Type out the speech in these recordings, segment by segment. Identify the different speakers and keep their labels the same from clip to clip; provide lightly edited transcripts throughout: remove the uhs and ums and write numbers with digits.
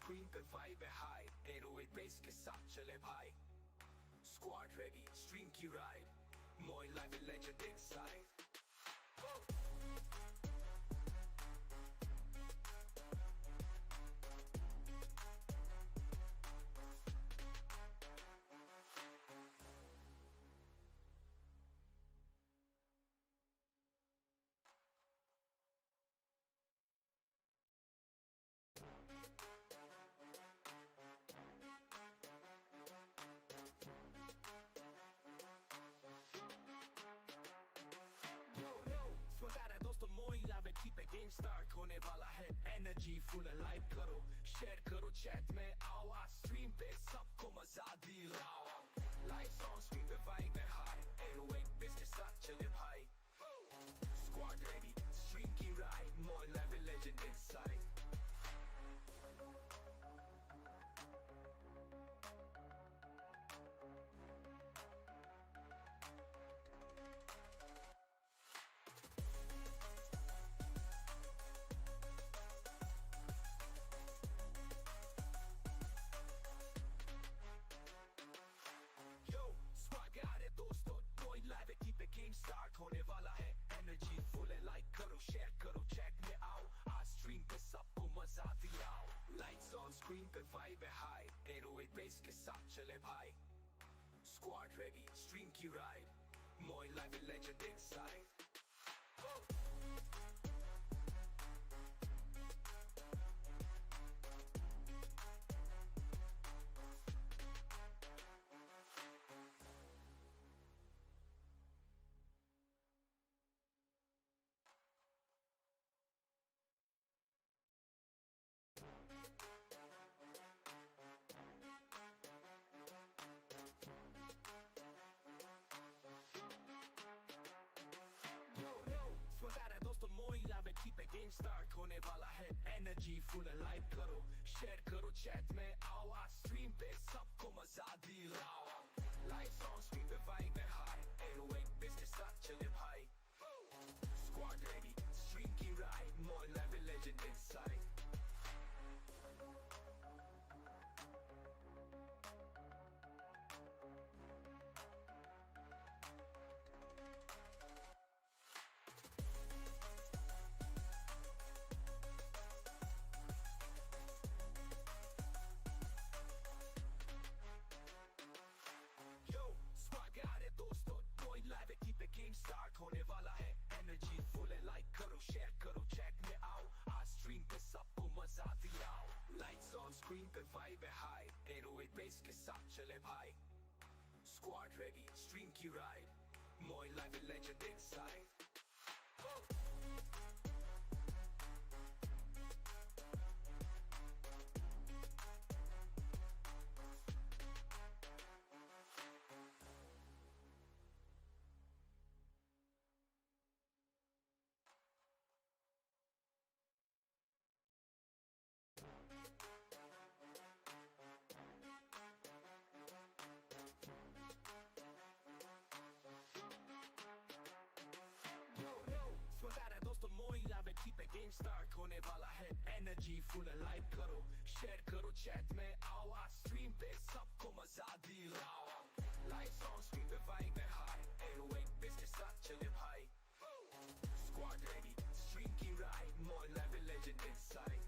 Speaker 1: Screen पे vibe है high 808 bass के साथ चले भाई स्क्वाड रेडी स्ट्रीम की ride Moin live legend inside game start होने वाला है एनर्जी फुल लाइव करो शेयर करो चैट में आओ आज स्ट्रीम पे सबको मजा दिलाओ लाइट्स ऑन स्क्रीन पे वाइब है हाई 808 बेस के साथ चले भाई स्क्वाड रेडी स्ट्रीम की ride Moin live legend inside start होने वाला है एनर्जी फुल है लाइक करो शेयर करो चैट में आओ आज स्ट्रीम पे सबको मजा दिलाओ लाइट्स ऑन स्क्रीन पे वाइब है हाई 808 बेस के साथ चले भाई स्क्वाड रेडी स्ट्रीम की ride Moin live legend inside game start होने वाला है एनर्जी फुल लाइव करो शेयर करो चैट में आओ आज स्ट्रीम पे सबको मजा दिलाओ लाइट्स ऑन स्क्रीन पे वाइब है हाई 808 बेस के साथ चले भाई स्क्वाड रेडी स्ट्रीम की ride Moin live legend inside start होने वाला है एनर्जी फुल है लाइक करो शेयर करो चैट में आओ आज स्ट्रीम पे सबको मजा दिलाओ लाइट्स ऑन स्क्रीन पे वाइब है हाई 808 बेस के साथ चले भाई स्क्वाड रेडी स्ट्रीम की ride Moin live legend inside game start होने वाला है एनर्जी फुल लाइव करो शेयर करो चैट में आओ आज स्ट्रीम पे सबको मजा दिलाओ लाइट्स ऑन स्क्रीन पे वाइब है हाई 808 बेस के साथ चले भाई स्क्वाड रेडी स्ट्रीम की ride Moin live legend inside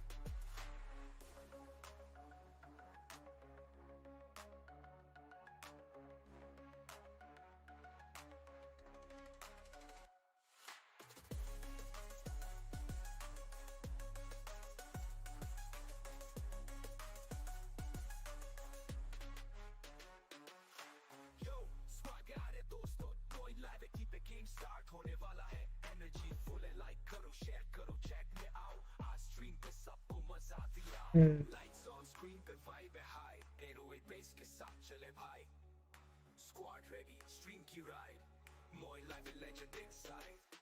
Speaker 1: start होने वाला है एनर्जी फुल है लाइक करो शेयर करो चैट में आओ आज स्ट्रीम पे सबको मजा दिलाओ लाइट्स ऑन स्क्रीन पे वाइब है हाई 808 बेस के साथ चले भाई स्क्वाड रेडी स्ट्रीम की ride Moin live legend inside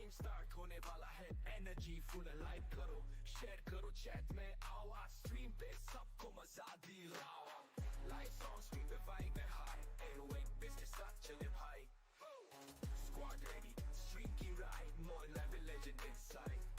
Speaker 1: game start होने वाला है एनर्जी फुल लाइक करो शेयर करो चैट में आओ आज स्ट्रीम पे सबको मजा दिलाओ लाइव सॉन्ग स्ट्रीम पे वाइब में हाई 808 बिजनेस साथ चले भाई स्क्वाड रेडी स्ट्रीम की राइड मोर लेवल लेजेंड इनसाइड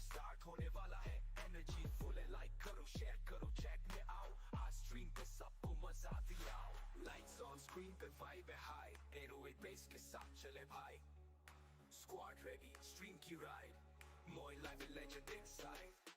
Speaker 1: स्टार्ट होने वाला है एनर्जी फुल है लाइक करो शेयर करो चैट में आओ आज स्ट्रीम पे सबको मजा दिलाओ लाइट्स ऑन स्क्रीन पे वाइब है हाई 808 बेस के साथ चले भाई स्क्वाड रेडी स्ट्रीम की राइड मोर लाइव लेजेंड इनसाइड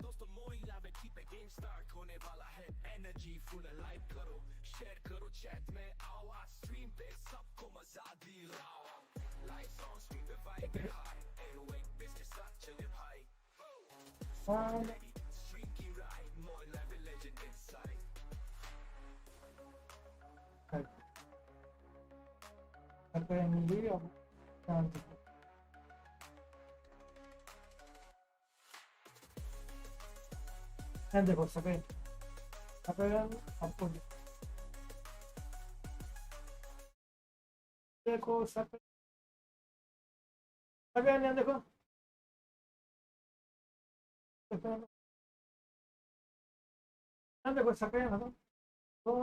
Speaker 1: दोस्तों MoinLiveYT पे गेम स्टार्ट होने वाला है एनर्जी फुल लाइक करो शेयर करो चैट में आओ आज स्ट्रीम पे सबको मजा दिलाओ लाइव सॉन्ग स्ट्रीम पे वाइब है हाई 808 बिजनेस साथ चले भाई स्ट्रीम की राइड मोर लेवल लेजेंड इनसाइड
Speaker 2: देखो सफेद सफेद आपको देखो सफेद सफेद देखो देखो सफेद तो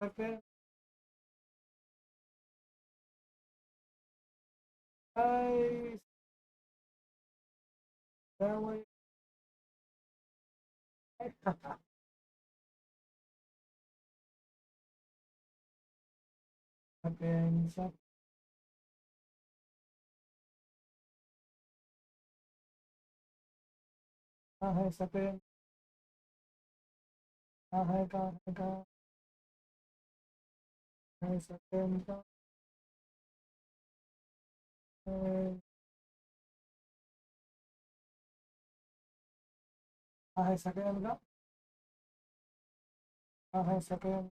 Speaker 2: सफेद सफेद कहाँ है सफेद कहाँ है सफेद का कहाँ है सफेद का कहाँ है सफेद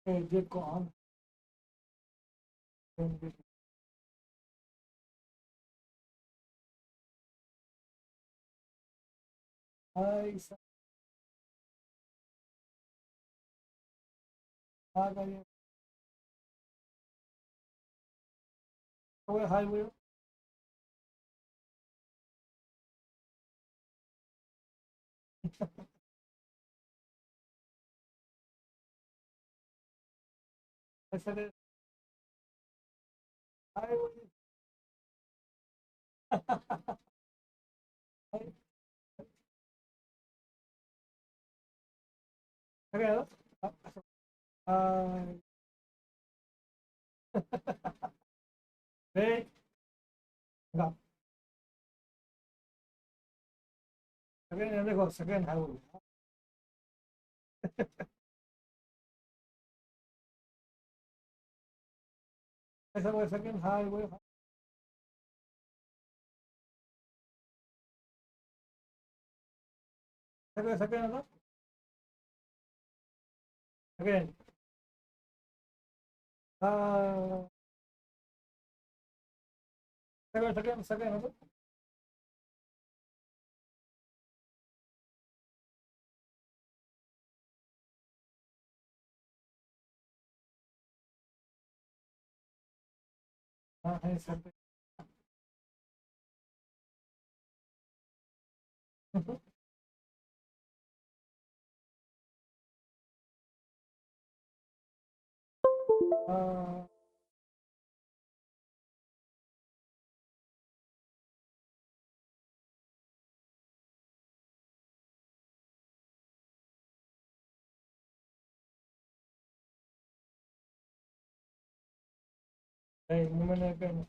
Speaker 2: ये कौन आ गए हाईवे ऐसे हाईवे देखो सेकेंड हाईवे ऐसा second highway second again second है second Hey, numene again.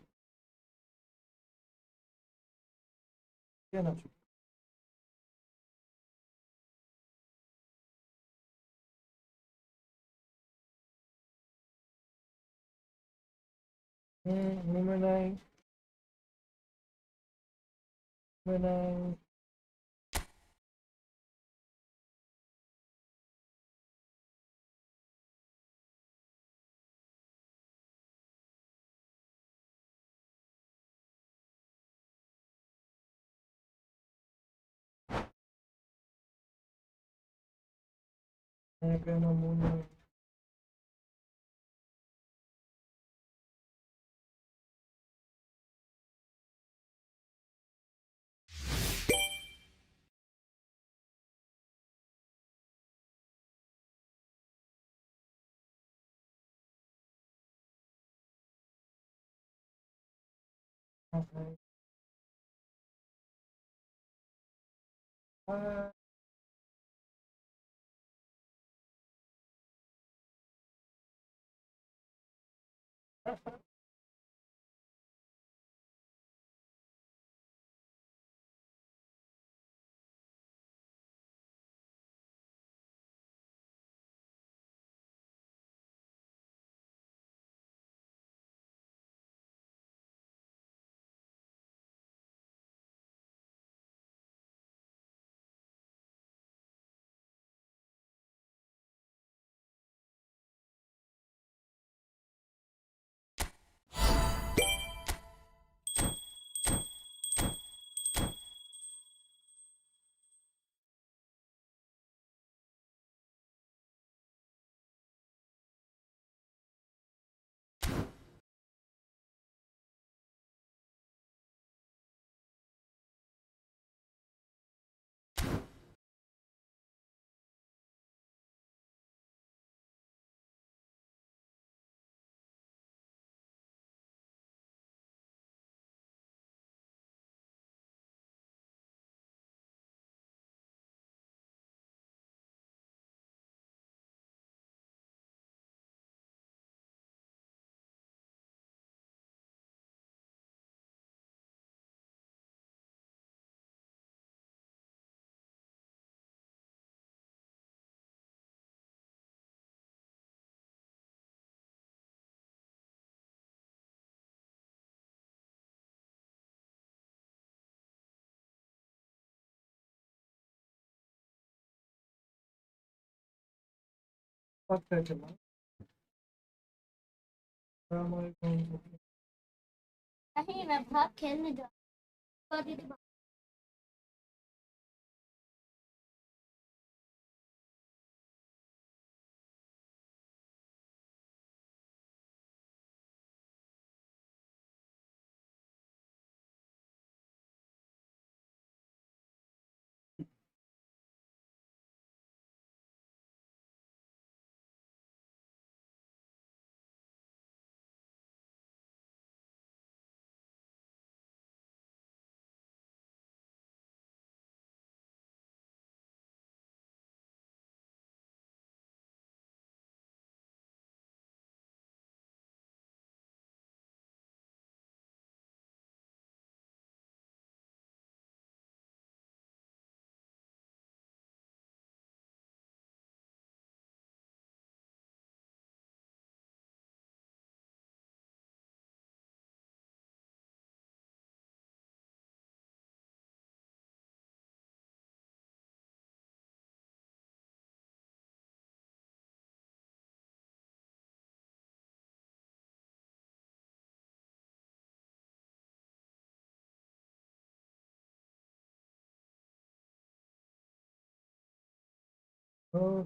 Speaker 2: Again, numene, numene. Again, numene. Okay. Okay, चलो. Assalamualaikum.
Speaker 3: नहीं मैं बाहर खेलने जा रही थी
Speaker 2: Oh.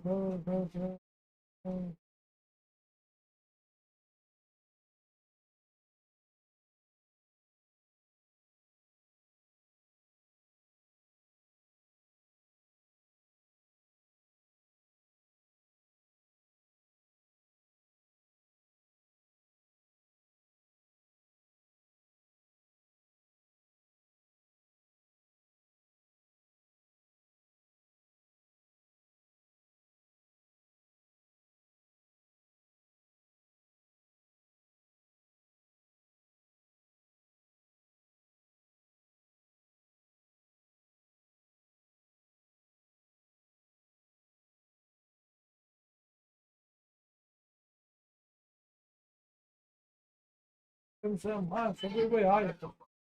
Speaker 2: Sam, सभी कोई हाय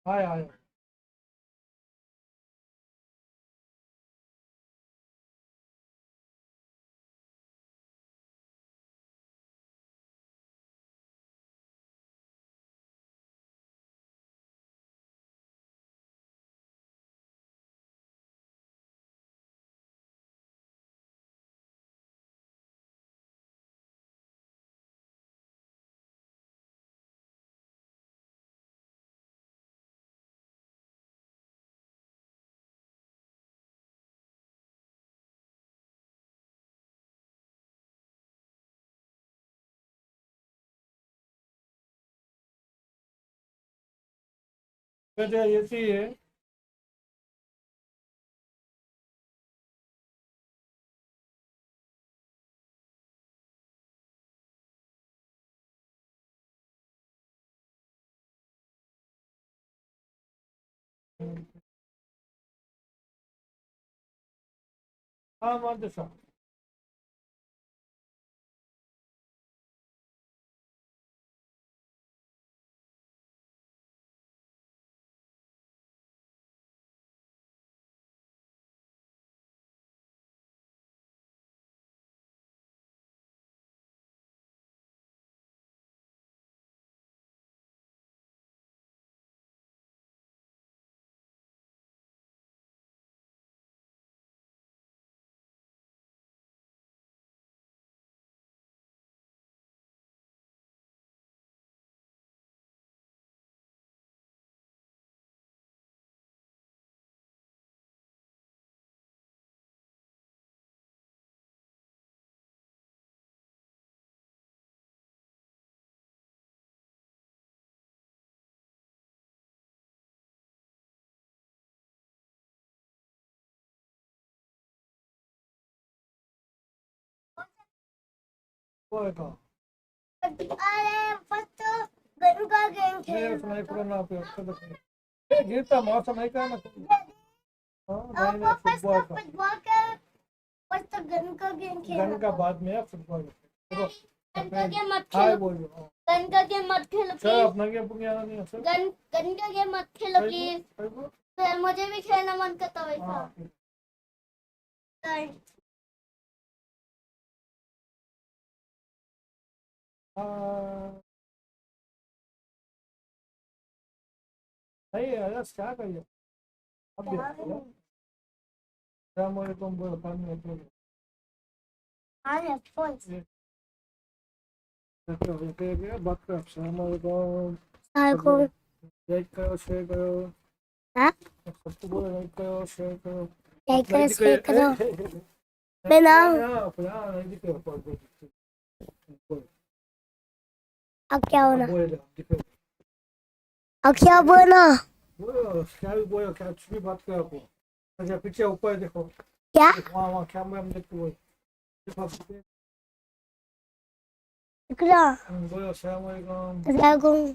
Speaker 2: हाय हाय बेटा ये है हाँ मान सा कोई का
Speaker 3: अरे फर्स्ट गन का गेम
Speaker 2: ये
Speaker 3: खेल
Speaker 2: स्नाइपर ना पे गीता मौसम है का ना हाँ नहीं नहीं
Speaker 3: फर्स्ट
Speaker 2: फुटबॉल का
Speaker 3: फुटबॉल का फर्स्ट गन का गेम खेल
Speaker 2: गन का बाद में है फुटबॉल देखो
Speaker 3: गन का गेम मत
Speaker 2: हाय
Speaker 3: खेलो
Speaker 2: बोलो
Speaker 3: गन का गेम मत खेलो
Speaker 2: सर
Speaker 3: प्लीज
Speaker 2: अपना क्या पुण्य नहीं है सर
Speaker 3: गन गन का गेम मत खेलो प्लीज सर मुझे भी खेलना मन करता है वैसा सर
Speaker 2: हाँ सही है यार क्या करिए अब अस्सलामुअलैकुम बोलो काम में तो
Speaker 3: हाँ है फोन
Speaker 2: बात कर अस्सलामुअलैकुम
Speaker 3: को
Speaker 2: लाइक करो शेयर करो
Speaker 3: हाँ
Speaker 2: सबको बोलो लाइक करो शेयर करो
Speaker 3: लाइक करो शेयर करो मैं नाम
Speaker 2: नहीं दिखे
Speaker 3: अब क्या होना
Speaker 2: बोलो दिखे
Speaker 3: अब क्या बोलना
Speaker 2: बोलो क्या भी बोलो क्या कुछ भी बात करो आपको अच्छा पीछे ऊपर देखो
Speaker 3: क्या
Speaker 2: वहाँ वहाँ कैमरा में देखो देखो
Speaker 3: इकरा
Speaker 2: बोलो अस्सलामुअलैकुम
Speaker 3: अस्सलामुअलैकुम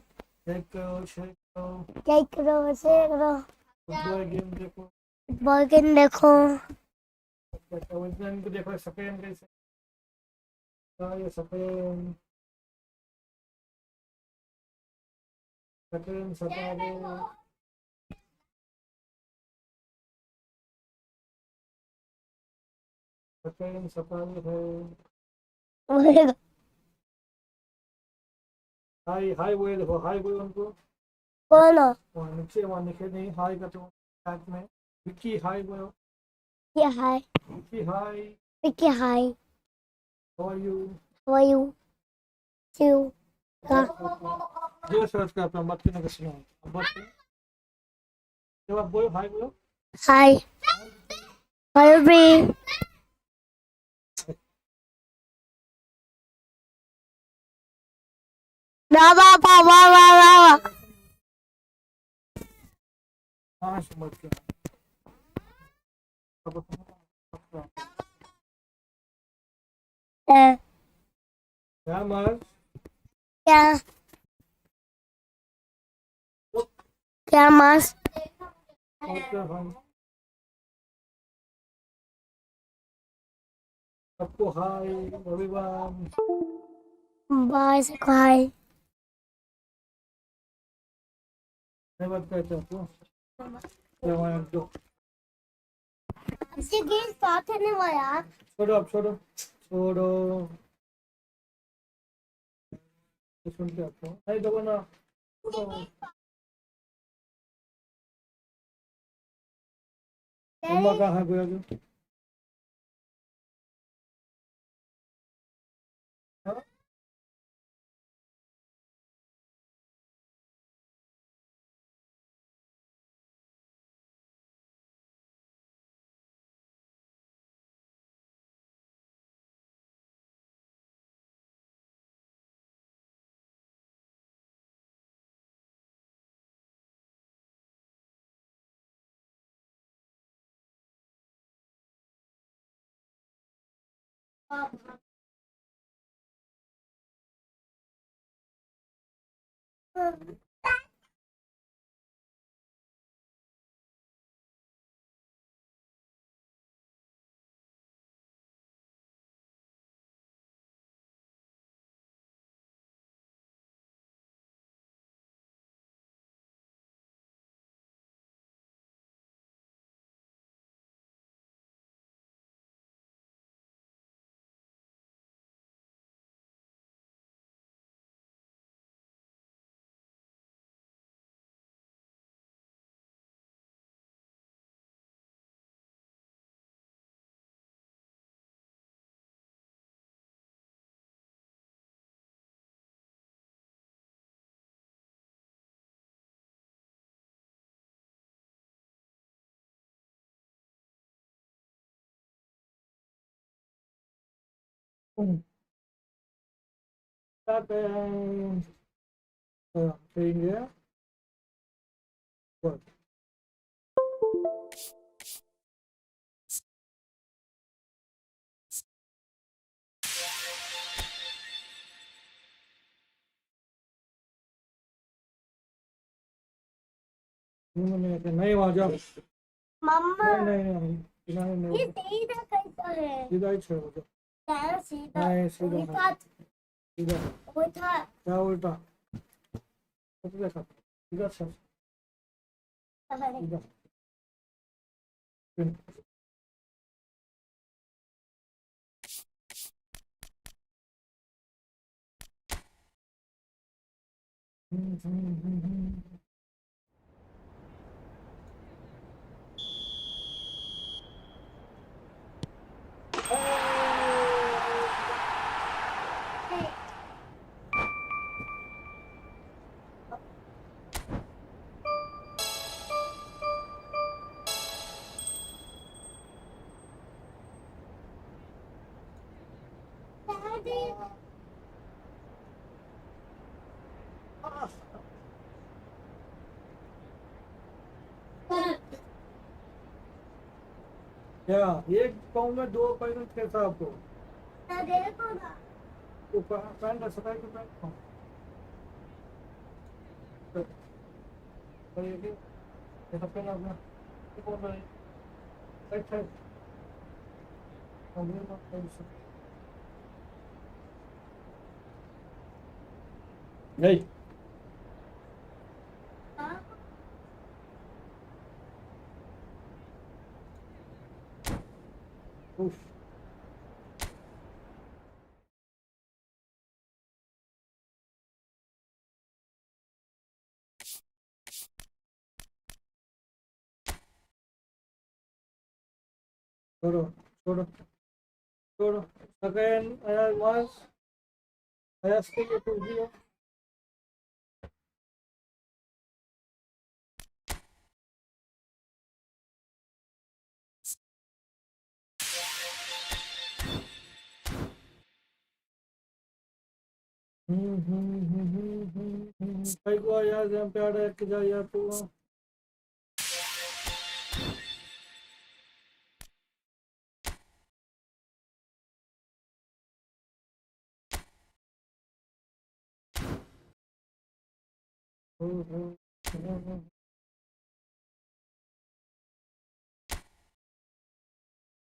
Speaker 2: लाइक करो शेयर करो
Speaker 3: लाइक करो शेयर करो
Speaker 2: फुटबॉल गेम देखो
Speaker 3: फुटबॉल गेम देखो
Speaker 2: इनको देखो सफेद कैसे ये सफेद सफेद सफेद सफेद सफेद है
Speaker 3: बोलेगा
Speaker 2: हाय हाय वो देखो हाय वो उनको
Speaker 3: बोलो
Speaker 2: वहाँ नीचे वहाँ लिखे नहीं हाय का तो साथ में विक्की हाय बोलो
Speaker 3: ये hi
Speaker 2: Vicky hi
Speaker 3: Vicky hi
Speaker 2: how are you
Speaker 3: how are you you का
Speaker 2: जो सर्च कर अपना मत करना कुछ ना बस जब आप बोलो हाय बोलो
Speaker 3: हाय हाय ब्री बाबा बाबा बाबा
Speaker 2: हाँ समझ गया क्या मार
Speaker 3: क्या क्या मास
Speaker 2: ओके हाय सबको हाय एवरीवन
Speaker 3: बाय से हाय
Speaker 2: Hebat कहते हैं तो जवान जो
Speaker 3: इसके गेम स्टार्ट होने वाला यार।
Speaker 2: छोड़ो अब छोड़ो छोड़ो सुन के आपको नहीं दबो ना मम्मा कहाँ है भैया जी हाँ क्या कहेंगे नहीं वहाँ जाओ
Speaker 3: मम्मा
Speaker 2: नहीं नहीं नहीं नहीं
Speaker 3: ये सीधा कैसा है?
Speaker 2: सीधा ही छोड़ो जाओ
Speaker 3: क्या सीधा?
Speaker 2: नहीं सीधा
Speaker 3: उल्टा
Speaker 2: सीधा
Speaker 3: उल्टा
Speaker 2: क्या उल्टा सीधा सीधा सीधा सीधा क्या एक पाँव में दो पैंट कैसा आपको
Speaker 3: देखो ना।
Speaker 2: तो पैंट सफाई की पैंट ऐसा पहना अपना बोल रहे अच्छा नहीं उफ छोड़ो छोड़ो छोड़ो सेकंड आया बस आया के लिए टूट दिया कई को यार जम पे आ रहा है कि जा यार तू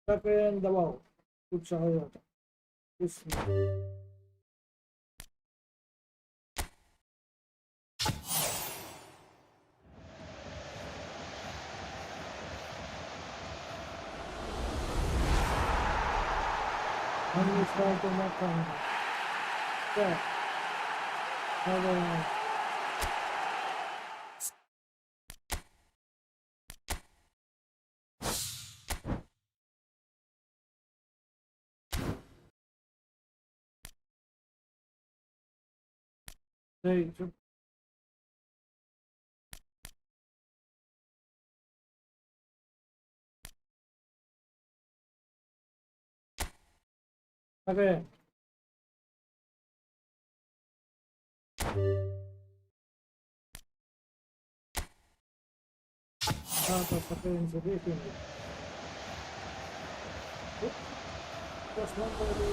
Speaker 2: सेकंड दबाओ कुछ हो जाता इसमें Hangi saldırma kanlı? Gel. Hadi. Çok hadi. Sağda sakayınca bir şimdi. Osman böyle.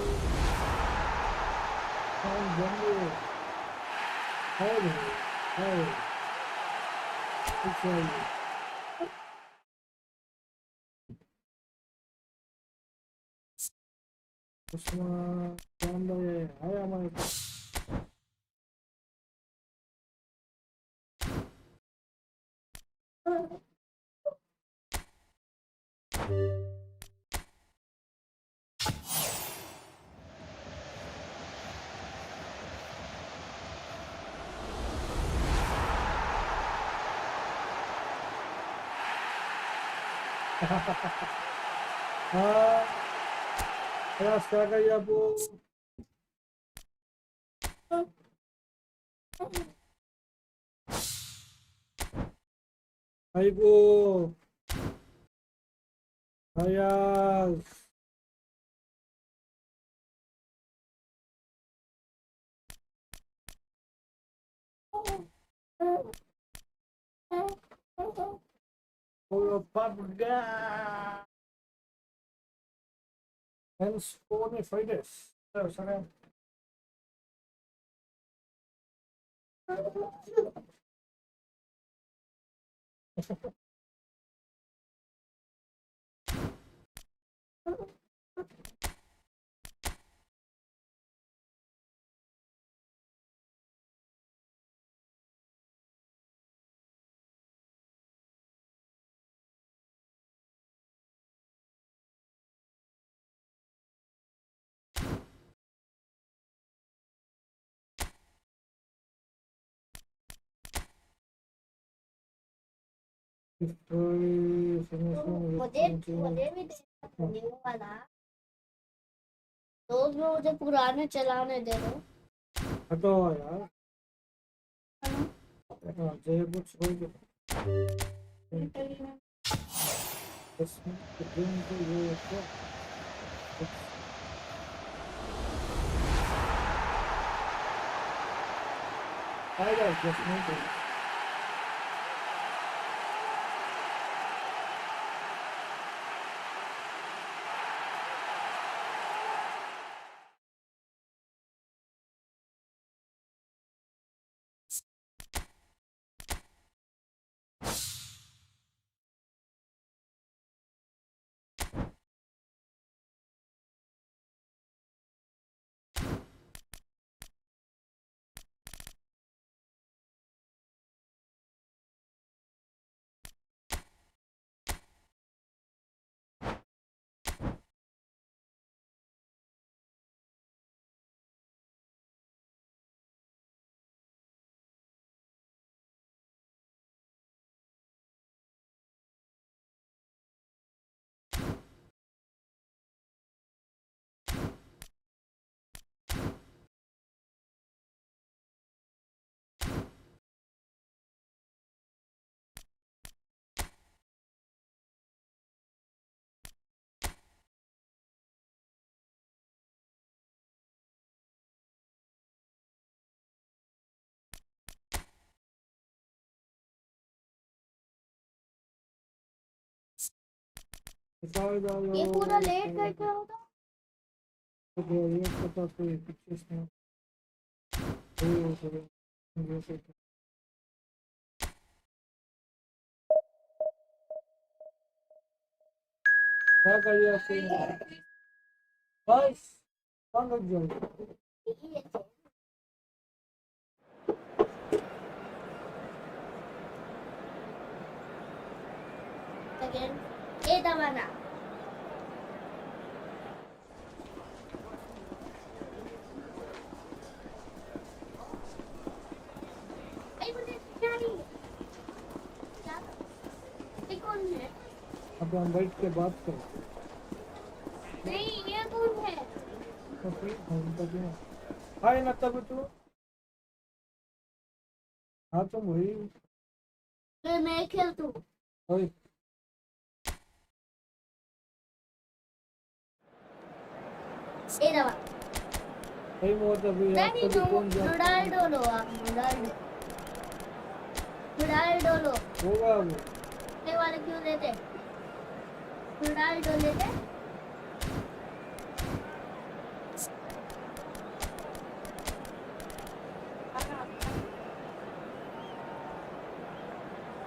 Speaker 2: Tamam canlı. Hayır. Hayır. Hiç hayır. Osman canlı. Hay aman. Ha, biraz şaka yapı. Aybu. Ayaz. Paga. Henceforth Fridays. Sana. Story.
Speaker 3: मुझे भी new वाला रोज में मुझे पुराने चलाने दे दो
Speaker 2: हटो यार जय कुछ हो गया इसमें गेम तो ये क्या आएगा जस्टिन को
Speaker 3: ये पूरा लेट करके होगा
Speaker 2: ये पता कोई पिक्चर्स में क्या करिए आपके बस कौन लग जाए
Speaker 3: again ये दबाना
Speaker 2: तो हम बैठ के बात कर।
Speaker 3: नहीं ये कौन है?
Speaker 2: तो फिर हम तो हाय ना तब तू हाँ तुम वही
Speaker 3: मैं खेलता हूँ।
Speaker 2: ओए
Speaker 3: ये रहा।
Speaker 2: सही मोहत अभी यार
Speaker 3: नहीं
Speaker 2: तभी कौन जाता
Speaker 3: रोनाल्डो लो आप रोनाल्डो लो।
Speaker 2: होगा वो
Speaker 3: ये वाले क्यों लेते? रोनाल्डो लेते?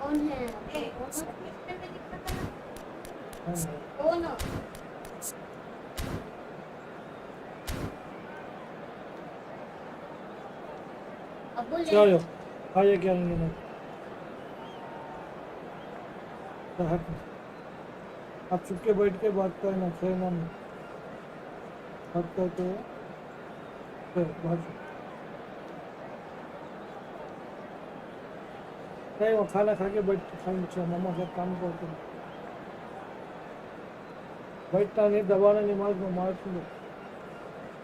Speaker 3: कौन है? कौन? अबू ले।
Speaker 2: चलो आइए क्या नहीं ना आप चुपके बैठ के बात करना खेलना नहीं बात करते हो बात नहीं वो खाना खा के बैठ के खाएंगे अच्छा मामा सब काम करते हैं बैठता नहीं दबाना नहीं मार दो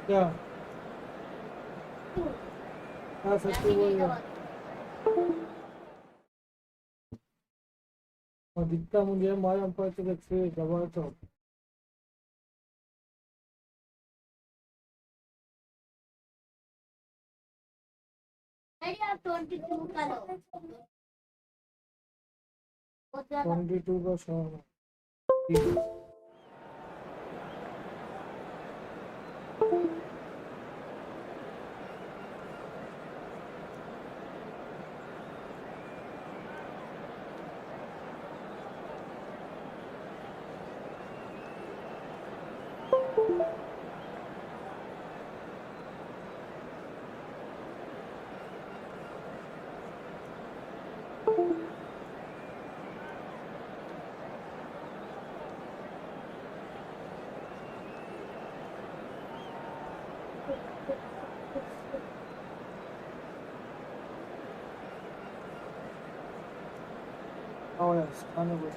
Speaker 2: क्या क्या सच्ची बोल रहा और दिखता मुझे हमारे हम पर तो दबा तो
Speaker 3: नहीं आप 22 का लो।
Speaker 2: 22 का शौक है Oh yes, खाने को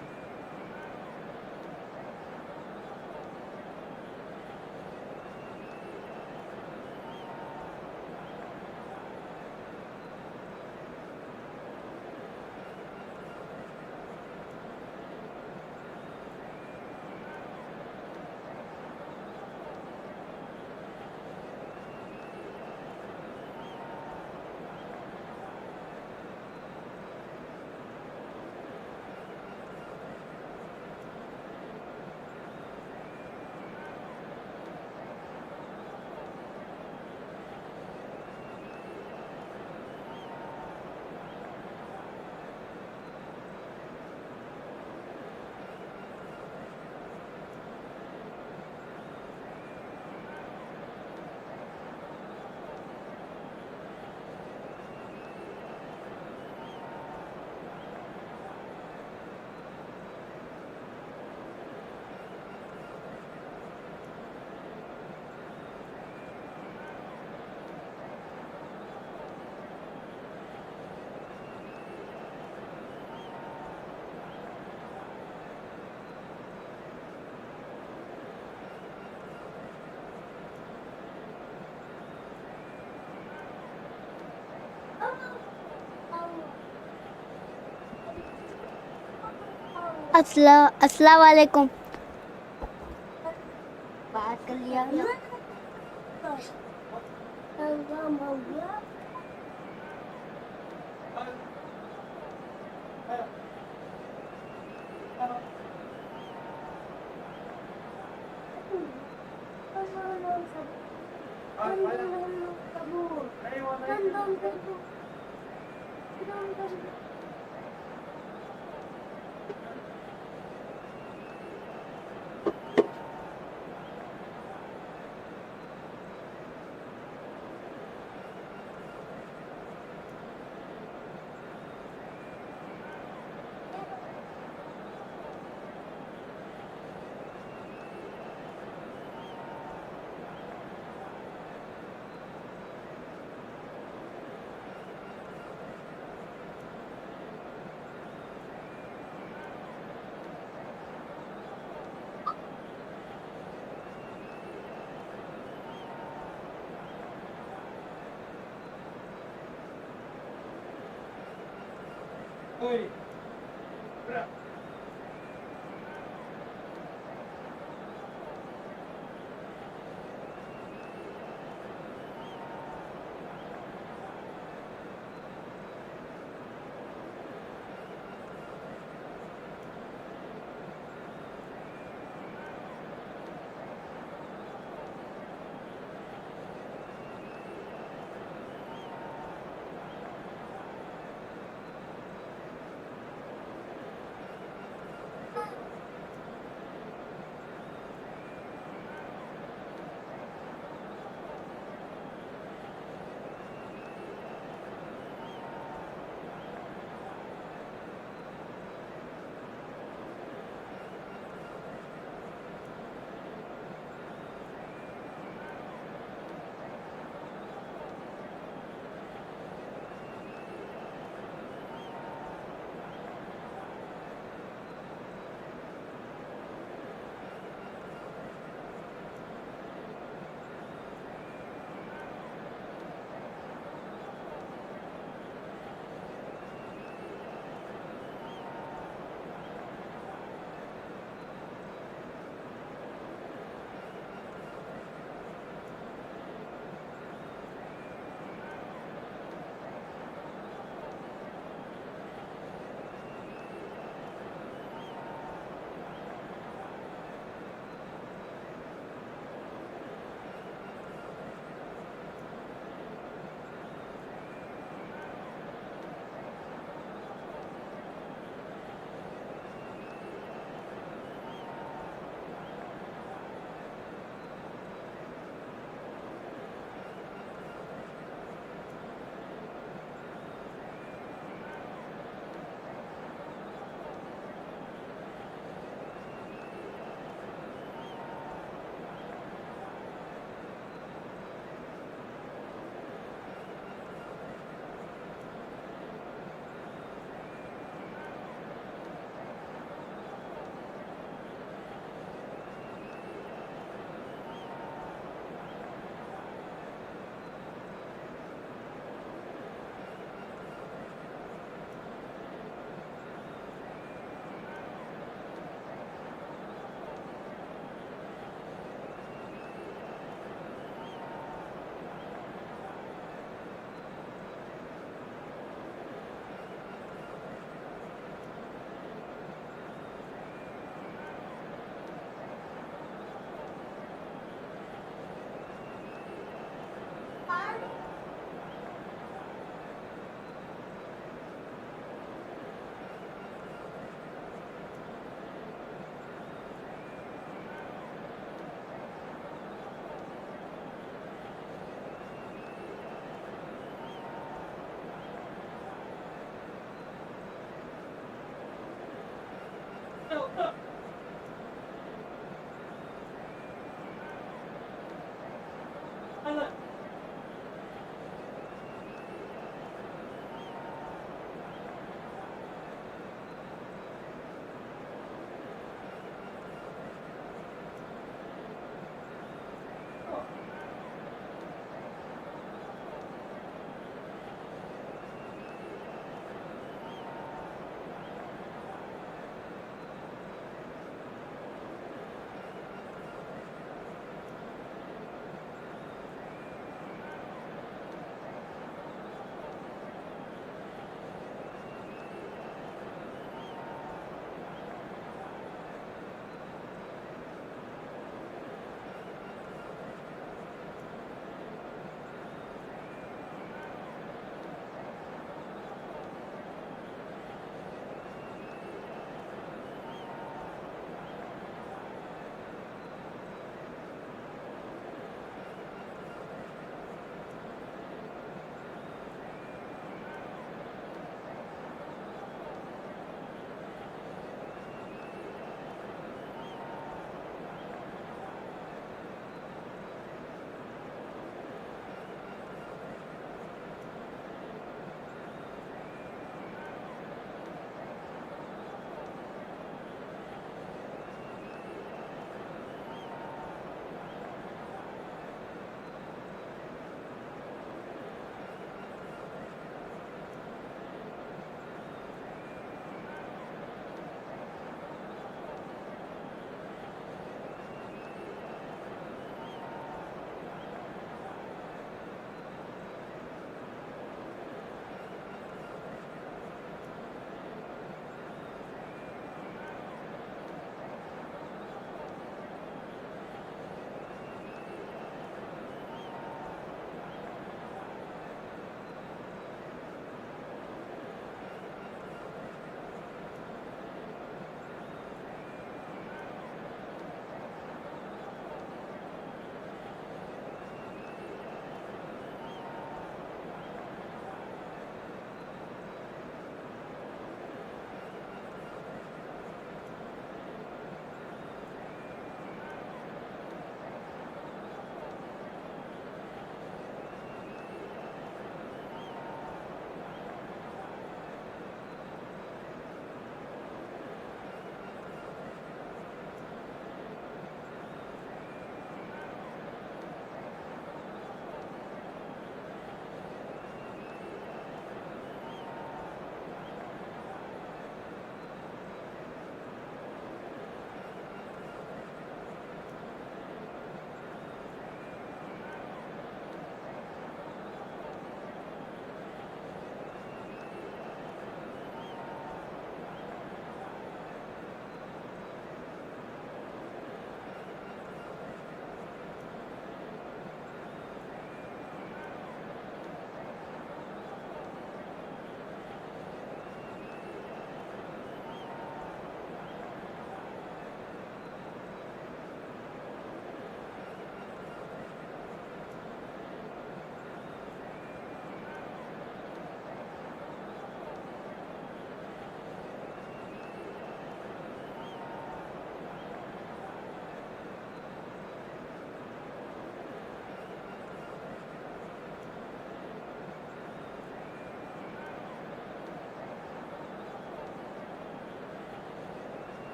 Speaker 3: अस्सलाम वालेकुम। बात कर लिया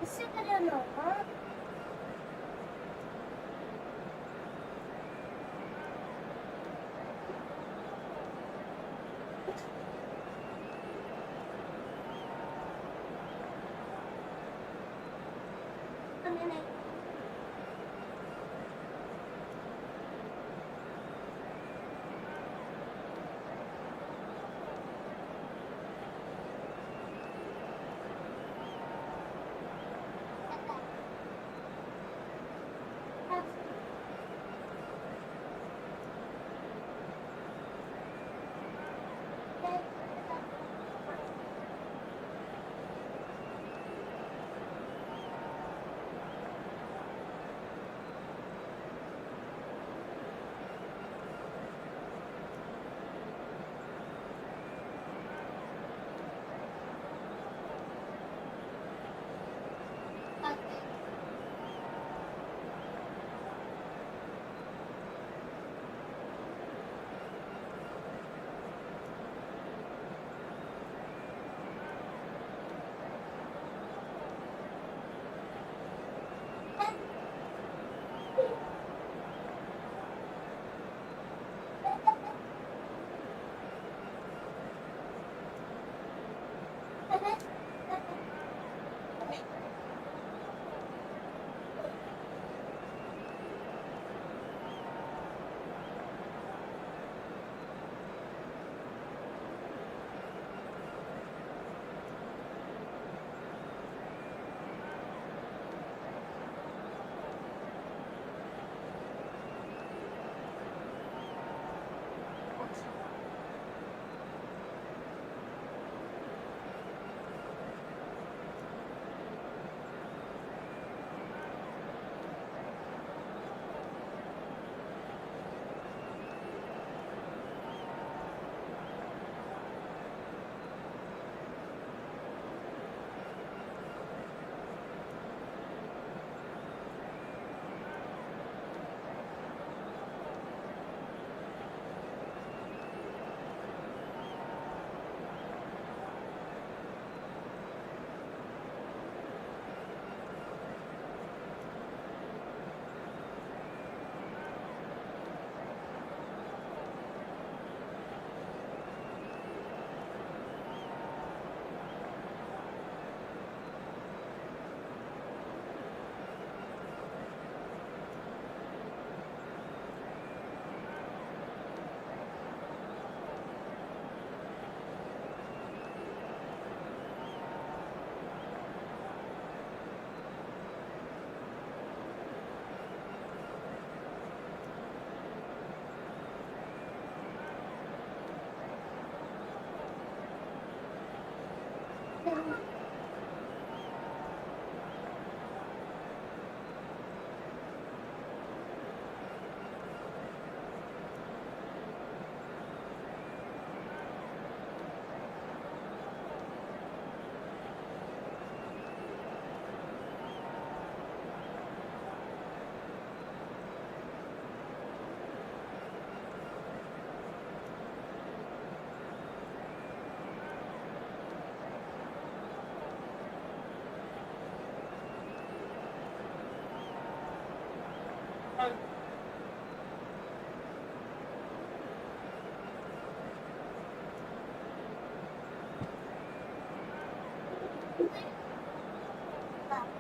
Speaker 3: इससे करिए ना हाँ नहीं नहीं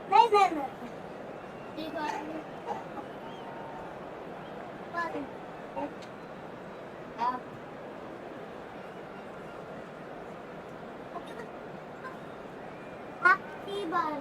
Speaker 3: नहीं नहीं नहीं एक बार आपकी बार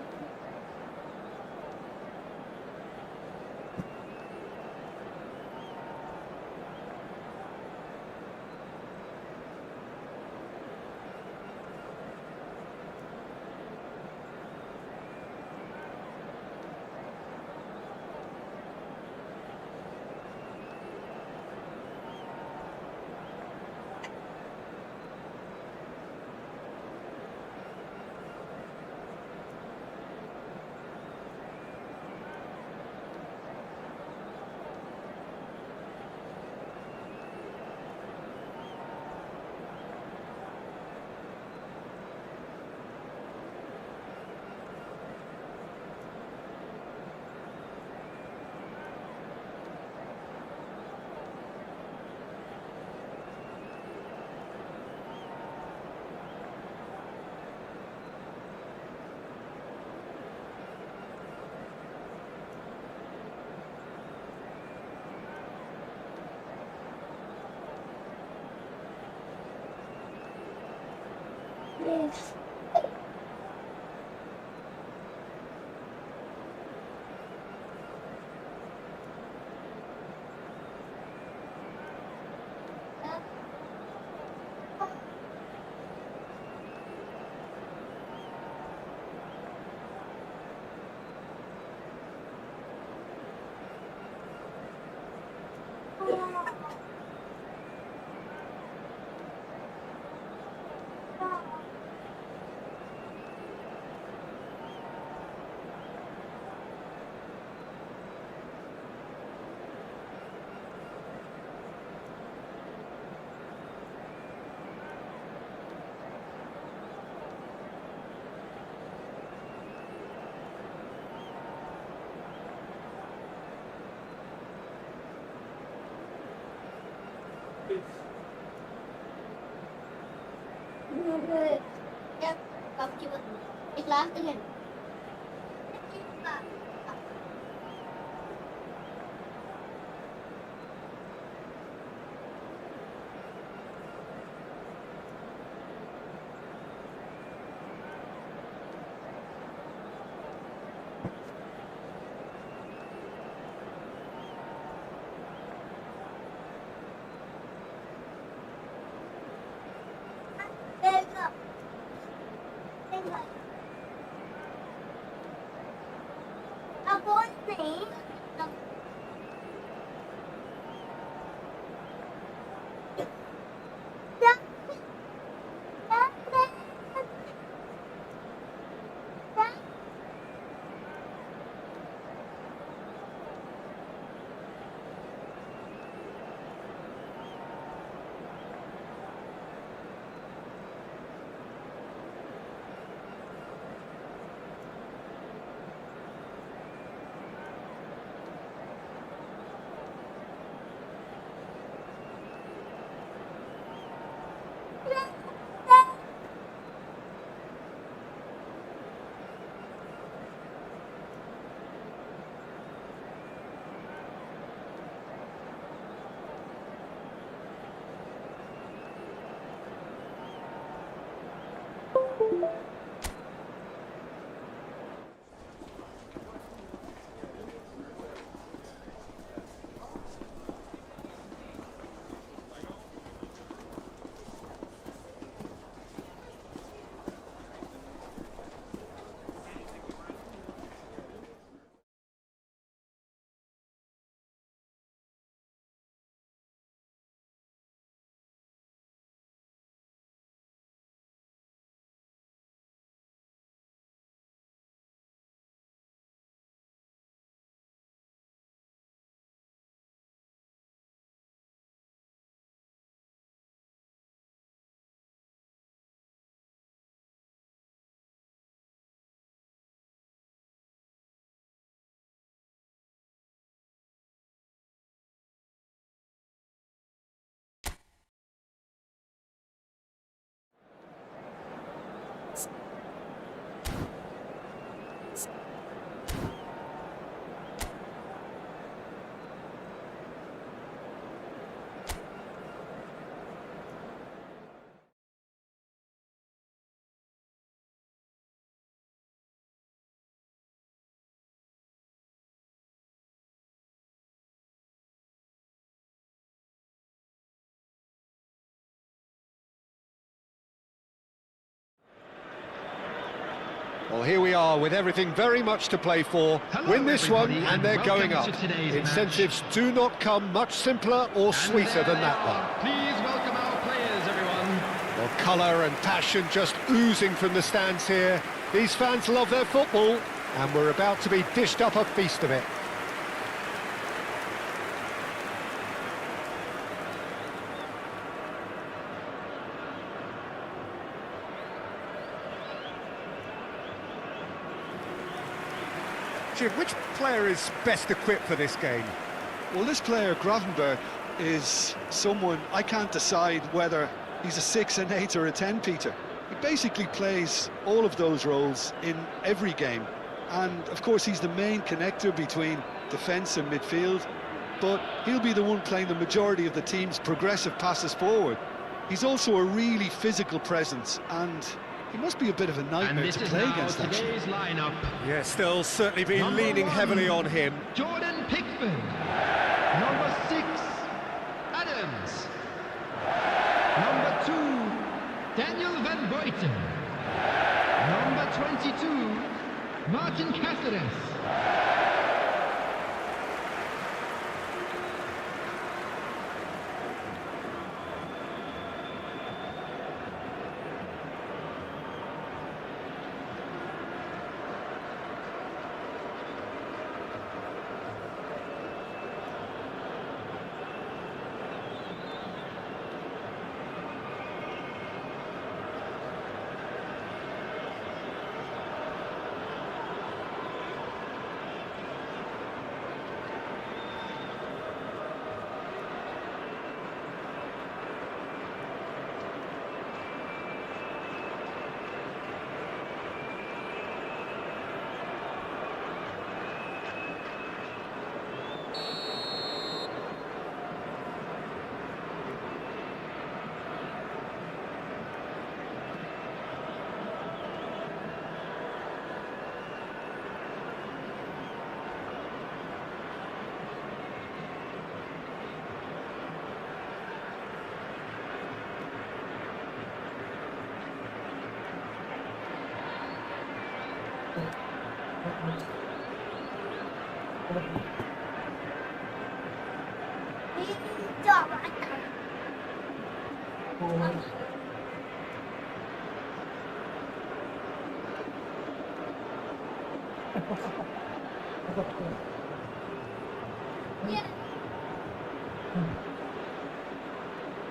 Speaker 3: Last again. There you go. There you go. A boy name.
Speaker 4: Well, here we are with everything very much to play for.
Speaker 5: Hello,
Speaker 4: Win this one
Speaker 5: everybody,
Speaker 4: and they're going up. Incentives do not come much simpler or sweeter than that one.
Speaker 5: Please welcome our players, everyone.
Speaker 4: Well, colour and passion just oozing from the stands here. These fans love their football and we're about to be dished up a feast of it. Jim, which player is best equipped for this game?
Speaker 6: Well, this player, Grottenberg, is someone I can't decide whether he's a 6, an 8 or a 10, Peter. He basically plays all of those roles in every game. And, of course, he's the main connector between defence and midfield. But he'll be the one playing the majority of the team's progressive passes forward. He's also a really physical presence, and he must be a bit of a nightmare to play against, actually.
Speaker 5: Today's lineup.
Speaker 4: Yeah, still certainly be
Speaker 5: Number
Speaker 4: leaning
Speaker 5: 1,
Speaker 4: heavily on him.
Speaker 5: Jordan Pickford. Number 6, Adams. Number 2, Daniel Van Buiten. Number 22, Martin Cáceres.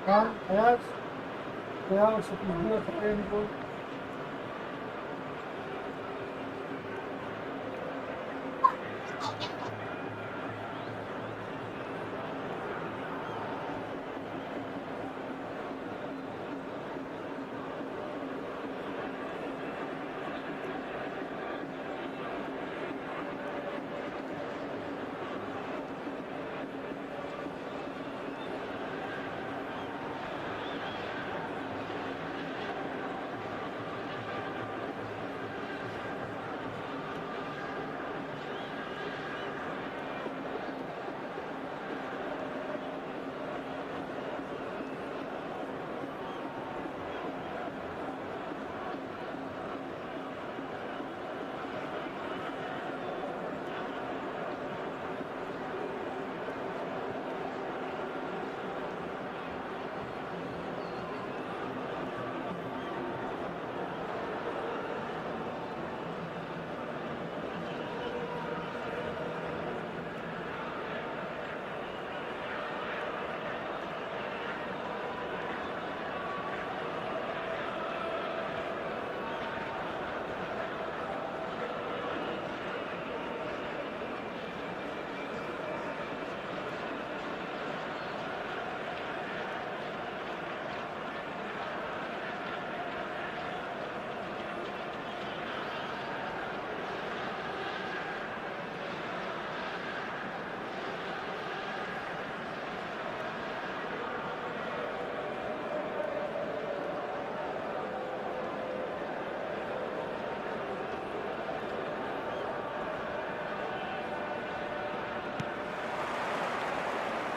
Speaker 2: Kan, Ajax. Real sa pagbulat sa tempo.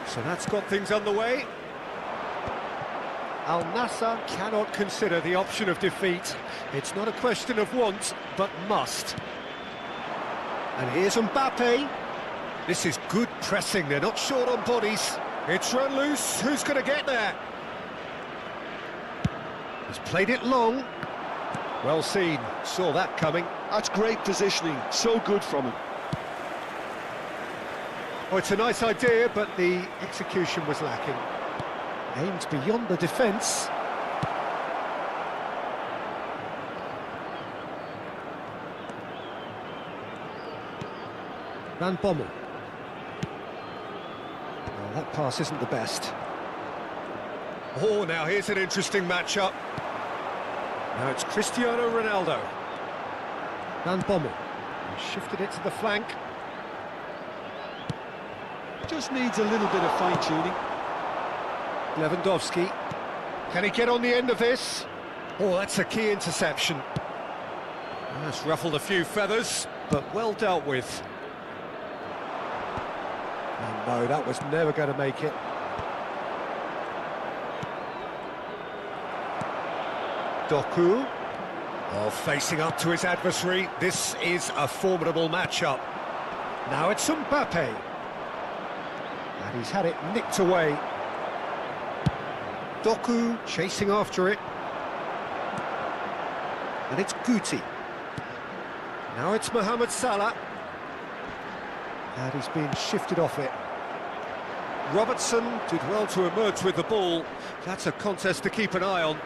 Speaker 4: So that's got things underway. Al Nassr cannot consider the option of defeat. It's not a question of want, but must. And here's Mbappé. This is good pressing, they're not short on bodies. It's run loose, who's going to get there? He's played it long. Well seen, saw that coming.
Speaker 6: That's great positioning, so good from him.
Speaker 4: Oh, it's a nice idea, but the execution was lacking. Aimed beyond the defence. Van Bommel. Well, that pass isn't the best. Oh, now here's an interesting matchup. Now it's Cristiano Ronaldo. Van Bommel. He shifted it to the flank.
Speaker 6: Just needs a little bit of fine-tuning.
Speaker 4: Lewandowski. Can he get on the end of this? Oh, that's a key interception. That's ruffled a few feathers, but well dealt with. And no, that was never going to make it. Doku. Oh, facing up to his adversary. This is a formidable matchup. Now it's Mbappé. And he's had it nicked away. Doku chasing after it. And it's Guti. Now it's Mohammed Salah. And he's been shifted off it. Robertson did well to emerge with the ball. That's a contest to keep an eye on.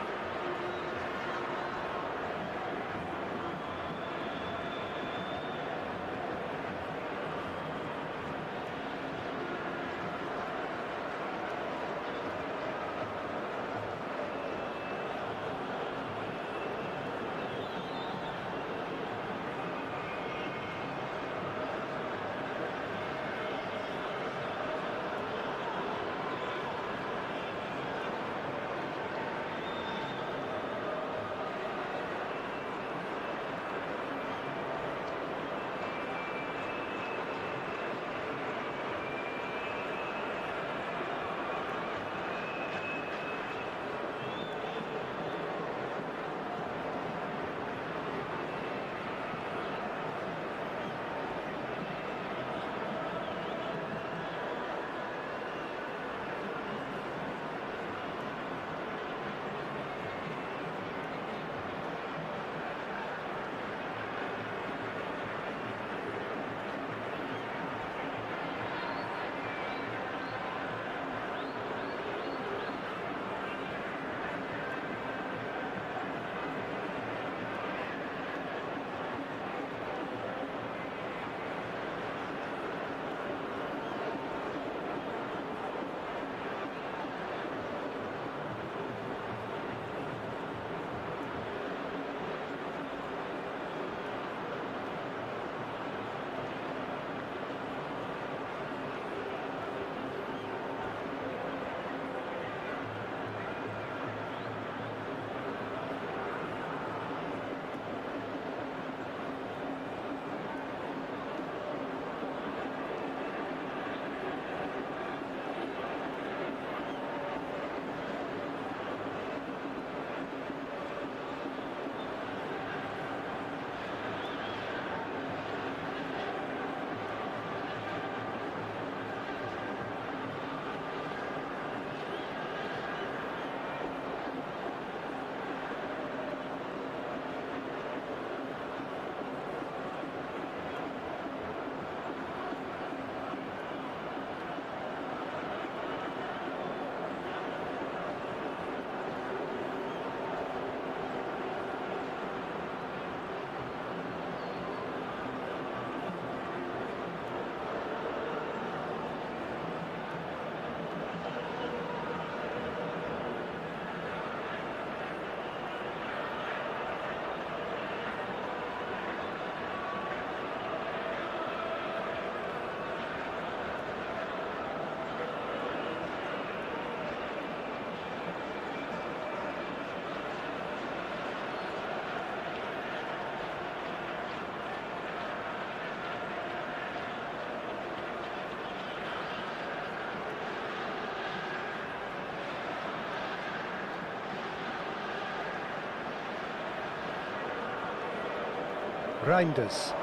Speaker 4: Reinders.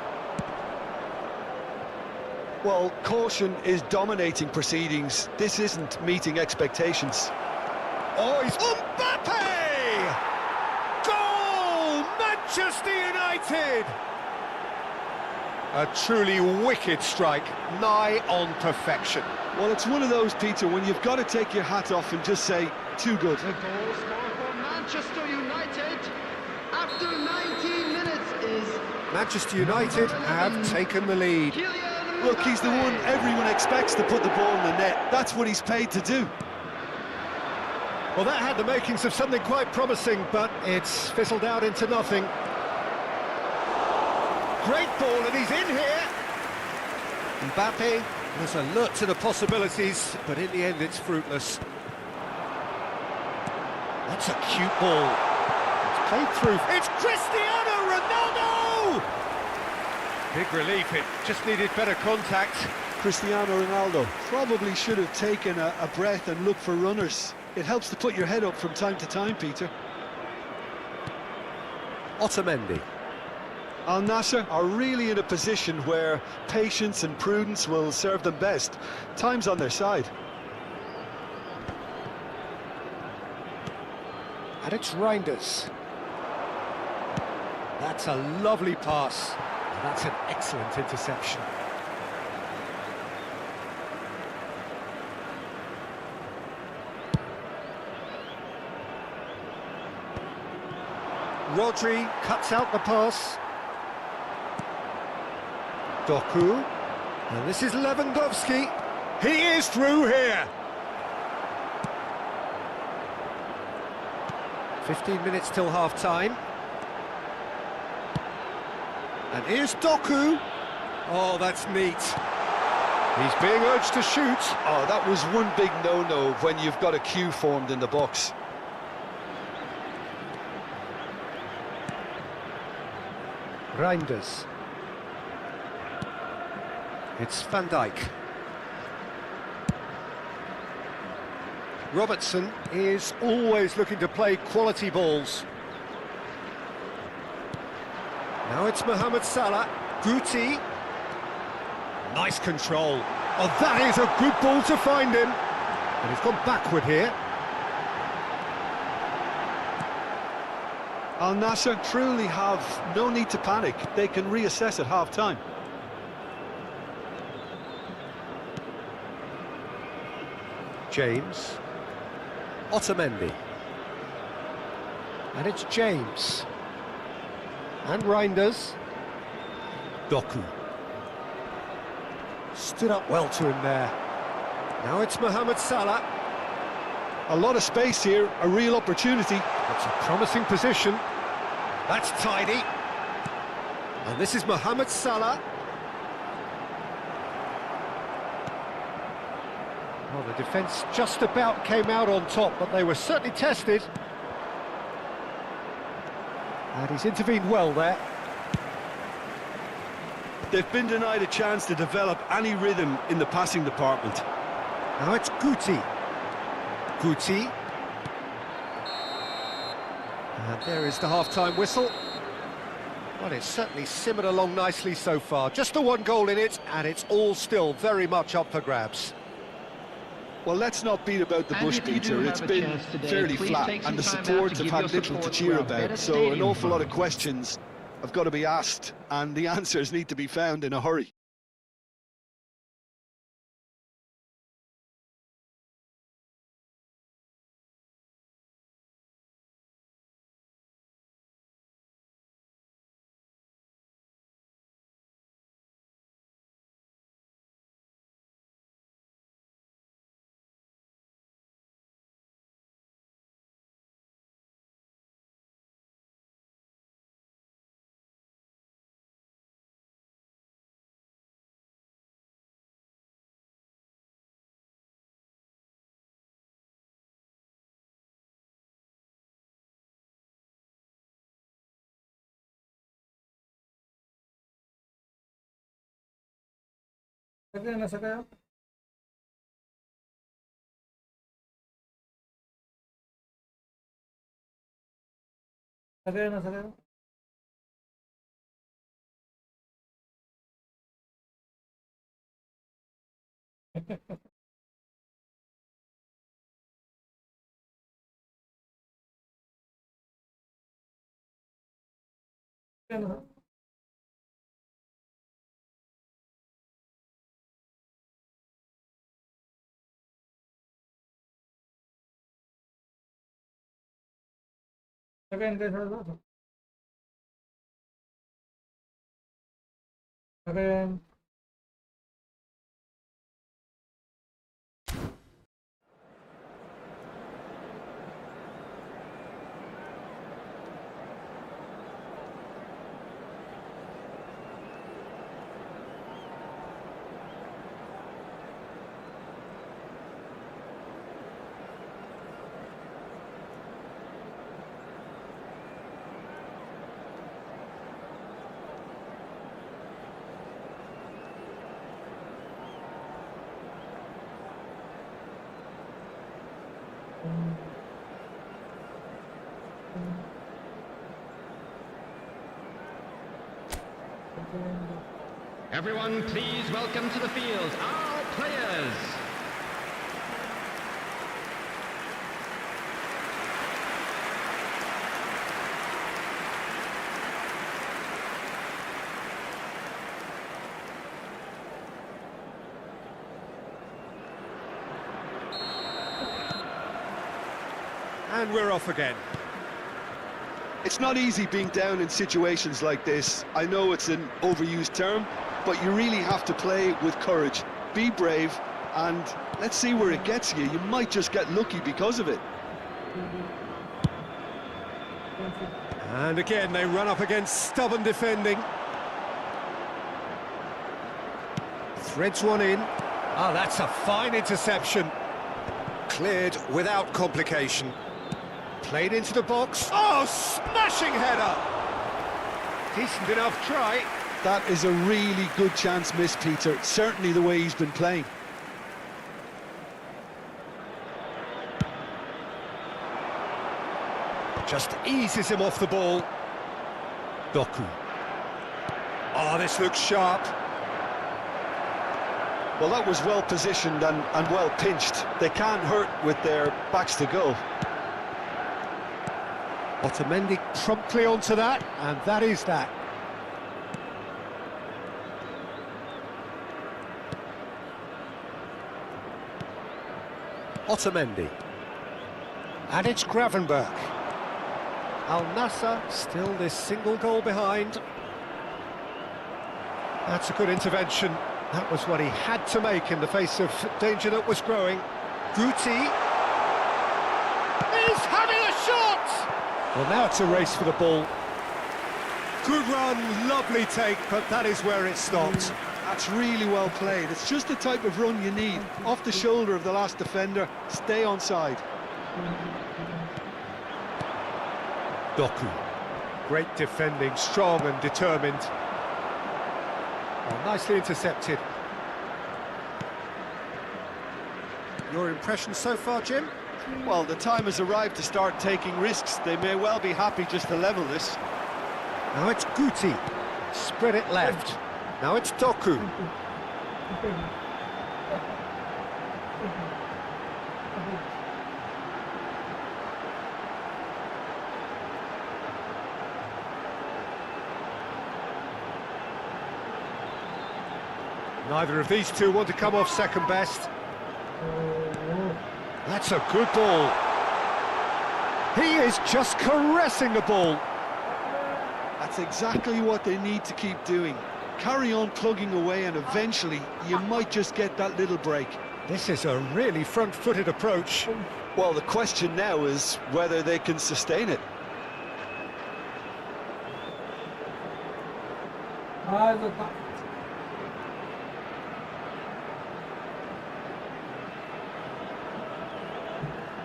Speaker 6: Well, caution is dominating proceedings. This isn't meeting expectations.
Speaker 4: Oh, he's Mbappé! Goal! Manchester United! A truly wicked strike, nigh on perfection.
Speaker 6: Well, it's one of those, Peter, when you've got to take your hat off and just say, too good.
Speaker 5: The goal scorer for Manchester United after 19 minutes is
Speaker 4: Manchester United have taken the lead.
Speaker 5: Kylian
Speaker 6: Look, he's the one
Speaker 5: Mbappé.
Speaker 6: everyone expects to put the ball in the net. That's what he's paid to do.
Speaker 4: Well, that had the makings of something quite promising, but it's fizzled out into nothing. Great ball, and he's in here. Mbappé was alert to the possibilities, but in the end it's fruitless. That's a cute ball. It's played through. It's Cristiano Ronaldo! Big relief, it just needed better contact.
Speaker 6: Cristiano Ronaldo probably should have taken a breath and looked for runners. It helps to put your head up from time to time, Peter.
Speaker 4: Otamendi.
Speaker 6: Al Nassr are really in a position where patience and prudence will serve them best. Time's on their side.
Speaker 4: And it's Reinders. That's a lovely pass. And that's an excellent interception. Rodri cuts out the pass. Doku. And this is Lewandowski. He is through here. 15 minutes till half-time. And here's Doku. Oh, that's neat. He's being urged to shoot.
Speaker 6: Oh, that was one big no-no when you've got a queue formed in the box.
Speaker 4: Reinders. It's Van Dijk. Robertson is always looking to play quality balls. Now it's Mohammed Salah. Guti. Nice control. Oh, that is a good ball to find him. And he's gone backward here.
Speaker 6: Al Nassr truly have no need to panic. They can reassess at half-time.
Speaker 4: James. Otamendi. And it's James. And Reinders. Doku. Stood up well to him there. Now it's Mohammed Salah.
Speaker 6: A lot of space here, a real opportunity.
Speaker 4: It's a promising position. That's tidy. And this is Mohammed Salah. Well, the defence just about came out on top, but they were certainly tested. And he's intervened well there.
Speaker 6: They've been denied a chance to develop any rhythm in the passing department.
Speaker 4: Now it's Guti. Guti. And there is the half-time whistle. Well, it's certainly simmered along nicely so far. Just the one goal in it, and it's all still very much up for grabs.
Speaker 6: Well, let's not beat about the
Speaker 5: And
Speaker 6: bush,
Speaker 5: if you
Speaker 6: Peter.
Speaker 5: do
Speaker 6: It's
Speaker 5: have a
Speaker 6: been
Speaker 5: chance today,
Speaker 6: fairly
Speaker 5: please
Speaker 6: flat,
Speaker 5: take some
Speaker 6: and the
Speaker 5: time out
Speaker 6: supports
Speaker 5: to
Speaker 6: have
Speaker 5: give
Speaker 6: had
Speaker 5: your
Speaker 6: little to
Speaker 5: support
Speaker 6: cheer
Speaker 5: for a
Speaker 6: about.
Speaker 5: better
Speaker 6: So an
Speaker 5: stadium
Speaker 6: awful lot of
Speaker 5: fund.
Speaker 6: questions have got to be asked, and the answers need to be found in a hurry.
Speaker 2: सगळे ना सगळं सगळे ना सगळं second कैसा था second
Speaker 5: Everyone, please welcome to the field our players.
Speaker 4: And we're off again.
Speaker 6: It's not easy being down in situations like this. I know it's an overused term, but you really have to play with courage. Be brave, and let's see where it gets you. You might just get lucky because of it.
Speaker 4: And again, they run up against stubborn defending. Threads one in. Oh, that's a fine interception. Cleared without complication. Played into the box. Oh, smashing header! Decent enough try.
Speaker 6: That is a really good chance missed, Peter. Certainly the way he's been playing.
Speaker 4: Just eases him off the ball. Doku. Oh, this looks sharp.
Speaker 6: Well, that was well positioned and well pinched. They can't hurt with their backs to goal.
Speaker 4: Otamendi promptly onto that, and that is that. Otamendi. And it's Gravenberch. Al Nassr still this single goal behind. That's a good intervention. That was what he had to make in the face of danger that was growing. Guti is having a shot! Well, now it's a race for the ball. Good run, lovely take, but that is where it stopped.
Speaker 6: That's really well played. It's just the type of run you need. Off the shoulder of the last defender, stay onside.
Speaker 4: Doku. Great defending, strong and determined. Oh, nicely intercepted. Your impression so far, Jim?
Speaker 6: Well, the time has arrived to start taking risks. They may well be happy just to level this.
Speaker 4: Now it's Guti. Spread it left. Now it's Doku. Neither of these two want to come off second best. That's a good ball. He is just caressing the ball.
Speaker 6: That's exactly what they need to keep doing. Carry on plugging away, and eventually you might just get that little break.
Speaker 4: This is a really front-footed approach.
Speaker 6: Well, the question now is whether they can sustain it.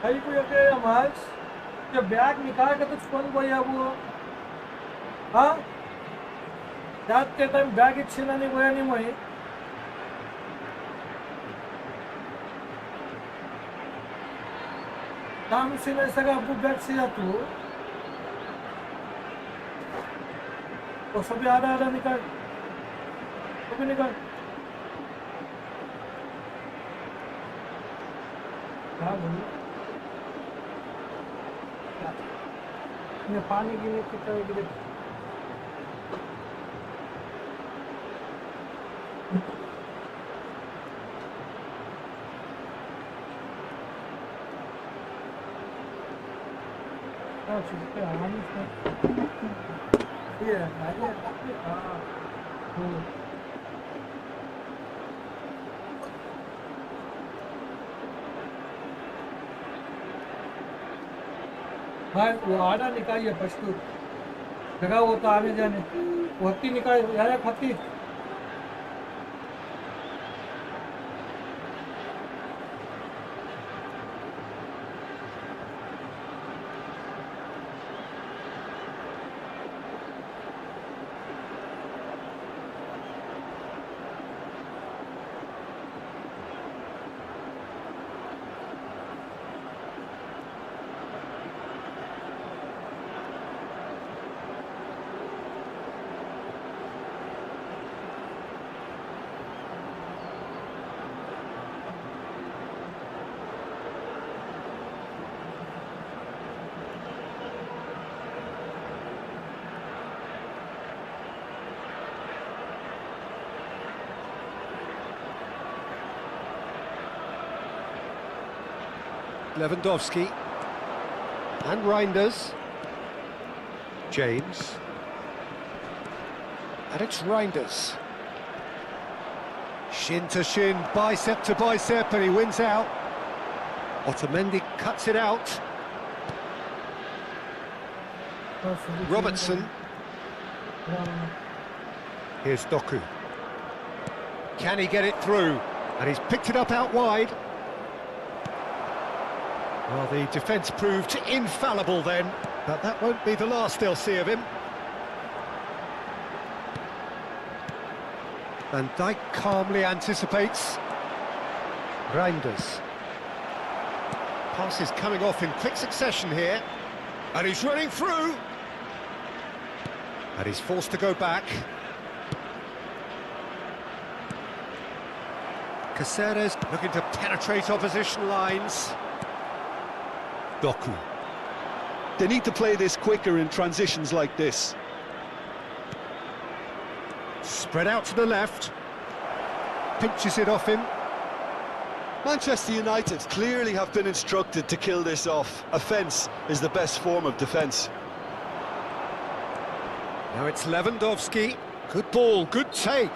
Speaker 2: Aí kuyakeya mas ya bag निकाल के तो कौन बोया वो हाँ जात के time bag इच्छिना नहीं बोया नहीं मैं काम से नहीं सका आपको बैग से जा तू और सभी आधा निकाल सभी निकाल क्या बोलूं? मैं पानी गिरे कितना गिरे क्या चीज़ पे आवाज़ ये है हाँ भाई वो आड़ा निकालिए पश्तू जगह वो तो आने जाने वो हत्ती निकाल यार हत्ती
Speaker 4: Lewandowski and Reinders. James. And it's Reinders. Shin to shin, bicep to bicep, and he wins out. Otamendi cuts it out. Robertson. Here's Doku. Can he get it through? And he's picked it up out wide. Well, the defence proved infallible then, but that won't be the last they'll see of him. Van Dijk calmly anticipates. Reinders. Pass is coming off in quick succession here. And he's running through. And he's forced to go back. Caceres looking to penetrate opposition lines. Doku.
Speaker 6: They need to play this quicker in transitions like this.
Speaker 4: Spread out to the left. Pinches it off him.
Speaker 6: Manchester United clearly have been instructed to kill this off. Offence is the best form of defence.
Speaker 4: Now it's Lewandowski. Good ball, good take.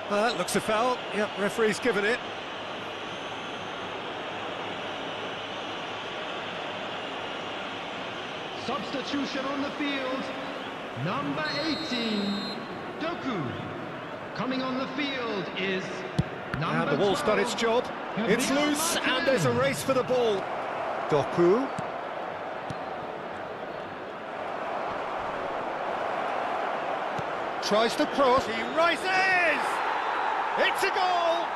Speaker 4: That looks a foul. Yep, referee's given it.
Speaker 5: Substitution on the field, number 18, Doku. Coming on the field is number 12.
Speaker 4: And the ball's done its job. It's loose, and there's a race for the ball. Doku. Tries to cross. He rises! It's a goal!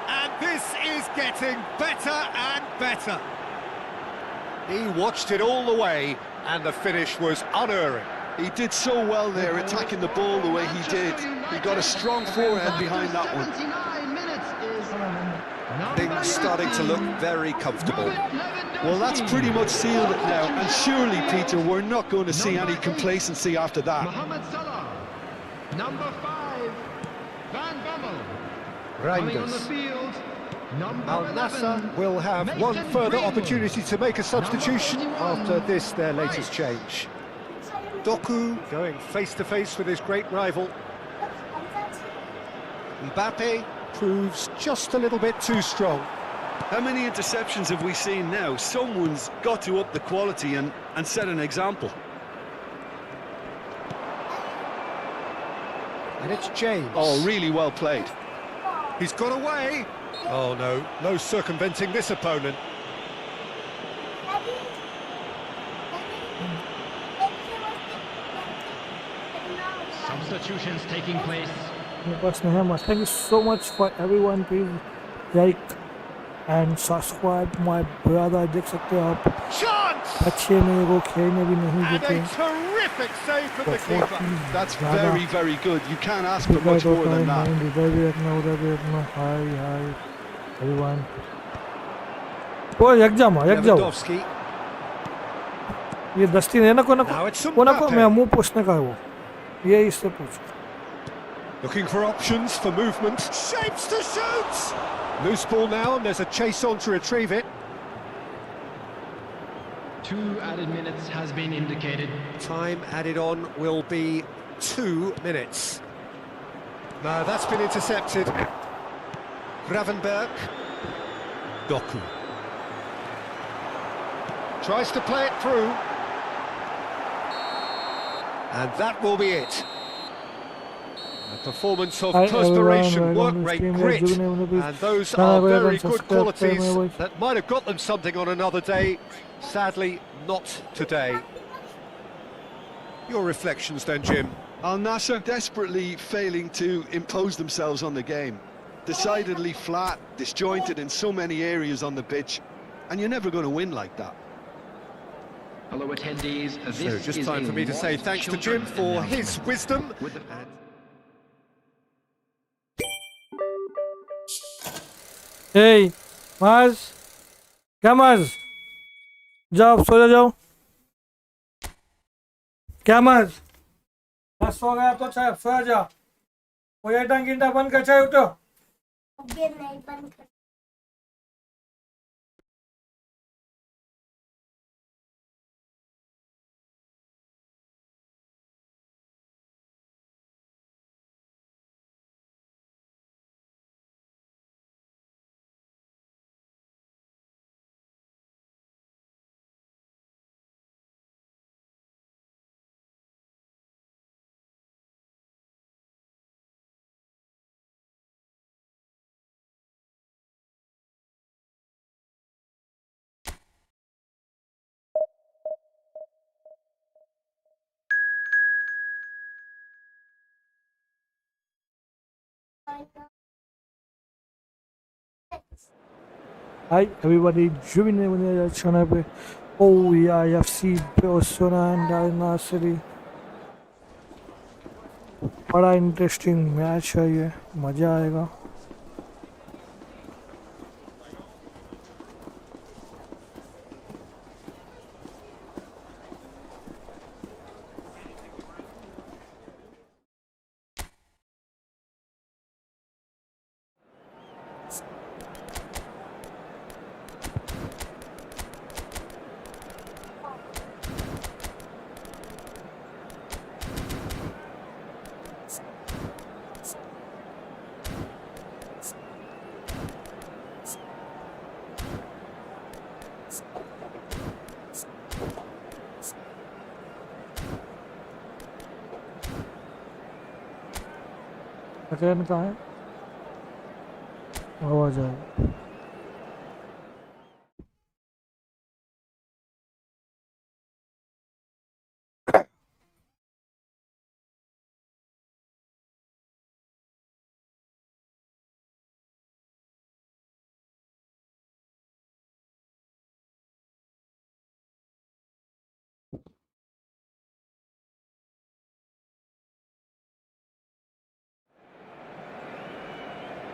Speaker 4: And this is getting better and better. He watched it all the way, and the finish was unerring.
Speaker 6: He did so well there, attacking the ball the way he did. He got a strong forehead behind that one.
Speaker 5: 79 minutes is
Speaker 4: Things starting to look very comfortable.
Speaker 6: Well, that's pretty much sealed it now, and surely, Peter, we're not going to see any complacency after that.
Speaker 5: Mohammed Salah, number 5, Van Bommel. Coming on the
Speaker 4: Reinders.
Speaker 5: field, number
Speaker 4: Al
Speaker 5: 11.
Speaker 4: Nassr will have one
Speaker 5: Mason
Speaker 4: further
Speaker 5: Greenwood.
Speaker 4: opportunity to make a substitution after this, their latest change. Doku going face-to-face with his great rival. Mbappé proves just a little bit too strong.
Speaker 6: How many interceptions have we seen now? Someone's got to up the quality and set an example.
Speaker 4: And it's James.
Speaker 6: Oh, really well played.
Speaker 4: He's got away. Oh no, no circumventing this opponent.
Speaker 5: Substitutions taking place.
Speaker 2: Thank you so much for everyone. Please like and subscribe. My brother, देख सकते हो आप
Speaker 4: Chance!
Speaker 2: अच्छे मेरे को खेलने भी नहीं
Speaker 4: And
Speaker 2: देते.
Speaker 4: a terrific save from the keeper.
Speaker 6: That's very, very good. You can't ask for much more than that.
Speaker 2: इधर भी रखना उधर भी रखना. हाय हाय. everyone. Oh, एक जाओ.
Speaker 4: Lewandowski.
Speaker 2: ये दस्ती है ना
Speaker 4: Now it's
Speaker 2: को
Speaker 4: Mbappé.
Speaker 2: मैं मुंह पूछने का है वो. ये इससे पूछो.
Speaker 4: Looking for options for movement. Shapes to shoot! Loose ball now, and there's a chase on to retrieve it.
Speaker 5: 2 added minutes has been indicated.
Speaker 4: Time added on will be 2 minutes. No, that's been intercepted. Gravenberg. Doku. Tries to play it through. And that will be it. A performance of perspiration, work rate, grit, and those are very good qualities that might have got them something on another day. Sadly, not today. Your reflections then, Jim?
Speaker 6: Al Nassr desperately failing to impose themselves on the game. Decidedly flat, disjointed in so many areas on the pitch, and you're never going to win like that.
Speaker 5: Hello attendees,
Speaker 4: So just time for me to say thanks to Jim for his wisdom.
Speaker 2: Hey, Maz. क्या Maz? जाओ सो जाओ. क्या Maz? बस सो गया तो चाहे सो जा. वो ये टंकीटा बंद कर चाहे उठो.
Speaker 3: ये नहीं बंद कर.
Speaker 2: Hi everybody, joining me on the channel. Oh yeah, FC Barcelona and Al Nassr. बड़ा इंटरेस्टिंग मैच है ये, मजा आएगा. सेकंड कहाँ है? आवाज आएगी.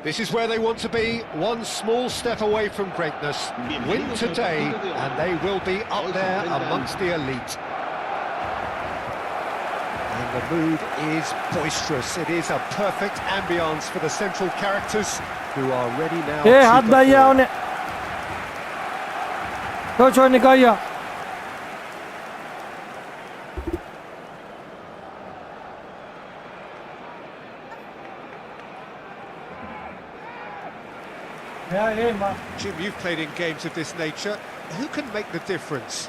Speaker 4: This is where they want to be, one small step away from greatness. Win today, and they will be up there amongst the elite. And the mood is boisterous. It is a perfect ambience for the central characters who are ready now to
Speaker 2: हाथ दाइया
Speaker 4: perform.
Speaker 2: उन्हें. छोड़ निकालिया.
Speaker 4: Jim, you've played in games of this nature. Who can make the difference?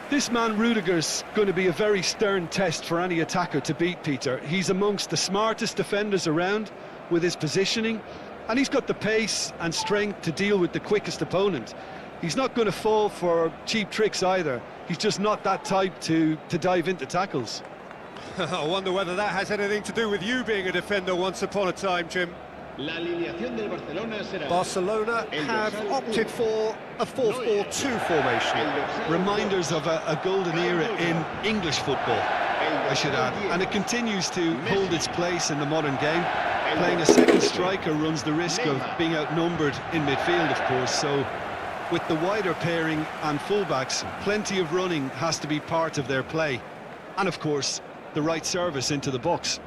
Speaker 6: This man Rudiger's going to be a very stern test for any attacker to beat, Peter. He's amongst the smartest defenders around with his positioning, and he's got the pace and strength to deal with the quickest opponent. He's not going to fall for cheap tricks either. He's just not that type to dive into tackles.
Speaker 4: I wonder whether that has anything to do with you being a defender once upon a time, Jim. Barcelona have opted for a 4-4-2 formation.
Speaker 6: Reminders of a golden era in English football, I should add. And it continues to hold its place in the modern game. playing a second striker runs the risk of being outnumbered in midfield, of course, so with the wider pairing and fullbacks, plenty of running has to be part of their play. And of course, the right service into the box.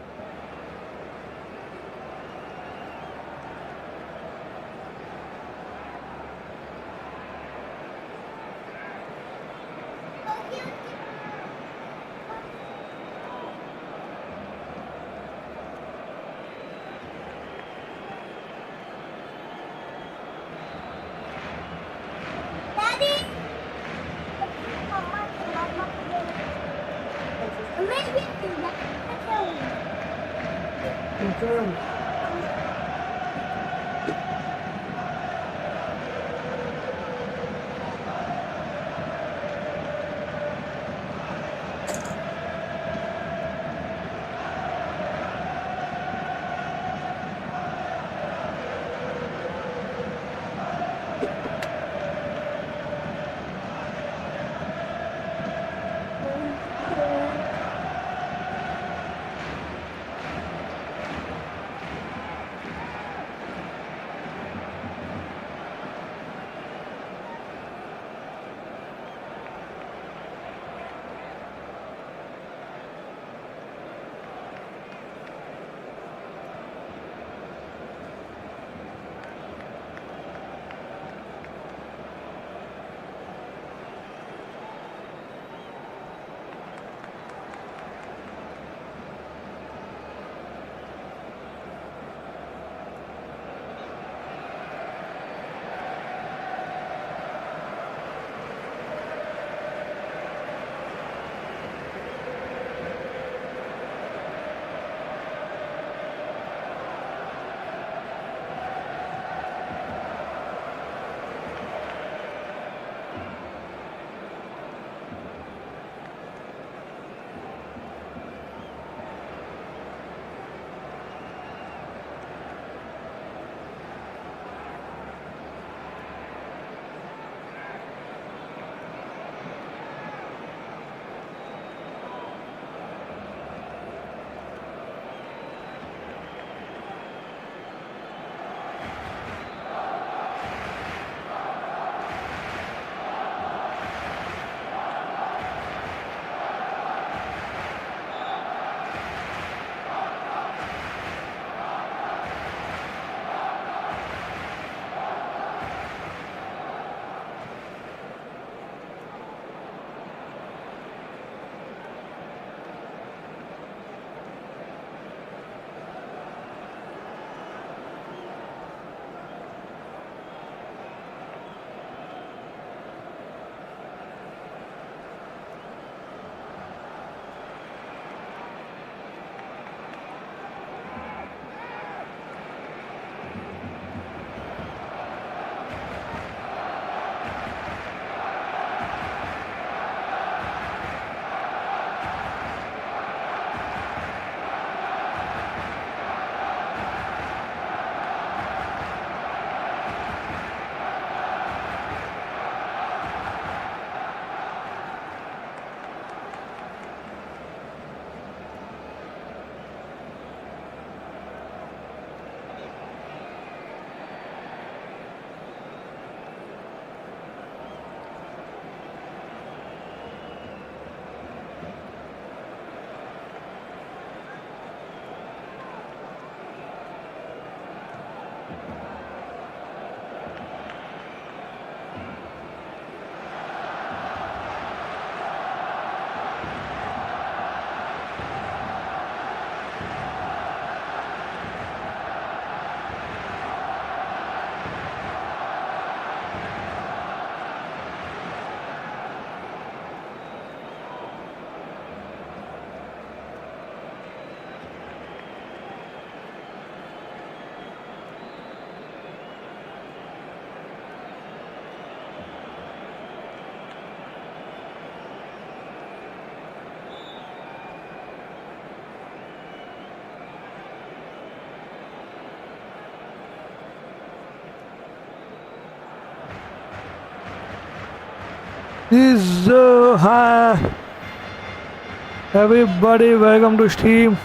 Speaker 2: Hi everybody, welcome to stream.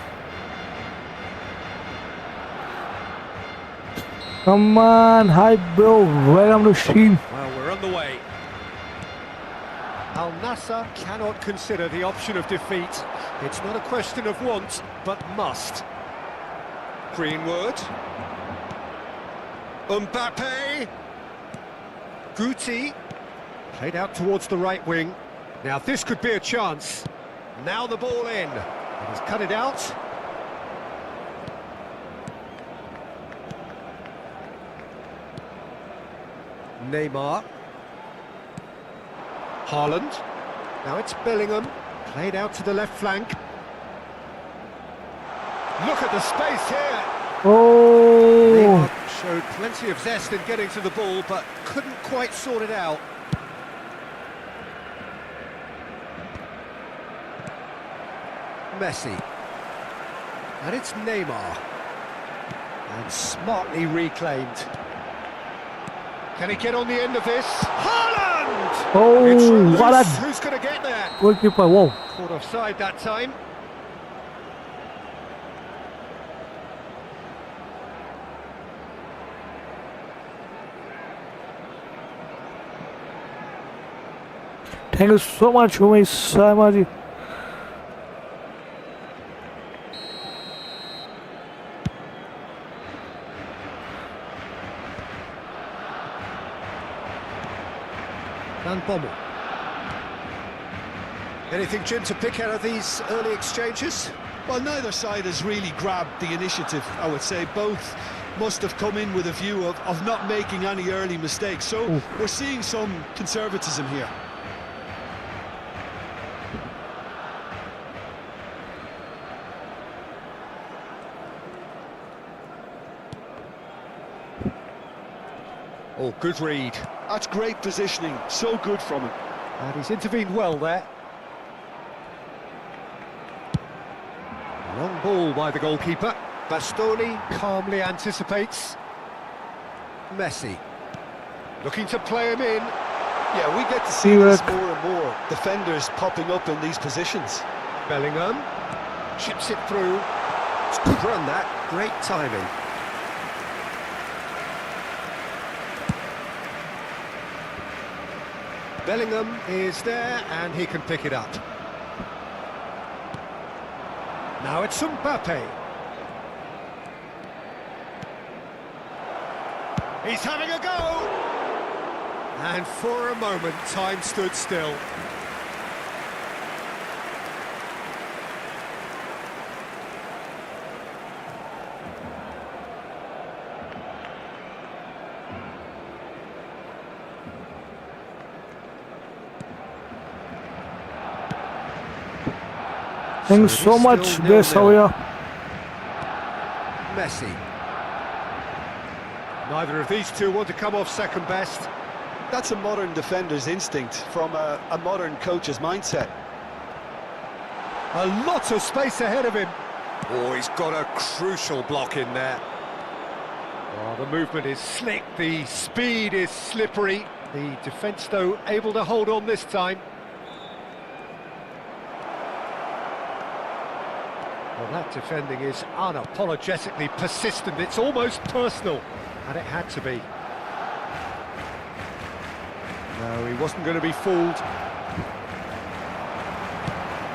Speaker 2: Come on, hi bro, welcome to stream.
Speaker 4: Well, we're on the way. Al Nassr cannot consider the option of defeat. It's not a question of want, but must. Greenwood. Mbappé. Guti. Played out towards the right wing. Now this could be a chance. Now the ball in. He's cut it out. Neymar. Haaland. Now it's Bellingham. Played out to the left flank. Look at the space here.
Speaker 2: Oh,
Speaker 4: Neymar showed plenty of zest in getting to the ball, but couldn't quite sort it out. Messi. And it's Neymar. And smartly reclaimed. Can he get on the end of this? Haaland! It's
Speaker 2: oh,
Speaker 4: loose.
Speaker 2: Haaland.
Speaker 4: Who's going to get there?
Speaker 2: Goalkeeper, whoa.
Speaker 4: Caught offside that time.
Speaker 2: Thank you so much, Umesh Samaji.
Speaker 4: Bommel. Anything, Jim, to pick out of these early exchanges?
Speaker 6: Well, neither side has really grabbed the initiative, I would say. Both must have come in with a view of not making any early mistakes. So we're seeing some conservatism here.
Speaker 4: Oh, good read.
Speaker 6: That's great positioning, so good from him.
Speaker 4: And he's intervened well there. Long ball by the goalkeeper. Bastoni calmly anticipates. Messi. Looking to play him in.
Speaker 6: Yeah, we get to see this more and more. Defenders popping up in these positions.
Speaker 4: Bellingham. Chips it through. It's a good run that. Great timing. Bellingham is there and he can pick it up. Now it's Mbappé. He's having a go! And for a moment, time stood still.
Speaker 2: Thanks so much, Besawaya.
Speaker 4: Messi. Neither of these two want to come off second best.
Speaker 6: That's a modern defender's instinct from a modern coach's mindset.
Speaker 4: A lot of space ahead of him. Oh, he's got a crucial block in there. Oh, the movement is slick, the speed is slippery. The defence, though, able to hold on this time. Well, that defending is unapologetically persistent. It's almost personal, and it had to be. No, he wasn't going to be fooled.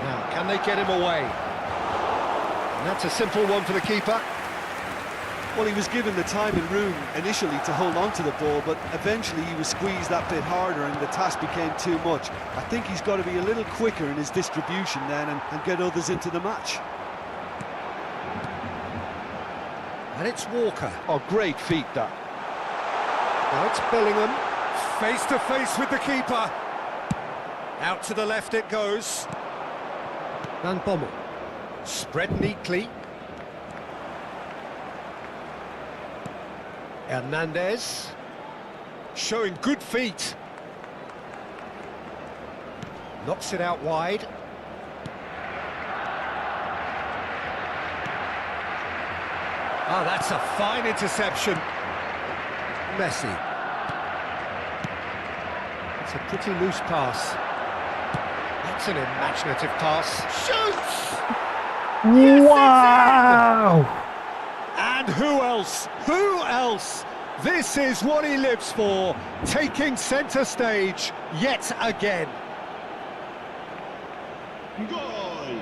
Speaker 4: Now, can they get him away? And that's a simple one for the keeper.
Speaker 6: Well, he was given the time and room initially to hold on to the ball, but eventually he was squeezed that bit harder and the task became too much. I think he's got to be a little quicker in his distribution then and get others into the match.
Speaker 4: And it's Walker.
Speaker 6: Oh, great feat, that.
Speaker 4: Now it's Bellingham, face to face with the keeper. Out to the left it goes. Van Bommel, spread neatly. Hernandez, showing good feet. Knocks it out wide. Oh, that's a fine interception. Messi. It's a pretty loose pass. That's an imaginative pass. Shoots! Yes,
Speaker 2: Wow!
Speaker 4: and who else? Who else This is what he lives for, taking centre stage yet again.
Speaker 5: Gol.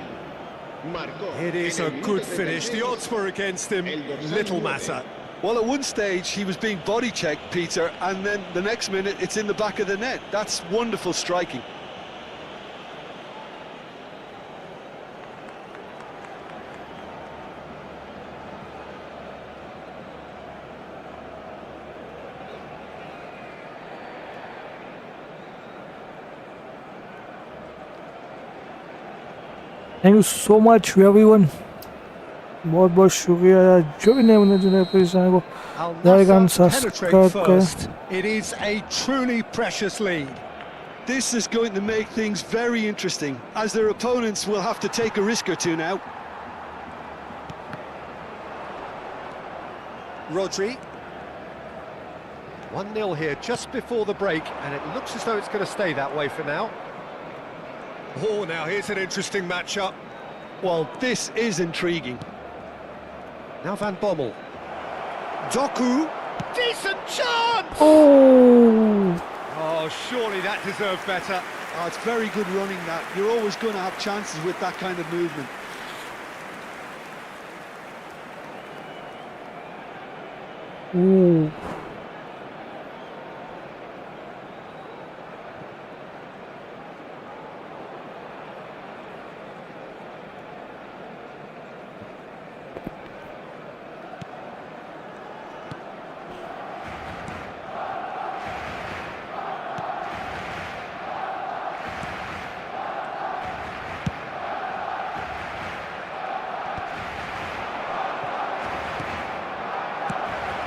Speaker 5: Marcó.
Speaker 4: It is a good finish. The odds were against him, little matter.
Speaker 6: Well, at one stage he was being body checked, Peter, and then the next minute it's in the back of the net. That's wonderful striking.
Speaker 2: Thank you so much everyone, बहुत बहुत शुक्रिया यार जो भी नए बंदे जुड़े अपने चैनल को लाइक एंड सब्सक्राइब करें.
Speaker 4: It is a truly precious lead.
Speaker 6: This is going to make things very interesting, as their opponents will have to take a risk or two now.
Speaker 4: Rodri. 1-0 here just before the break, and it looks as though it's going to stay that way for now. Oh, now here's an interesting matchup.
Speaker 6: Well, this is intriguing.
Speaker 4: Now Van Bommel. Doku. Decent chance!
Speaker 2: Oh,
Speaker 4: Oh, surely that deserved better.
Speaker 6: Oh, it's very good running, that. You're always going to have chances with that kind of movement.
Speaker 2: ooh.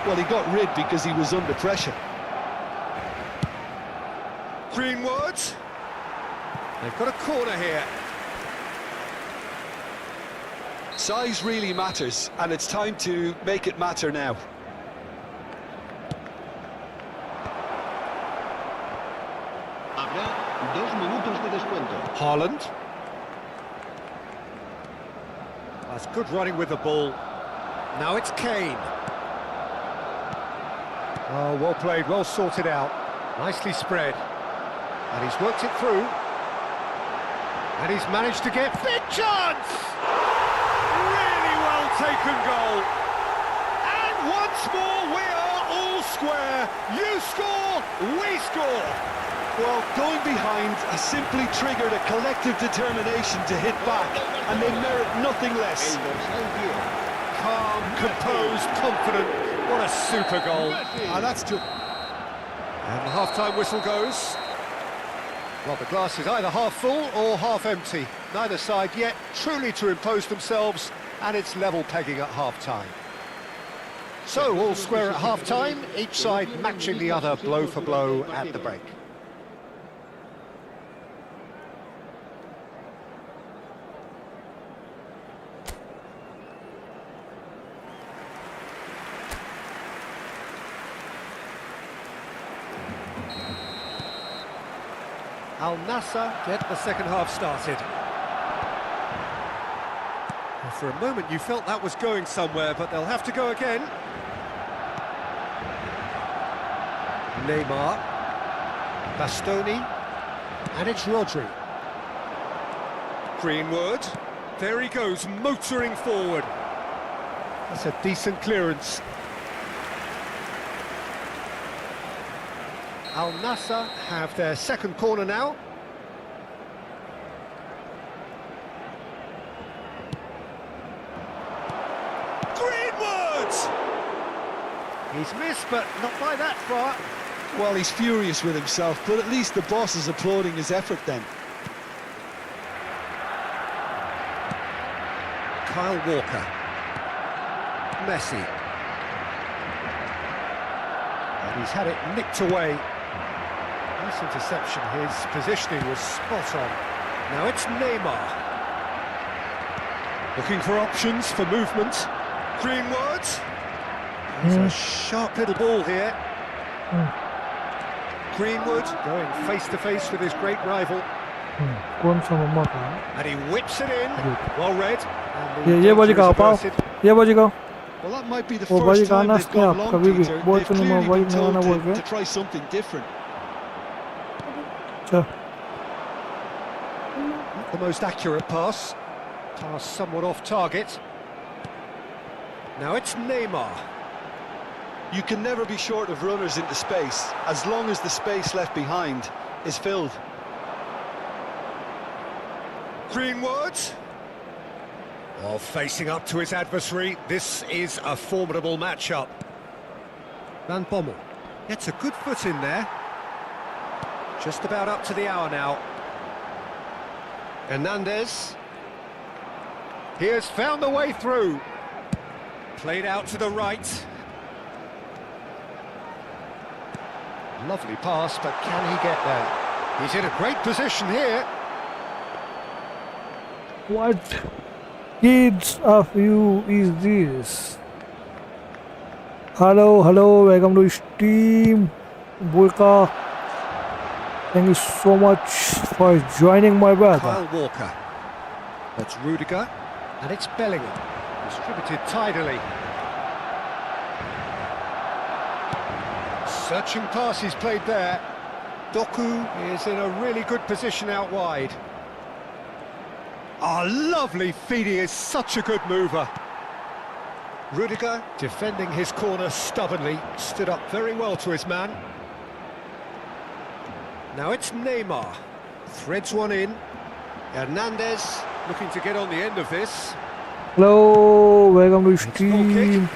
Speaker 6: Well, he got rid because he was under pressure.
Speaker 4: Greenwood. They've got a corner here.
Speaker 6: Size really matters, and it's time to make it matter now.
Speaker 5: Habrá 2 minutos de descuento.
Speaker 4: Haaland. That's good running with the ball. Now it's Kane. Oh, well played, well sorted out. Nicely spread. And he's worked it through. And he's managed to get... Big chance! Really well taken goal. And once more we are all square. You score, we score.
Speaker 6: Well, going behind has simply triggered a collective determination to hit back, and they merit nothing less.
Speaker 4: Calm, composed, confident. What a super goal.
Speaker 6: That's good.
Speaker 4: And the half-time whistle goes. Well, the glass is either half full or half empty. Neither side yet truly to impose themselves, and it's level pegging at half-time. So, all square at half-time, each side matching the other blow for blow at the break. Al Nassr get the second half started. Well, for a moment you felt that was going somewhere, but they'll have to go again. Neymar, Bastoni, and it's Rodri. Greenwood, there he goes, motoring forward. That's a decent clearance. Al Nassr have their second corner now. Greenwood! He's missed, but not by that far.
Speaker 6: Well, he's furious with himself, but at least the boss is applauding his effort then.
Speaker 4: Kyle Walker. Messi. And he's had it nicked away. Nice interception, his positioning was spot on. Now it's Neymar. Looking for options for movement. Greenwood. There's a sharp little ball here. Greenwood going face to face with his great rival. And he whips it in. Well read.
Speaker 2: ये बॉजी का पाओ, ये बॉजी का
Speaker 6: Well, that might be the
Speaker 2: वो भाई
Speaker 6: first time
Speaker 2: गाना
Speaker 6: they've gone
Speaker 2: आप
Speaker 6: long,
Speaker 2: कभी भी
Speaker 6: Peter.
Speaker 2: बहुत
Speaker 6: They've
Speaker 2: सुनो
Speaker 6: clearly
Speaker 2: भाई
Speaker 6: been
Speaker 2: गाना
Speaker 6: told
Speaker 2: बोल के
Speaker 6: to try something different.
Speaker 2: अच्छा
Speaker 4: The most accurate pass. Pass somewhat off target. Now it's Neymar.
Speaker 6: You can never be short of runners into space, as long as the space left behind is filled.
Speaker 4: Greenwood. While facing up to his adversary, this is a formidable matchup. Van Bommel gets a good foot in there. Just about up to the hour now. Hernandez. He has found the way through. Played out to the right. Lovely pass, but can he get there? He's in a great position here.
Speaker 2: what kids of you is this? Hello, welcome to Steam Bulka. Thank you so much for joining my brother.
Speaker 4: Kyle Walker. That's Rudiger, and it's Bellingham. Distributed tidily. Searching pass he's played there. Doku is in a really good position out wide. Ah, lovely feed, he is such a good mover. Rudiger, defending his corner stubbornly, stood up very well to his man. Now it's Neymar. Threads one in. Hernandez looking to get on the end of this.
Speaker 2: Hello, welcome to
Speaker 4: It's goal
Speaker 2: Steam.
Speaker 4: kick.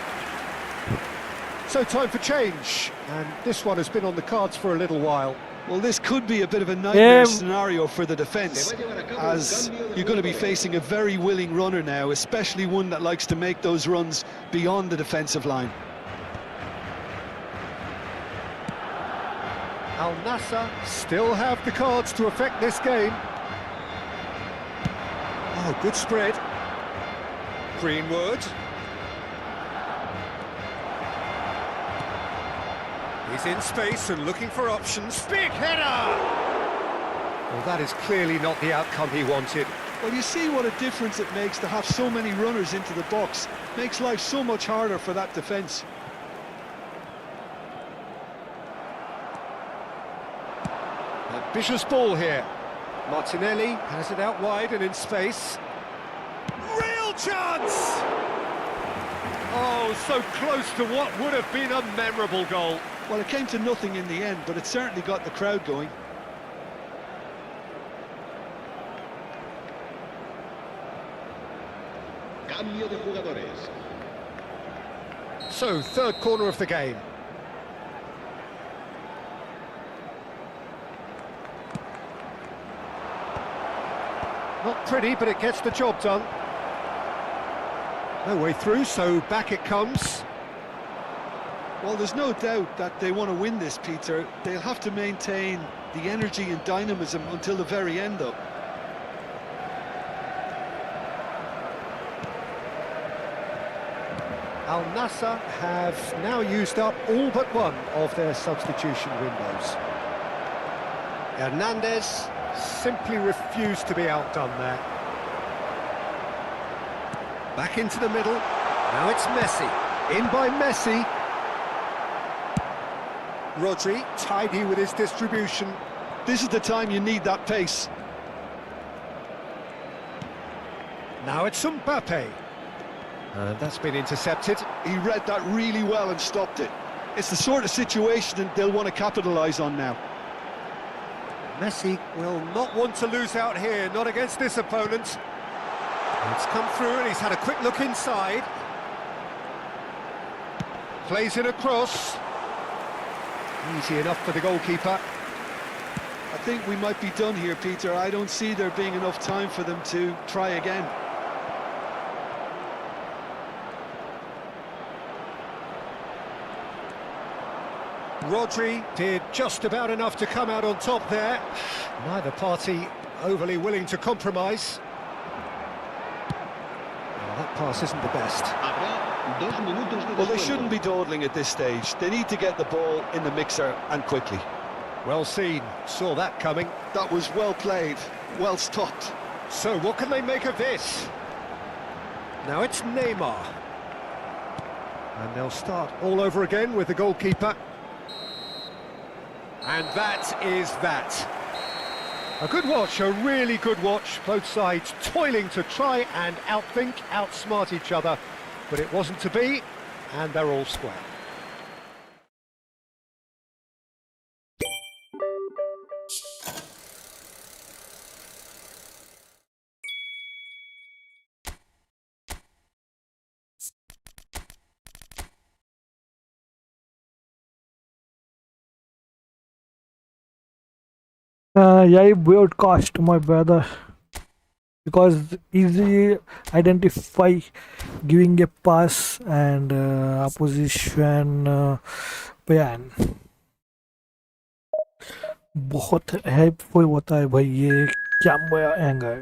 Speaker 4: So time for change, and this one has been on the cards for a little while.
Speaker 6: Well, this could be a bit of a nightmare
Speaker 2: Yeah.
Speaker 6: scenario for the defence, as you're going to be facing a very willing runner now, especially one that likes to make those runs beyond the defensive line.
Speaker 4: Al Nassr still have the cards to affect this game. Oh, good spread. Greenwood. He's in space and looking for options. Big header! Well, that is clearly not the outcome he wanted.
Speaker 6: Well, you see what a difference it makes to have so many runners into the box. Makes life so much harder for that defence.
Speaker 4: Ambitious ball here. Martinelli has it out wide and in space. Real chance! Oh, so close to what would have been a memorable goal.
Speaker 6: Well, it came to nothing in the end, but it certainly got the crowd going.
Speaker 5: Cambio de jugadores.
Speaker 4: So, third corner of the game. Not pretty, but it gets the job done. No way through, so back it comes.
Speaker 6: Well, there's no doubt that they want to win this, Peter. They'll have to maintain the energy and dynamism until the very end, though.
Speaker 4: Al Nassr have now used up all but one of their substitution windows. Hernandez simply refused to be outdone there. Back into the middle. Now it's Messi. In by Messi. Rodri, tidy with his distribution.
Speaker 6: This is the time you need that pace.
Speaker 4: Now it's Mbappé. And that's been intercepted.
Speaker 6: He read that really well and stopped it. It's the sort of situation that they'll want to capitalise on now.
Speaker 4: Messi will not want to lose out here, not against this opponent. It's come through and he's had a quick look inside. Plays it across. Easy enough for the goalkeeper.
Speaker 6: I think we might be done here, Peter. I don't see there being enough time for them to try again.
Speaker 4: Rodri did just about enough to come out on top there. Neither party overly willing to compromise. Well, that pass isn't the best.
Speaker 6: Well, they shouldn't be dawdling at this stage. They need to get the ball in the mixer and quickly.
Speaker 4: Well seen, saw that coming.
Speaker 6: That was well played, well stopped.
Speaker 4: So what can they make of this? Now it's Neymar. And they'll start all over again with the goalkeeper. And that is that. A good watch, a really good watch. Both sides toiling to try and outthink, outsmart each other. But it wasn't to be, and they're all square.
Speaker 2: Yeah, weird cost, my brother, because easily identify giving a pass and opposition बयान बहुत helpful होता है भाई। ये क्या बयान है?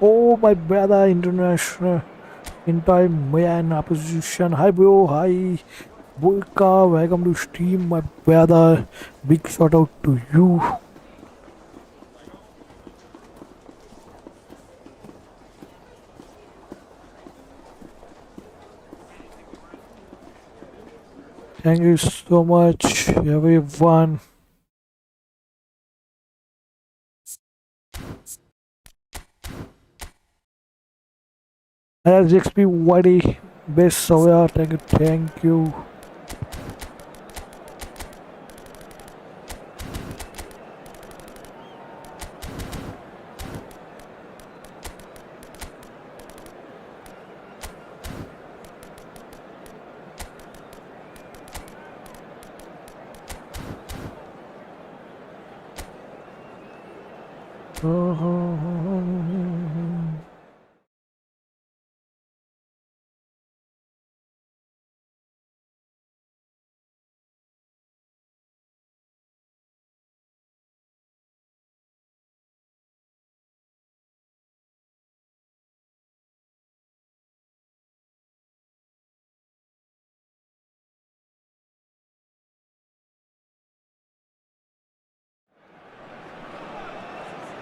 Speaker 2: Oh, my brother, international. In time, man, opposition. Hi, bro. Hi, Bulka. Welcome to stream, my brother. Big shout out to you. Thank you so much, everyone. As XP Whitey, best Sawyer, thank you.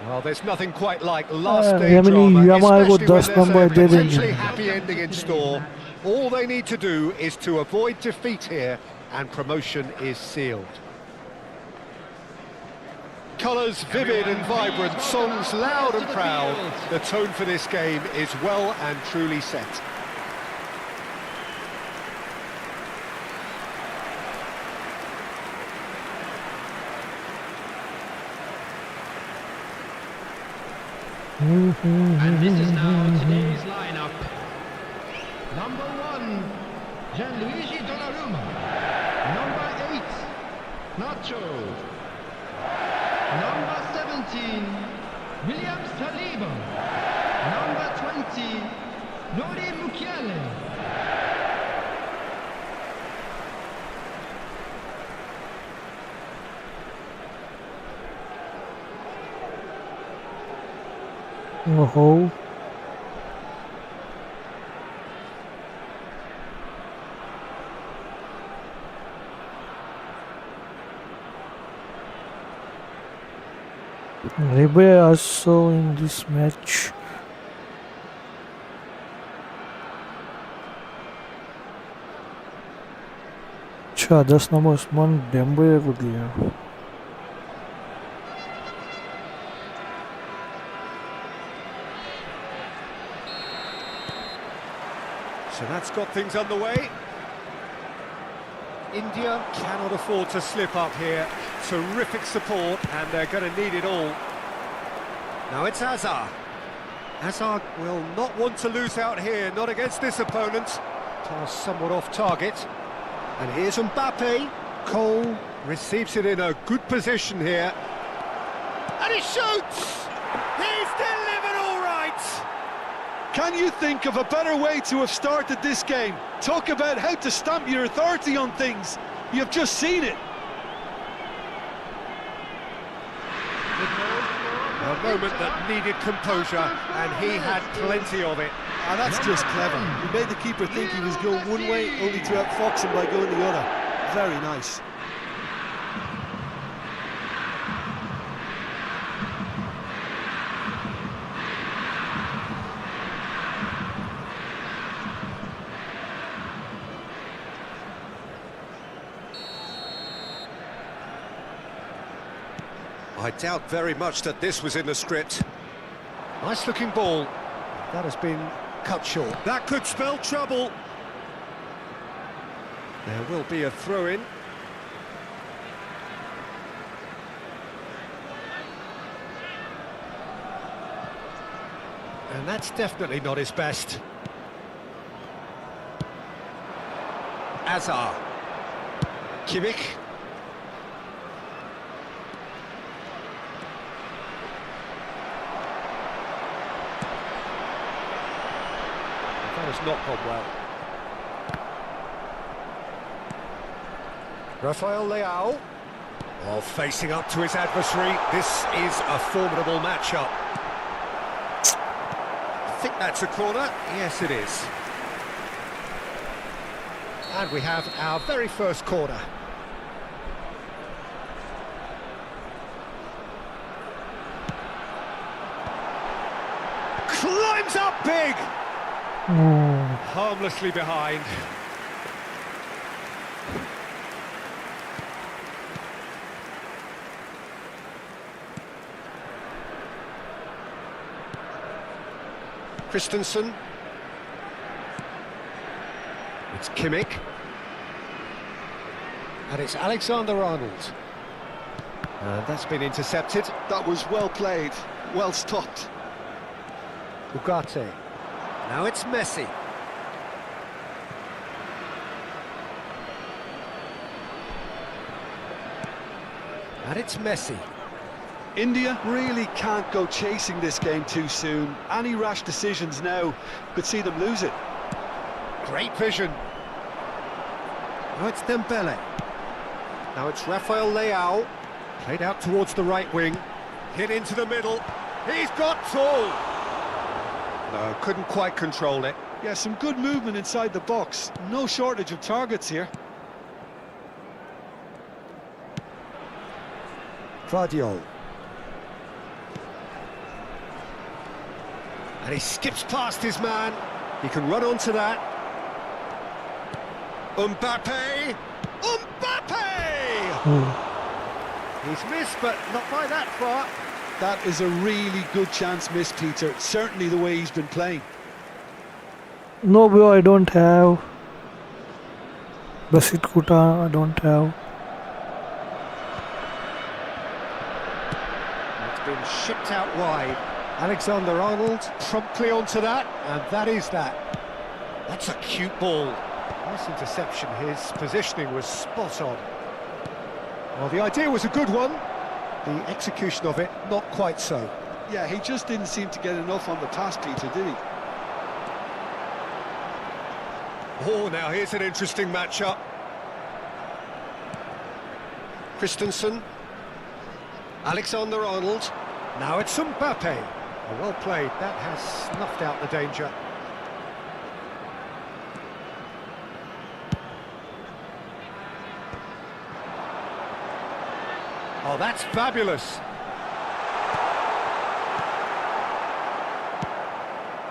Speaker 4: Well, there's nothing quite like last day drama, especially when there's a potentially happy ending in store. All they need to do is to avoid defeat here, and promotion is sealed. Colours vivid and vibrant, songs loud and proud. The tone for this game is well and truly set.
Speaker 5: And this is now today's lineup. Number 1, Gianluigi Donnarumma. Number 8, Nacho. Number 17, William Saliba. Number 20, Nori Mukiele.
Speaker 2: Oh, Ribery also in this match. अच्छा 10 number Usman डेम्बे को दिया।
Speaker 4: So that's got things underway. India cannot afford to slip up here. Terrific support, and they're going to need it all. Now it's Hazard. Hazard will not want to lose out here, not against this opponent. Pass somewhat off target. And here's Mbappé. Cole receives it in a good position here. And he shoots! He's delivered all right!
Speaker 6: Can you think of a better way to have started this game? Talk about how to stamp your authority on things. You've just seen it.
Speaker 4: A moment that needed composure, and he had plenty of it.
Speaker 6: And that's just clever. He made the keeper think he was going one way, only to outfox him by going the other. Very nice.
Speaker 4: I doubt very much that this was in the script. Nice looking ball. That has been cut short. That could spell trouble. There will be a throw-in. And that's definitely not his best. Azar. Kimmich. That has not gone well. Rafael Leao. Oh, facing up to his adversary. This is a formidable matchup. I think that's a corner. Yes, it is. And we have our very first corner. Climbs up big! Harmlessly behind. Christensen. It's Kimmich. And it's Alexander-Arnold. And that's been intercepted.
Speaker 6: That was well played, well stopped.
Speaker 4: Ugarte. Now it's Messi. And it's Messi.
Speaker 6: India really can't go chasing this game too soon. Any rash decisions now could see them lose it.
Speaker 4: Great vision. Now it's Dembele. Now it's Rafael Leao. Played out towards the right wing. Hit into the middle. He's got tall. No, couldn't quite control it.
Speaker 6: Yeah, some good movement inside the box. No shortage of targets here.
Speaker 4: Guardiola. And he skips past his man. He can run onto that. Mbappé! Mbappé! He's missed, but not by that far.
Speaker 6: That is a really good chance missed, Peter. Certainly the way he's been playing.
Speaker 2: No, bro, I don't have. Basit Kuta, I don't have.
Speaker 4: It's been shipped out wide. Alexander-Arnold promptly onto that, and that is that. That's a cute ball. Nice interception. His positioning was spot on. Well, the idea was a good one. The execution of it, not quite so.
Speaker 6: Yeah, he just didn't seem to get enough on the pass, Peter, did he?
Speaker 4: Oh, now here's an interesting matchup. Christensen. Alexander-Arnold. Now it's Mbappé. Oh, well played. That has snuffed out the danger. Oh, that's fabulous.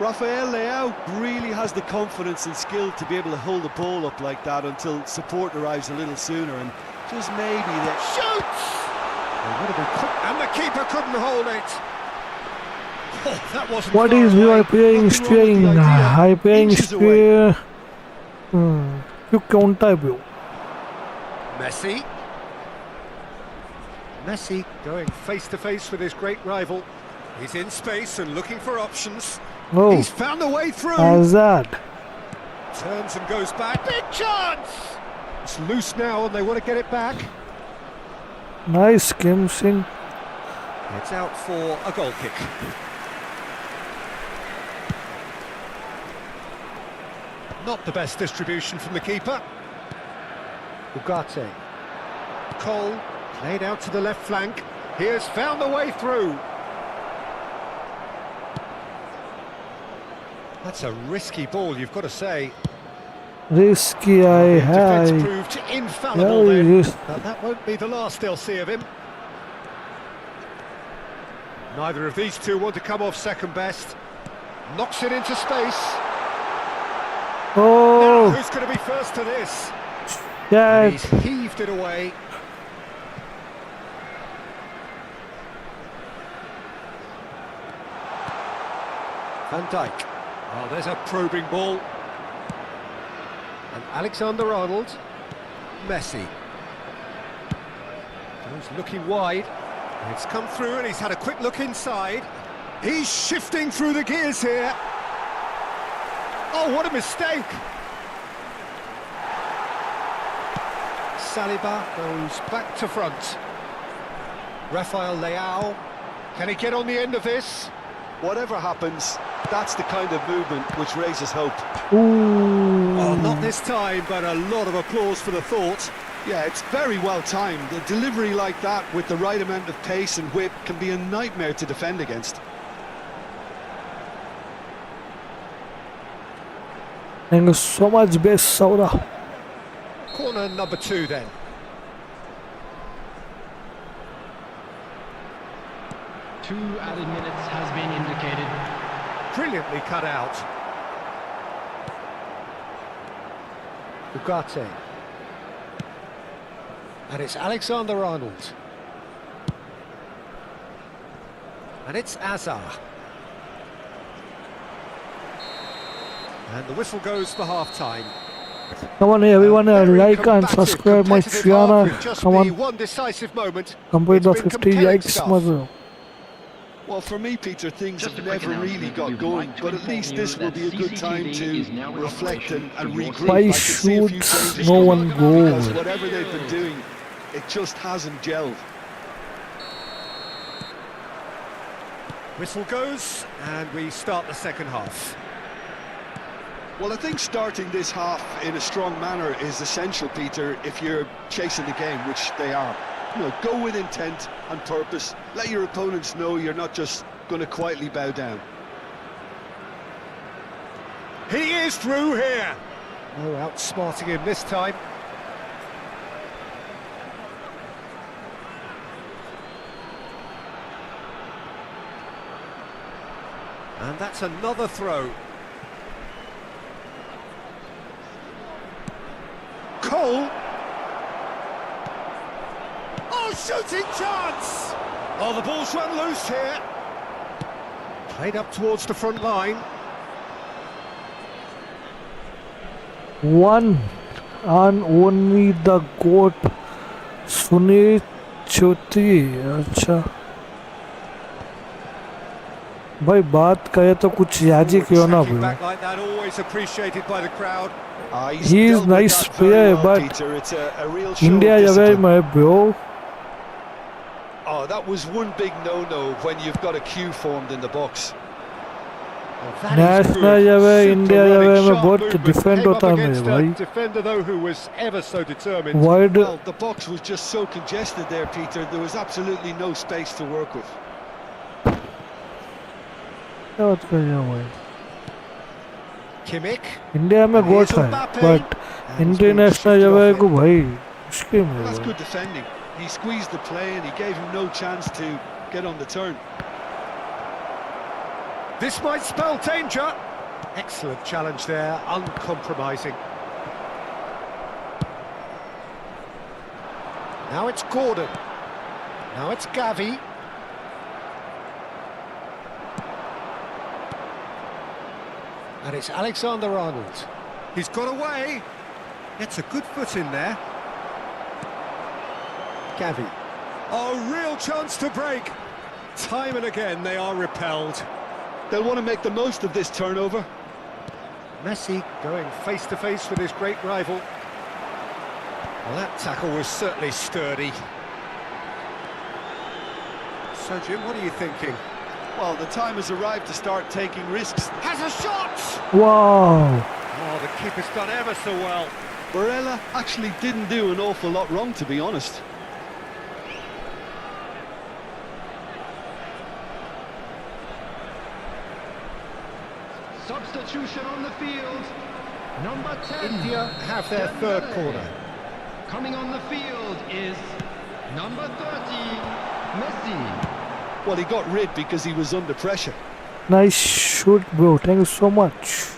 Speaker 6: Rafael Leao really has the confidence and skill to be able to hold the ball up like that until support arrives a little sooner, and just maybe that
Speaker 4: Shoots! And the keeper couldn't hold it. Oh, that wasn't
Speaker 2: What
Speaker 4: far
Speaker 2: is
Speaker 4: away.
Speaker 2: your playing string? High playing
Speaker 6: Inches away.
Speaker 2: spear. You counter, bro.
Speaker 4: Messi. Messi going face to face with his great rival. He's in space and looking for options.
Speaker 2: Oh,
Speaker 4: He's found a way through.
Speaker 2: Hazard.
Speaker 4: Turns and goes back. Big chance! It's loose now and they want to get it back.
Speaker 2: Nice skimming.
Speaker 4: It's out for a goal kick. Not the best distribution from the keeper. Ugarte. Cole. Played out to the left flank. He has found the way through. That's a risky ball, you've got to say.
Speaker 2: Risky, I
Speaker 4: Defence
Speaker 2: have.
Speaker 4: proved infallible then.
Speaker 2: Yes.
Speaker 4: But that won't be the last they'll see of him. Neither of these two want to come off second best. Knocks it into space. Now,
Speaker 2: Oh,
Speaker 4: who's going to be first to this? And
Speaker 2: yeah.
Speaker 4: he's heaved it away. Van Dijk. Oh, there's a probing ball. And Alexander-Arnold. Messi. He's looking wide. It's come through and he's had a quick look inside. He's shifting through the gears here. Oh, what a mistake! Saliba goes back to front. Rafael Leao. Can he get on the end of this?
Speaker 6: Whatever happens, that's the kind of movement which raises hope.
Speaker 2: Ooh.
Speaker 4: Oh, not this time, but a lot of applause for the thought.
Speaker 6: Yeah, it's very well timed. A delivery like that with the right amount of pace and whip can be a nightmare to defend against.
Speaker 2: Thank you so much, best Sauda.
Speaker 4: Corner number 2 then.
Speaker 5: Two added minutes has been indicated.
Speaker 4: Brilliantly cut out. Ugarte. And it's Alexander-Arnold. And it's Azar. And the whistle goes for half-time.
Speaker 2: Come on, everyone,
Speaker 4: Very
Speaker 2: like and
Speaker 4: combative,
Speaker 2: subscribe my
Speaker 4: competitive half
Speaker 2: channel.
Speaker 4: with just
Speaker 2: Come
Speaker 4: the
Speaker 2: on,
Speaker 4: one decisive moment.
Speaker 2: complete the
Speaker 4: It's been
Speaker 2: 50
Speaker 4: compelling
Speaker 2: likes,
Speaker 4: stuff.
Speaker 2: mother.
Speaker 6: Well, for me, Peter, things
Speaker 5: Just
Speaker 6: have
Speaker 5: a quick
Speaker 6: never really
Speaker 5: announcement.
Speaker 6: got
Speaker 5: We would
Speaker 6: going,
Speaker 5: like to
Speaker 6: but at
Speaker 5: inform
Speaker 6: least
Speaker 5: you
Speaker 6: this will
Speaker 5: that
Speaker 6: be a good time
Speaker 5: CCTV is now
Speaker 6: to
Speaker 5: in
Speaker 6: reflect
Speaker 5: operation
Speaker 6: and
Speaker 5: for your
Speaker 6: regroup.
Speaker 2: Why
Speaker 6: I can see a few
Speaker 2: should
Speaker 6: changes
Speaker 2: no
Speaker 6: coming
Speaker 2: one
Speaker 6: up
Speaker 2: go
Speaker 6: because
Speaker 2: over?
Speaker 6: whatever they've been doing, it just hasn't gelled.
Speaker 4: Whistle goes, and we start the second half.
Speaker 6: Well, I think starting this half in a strong manner is essential, Peter, if you're chasing the game, which they are. You know, go with intent and purpose. Let your opponents know you're not just going to quietly bow down.
Speaker 4: He is through here. No outsmarting him this time. And that's another throw. Cole. Oh, shooting chance! Oh, the ball's run loose here. Played up towards the front line.
Speaker 2: One and only the goat, Sunil Choti. अच्छा भाई बात कहे तो कुछ याद ही क्यों ना
Speaker 4: Tracking
Speaker 2: भाई.
Speaker 4: back like that, always appreciated by the crowd.
Speaker 6: He's
Speaker 2: He is
Speaker 6: dealt with
Speaker 2: nice
Speaker 6: that very
Speaker 2: player,
Speaker 6: well,
Speaker 2: but
Speaker 6: Peter. It's a real show
Speaker 2: India
Speaker 6: of
Speaker 2: जगह
Speaker 6: discipline.
Speaker 2: मैं bro.
Speaker 6: Oh, that was one big no-no when you've got a queue formed in the box.
Speaker 4: That is
Speaker 2: National
Speaker 4: good.
Speaker 2: जगह
Speaker 4: Super
Speaker 2: India
Speaker 4: running,
Speaker 2: जगह में
Speaker 4: sharp
Speaker 2: बहुत
Speaker 4: movement.
Speaker 2: defend
Speaker 4: Came up
Speaker 2: होता है मेरे
Speaker 4: against a
Speaker 2: भाई.
Speaker 4: defender though who was ever so determined.
Speaker 2: Wide
Speaker 6: Well, the box was just so congested there, Peter. There was absolutely no space to work with.
Speaker 2: क्या बात कर रहे हो भाई.
Speaker 4: Kimmich.
Speaker 2: इंडिया में गोट है, but इंटरनेशनल जगह को भाई मुश्किल में
Speaker 6: That's
Speaker 2: भाई.
Speaker 6: good defending. He squeezed the play and he gave him no chance to get on the turn.
Speaker 4: This might spell danger. Excellent challenge there, uncompromising. Now it's Gordon. Now it's Gavi. And it's Alexander-Arnold. He's got away. Gets a good foot in there. Gavi. Oh, real chance to break. Time and again they are repelled.
Speaker 6: They'll want to make the most of this turnover.
Speaker 4: Messi going face-to-face with his great rival. Well, that tackle was certainly sturdy. So, Jim, what are you thinking?
Speaker 6: Well, the time has arrived to start taking risks.
Speaker 4: Has a shot!
Speaker 2: Wow.
Speaker 4: Oh, the keeper's done ever so well.
Speaker 6: Barella actually didn't do an awful lot wrong, to be honest.
Speaker 5: Substitution on the field. Number 10.
Speaker 4: India have their third corner.
Speaker 5: Coming on the field is number 30, Messi.
Speaker 6: Well, he got rid because he was under pressure.
Speaker 2: Nice shoot, bro. Thank you so much.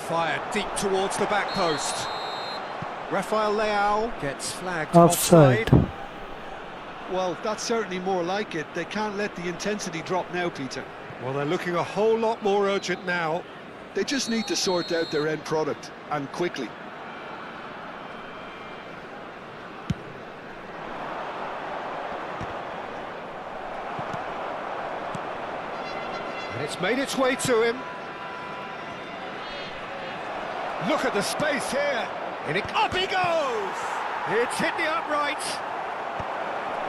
Speaker 4: Fired deep towards the back post. Rafael Leao gets flagged
Speaker 2: Offside.
Speaker 4: offside.
Speaker 6: Well, that's certainly more like it. They can't let the intensity drop now, Peter.
Speaker 4: Well, they're looking a whole lot more urgent now.
Speaker 6: They just need to sort out their end product, and quickly.
Speaker 4: And it's made its way to him. Look at the space here. And up he goes! It's hit the upright.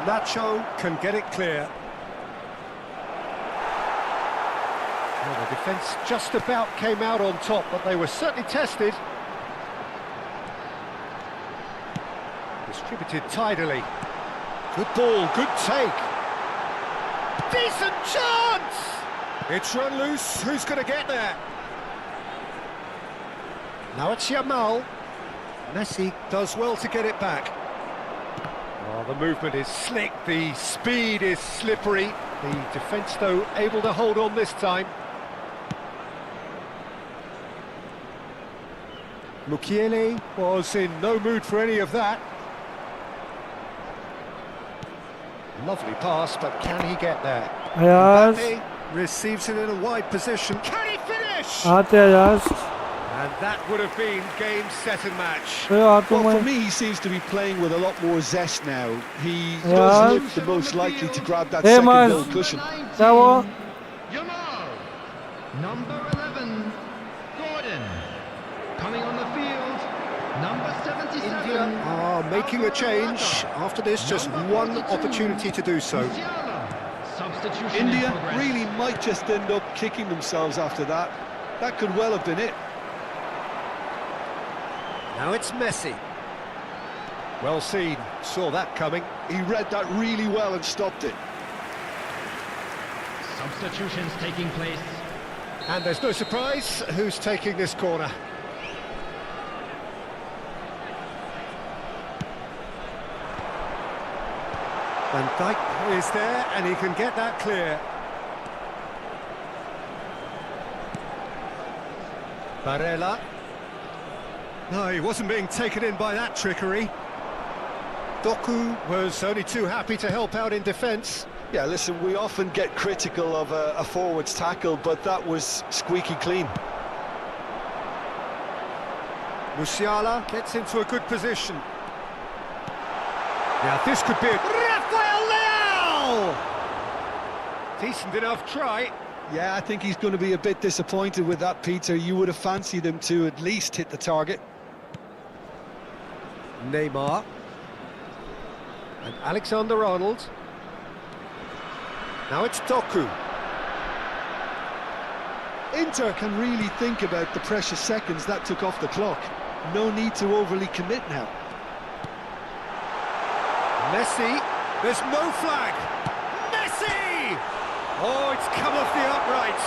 Speaker 4: Nacho can get it clear. Well, the defence just about came out on top, but they were certainly tested. Distributed tidily. Good ball, good take. Decent chance! It's run loose, who's going to get there? Now it's Yamal. Messi does well to get it back. Oh, the movement is slick, the speed is slippery. The defence, though, able to hold on this time. Mukiele was in no mood for any of that. Lovely pass, but can he get there?
Speaker 2: Yes.
Speaker 4: Mbappé receives it in a wide position. Can he finish?
Speaker 2: Yes.
Speaker 4: And that would have been game, set and match.
Speaker 6: Well, for me, he seems to be playing with a lot more zest now. He does look the most likely to grab that second goal cushion.
Speaker 5: Yamal. Number 11, Gordon. Coming on the field, number 77.
Speaker 4: India are making a change. After this, just one opportunity to do so.
Speaker 5: Substitution
Speaker 6: India really might just end up kicking themselves after that. That could well have been it.
Speaker 4: Now it's Messi. Well seen, saw that coming.
Speaker 6: He read that really well and stopped it.
Speaker 5: Substitutions taking place.
Speaker 4: And there's no surprise who's taking this corner. Van Dijk is there and he can get that clear. Barella. No, he wasn't being taken in by that trickery. Doku was only too happy to help out in defence.
Speaker 6: Yeah, listen, we often get critical of a forward's tackle, but that was squeaky clean.
Speaker 4: Musiala gets into a good position. Now this could be a... Rafael Leao! Decent enough try.
Speaker 6: Yeah, I think he's going to be a bit disappointed with that, Peter. You would have fancied him to at least hit the target.
Speaker 4: Neymar. And Alexander-Arnold. Now it's Doku.
Speaker 6: Inter can really think about the precious seconds that took off the clock. No need to overly commit now.
Speaker 4: Messi. There's no flag. Messi! Oh, it's come off the upright.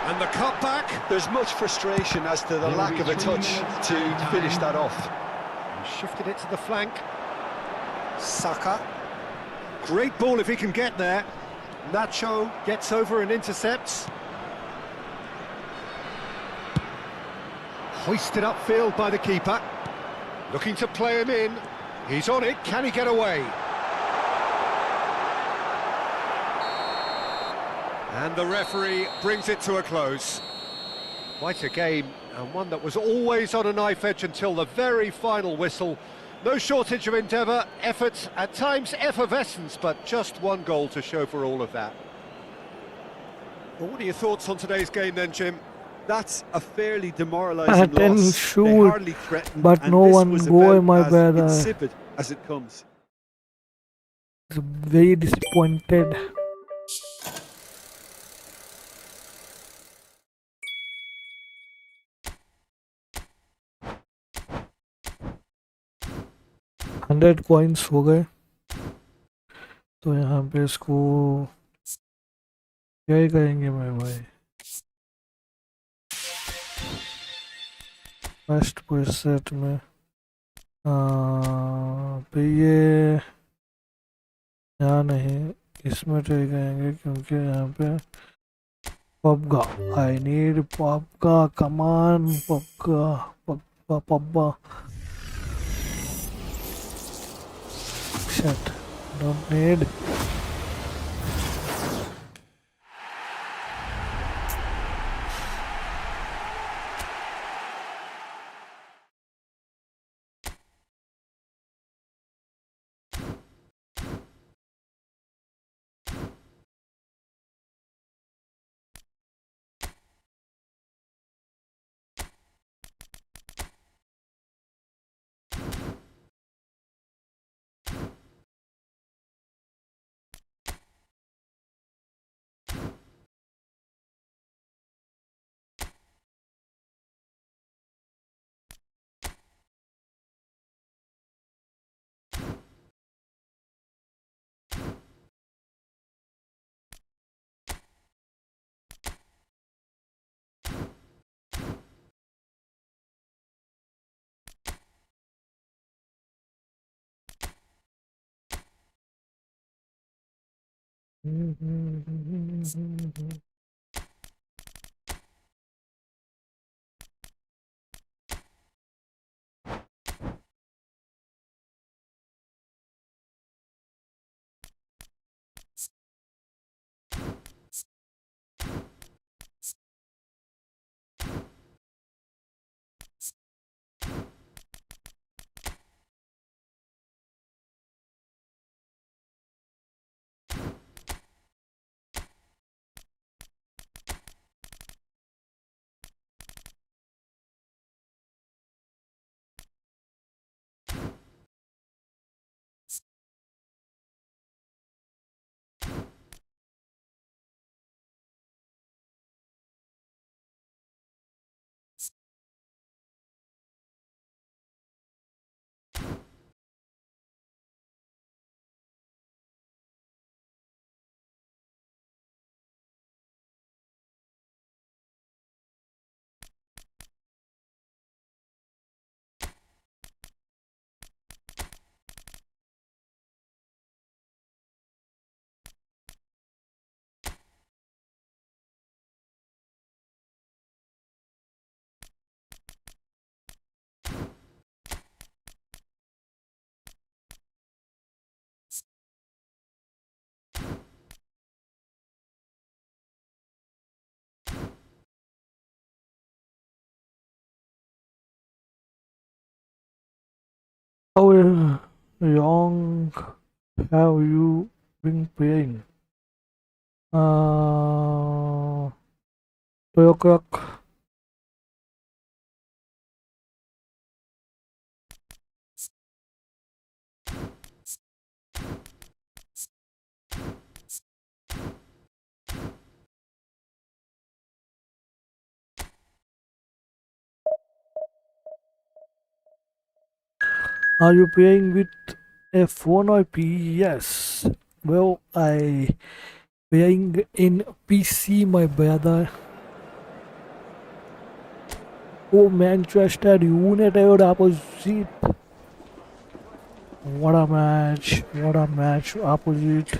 Speaker 4: And the cutback.
Speaker 6: There's much frustration as to the lack of a touch to finish that off.
Speaker 4: He shifted it to the flank. Saka. Great ball if he can get there. Nacho gets over and intercepts. Hoisted upfield by the keeper. Looking to play him in. He's on it. Can he get away? And the referee brings it to a close. Quite a game, and one that was always on a knife edge until the very final whistle. No shortage of endeavour, effort, at times effervescence, but just one goal to show for all of that. Well, what are your thoughts on today's game then, Jim?
Speaker 6: That's a fairly demoralising
Speaker 2: Then
Speaker 6: loss.
Speaker 2: shoot,
Speaker 6: They hardly threatened,
Speaker 2: but
Speaker 6: and
Speaker 2: no
Speaker 6: this
Speaker 2: one
Speaker 6: was
Speaker 2: goal,
Speaker 6: about
Speaker 2: my
Speaker 6: as
Speaker 2: bad.
Speaker 6: insipid as it comes.
Speaker 2: Very disappointed. $100 हो गए तो यहाँ पे इसको क्या ही करेंगे मैं भाई फर्स्ट सेट में पे ये यहाँ नहीं इसमें ट्राई करेंगे क्योंकि यहाँ पे पबगा आई नीड पबगा कमान पबगा Shit. Don't need. How long have you been playing? 2 o'clock. Are you playing with a phone or PS? Well, I playing in PC, my brother. Oh, Manchester United opposite. What a match! What a match opposite.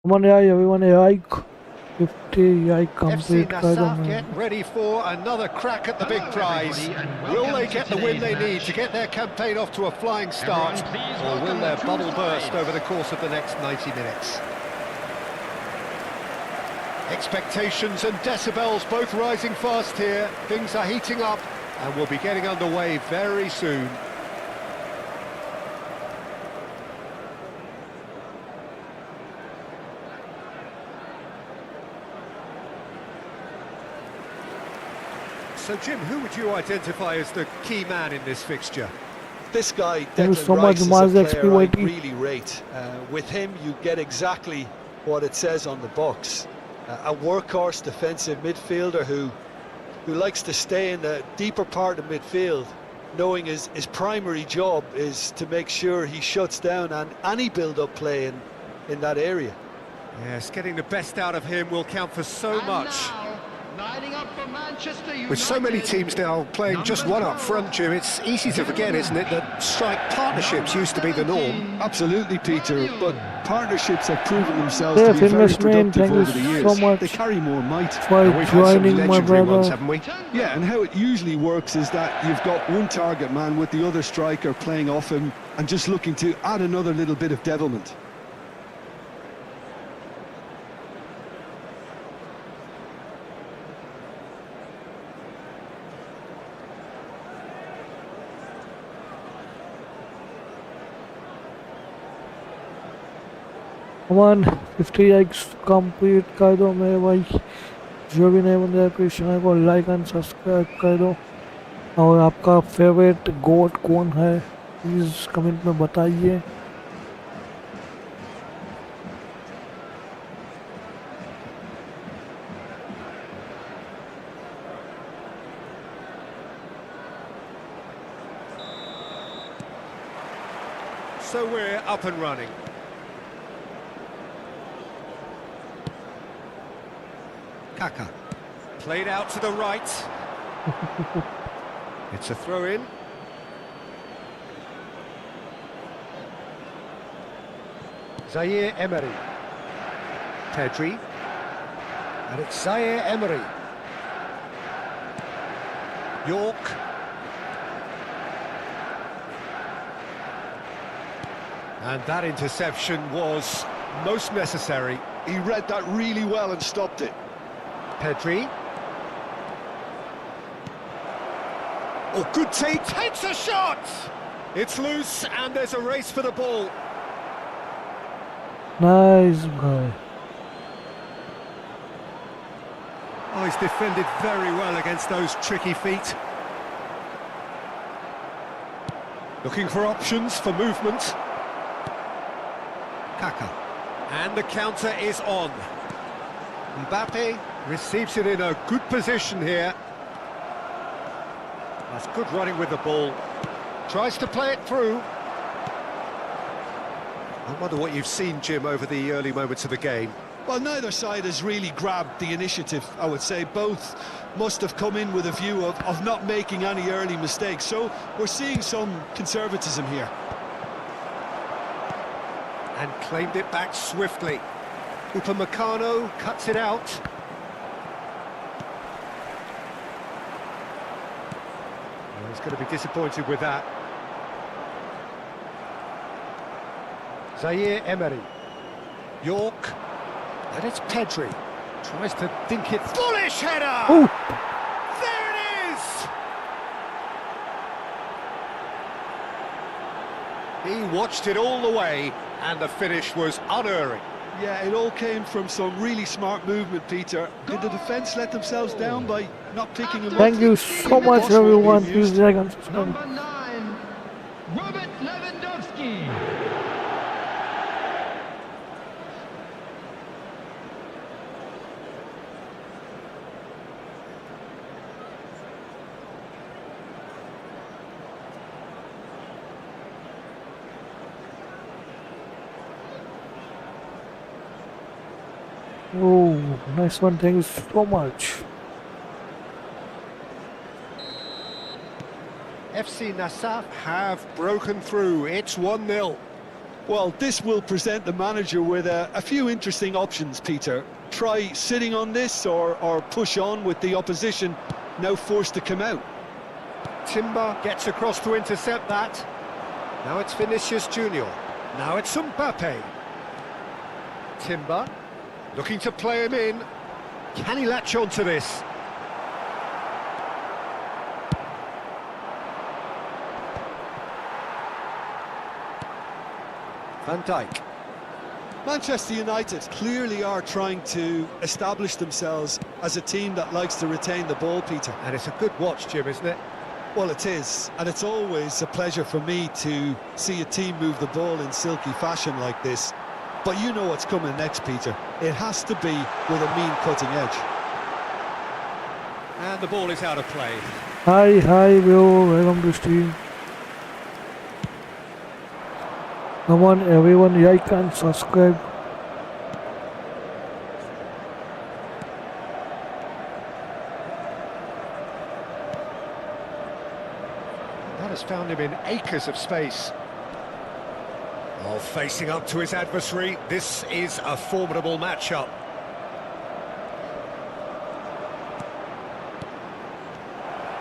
Speaker 2: Come on, yeah, everyone, yike. 50, yike
Speaker 4: FC
Speaker 2: complete.
Speaker 4: Nassaf get ready for another crack at the big prize. Will they get the win they need to get their campaign off to a flying start, or will their bubble burst over the course of the next 90 minutes? Expectations and decibels both rising fast here. Things are heating up and we'll be getting underway very soon. So Jim, who would you identify as the key man in this fixture?
Speaker 6: This guy,
Speaker 2: Thank you
Speaker 6: Declan
Speaker 2: so much,
Speaker 6: Rice, is a
Speaker 2: Mazda
Speaker 6: player I
Speaker 2: XPYT.
Speaker 6: really rate. With him, you get exactly what it says on the box. A workhorse defensive midfielder who likes to stay in the deeper part of midfield, knowing his primary job is to make sure he shuts down any build-up play in that area.
Speaker 4: Yes, getting the best out of him will count for so much.
Speaker 5: Lining up for Manchester United.
Speaker 4: With so many teams now playing just one up front, Jim, it's easy to forget, isn't it, that strike partnerships used to be the norm.
Speaker 6: Absolutely, Peter, but partnerships have proven themselves
Speaker 2: Yes,
Speaker 6: to be very
Speaker 2: investment,
Speaker 6: productive
Speaker 2: thank you
Speaker 6: over the years.
Speaker 2: so much
Speaker 6: They carry more might.
Speaker 2: for
Speaker 4: We've had some
Speaker 2: joining, my
Speaker 4: legendary ones,
Speaker 2: brother.
Speaker 4: haven't we?
Speaker 6: Yeah, and how it usually works is that you've got one target man with the other striker playing off him and just looking to add another little bit of devilment.
Speaker 2: Come on, 50 likes complete कर दो मेरे भाई. जो भी नए बंदे हैं please channel को लाइक एंड सब्सक्राइब कर दो. और आपका फेवरेट गोट कौन है प्लीज कमेंट में बताइए.
Speaker 4: So we're up and running. Kaka. Played out to the right. It's a throw-in. Zaire Emery. Pedri. And it's Zaire Emery. York. And that interception was most necessary.
Speaker 6: He read that really well and stopped it.
Speaker 4: Pedri. Oh, good take, takes a shot! It's loose and there's a race for the ball.
Speaker 2: Nice guy.
Speaker 4: Oh, he's defended very well against those tricky feet. Looking for options for movement. Kaka. And the counter is on. Mbappé receives it in a good position here. That's good running with the ball. Tries to play it through. I wonder what you've seen, Jim, over the early moments of the game.
Speaker 6: Well, neither side has really grabbed the initiative, I would say. Both must have come in with a view of not making any early mistakes. So we're seeing some conservatism here.
Speaker 4: And claimed it back swiftly. Upamecano cuts it out. Well, he's going to be disappointed with that. Zaire Emery. York. And it's Pedri. Tries to dink it. Bullish header!
Speaker 2: Ooh.
Speaker 4: There it is! He watched it all the way, and the finish was unerring.
Speaker 6: Yeah, it all came from some really smart movement, Peter. Did the defence let themselves down by not picking him up?
Speaker 2: Thank you so much everyone. Please like and subscribe.
Speaker 5: Number 9, Robert Lewandowski.
Speaker 2: Oh, nice one. Thank you so much.
Speaker 4: FC Nassaf have broken through. It's 1-0.
Speaker 6: Well, this will present the manager with a few interesting options, Peter. Try sitting on this or push on with the opposition now forced to come out.
Speaker 4: Timber gets across to intercept that. Now it's Vinicius Junior. Now it's Mbappé. Timber looking to play him in. Can he latch on to this? Van Dijk.
Speaker 6: Manchester United clearly are trying to establish themselves as a team that likes to retain the ball, Peter.
Speaker 4: And it's a good watch, Jim, isn't it?
Speaker 6: Well, it is, and it's always a pleasure for me to see a team move the ball in silky fashion like this. But you know what's coming next, Peter. It has to be with a mean cutting edge.
Speaker 4: And the ball is out of play.
Speaker 2: Hi bro, welcome to stream. Come on everyone, like and subscribe.
Speaker 4: That has found him in acres of space. Oh, facing up to his adversary, this is a formidable matchup.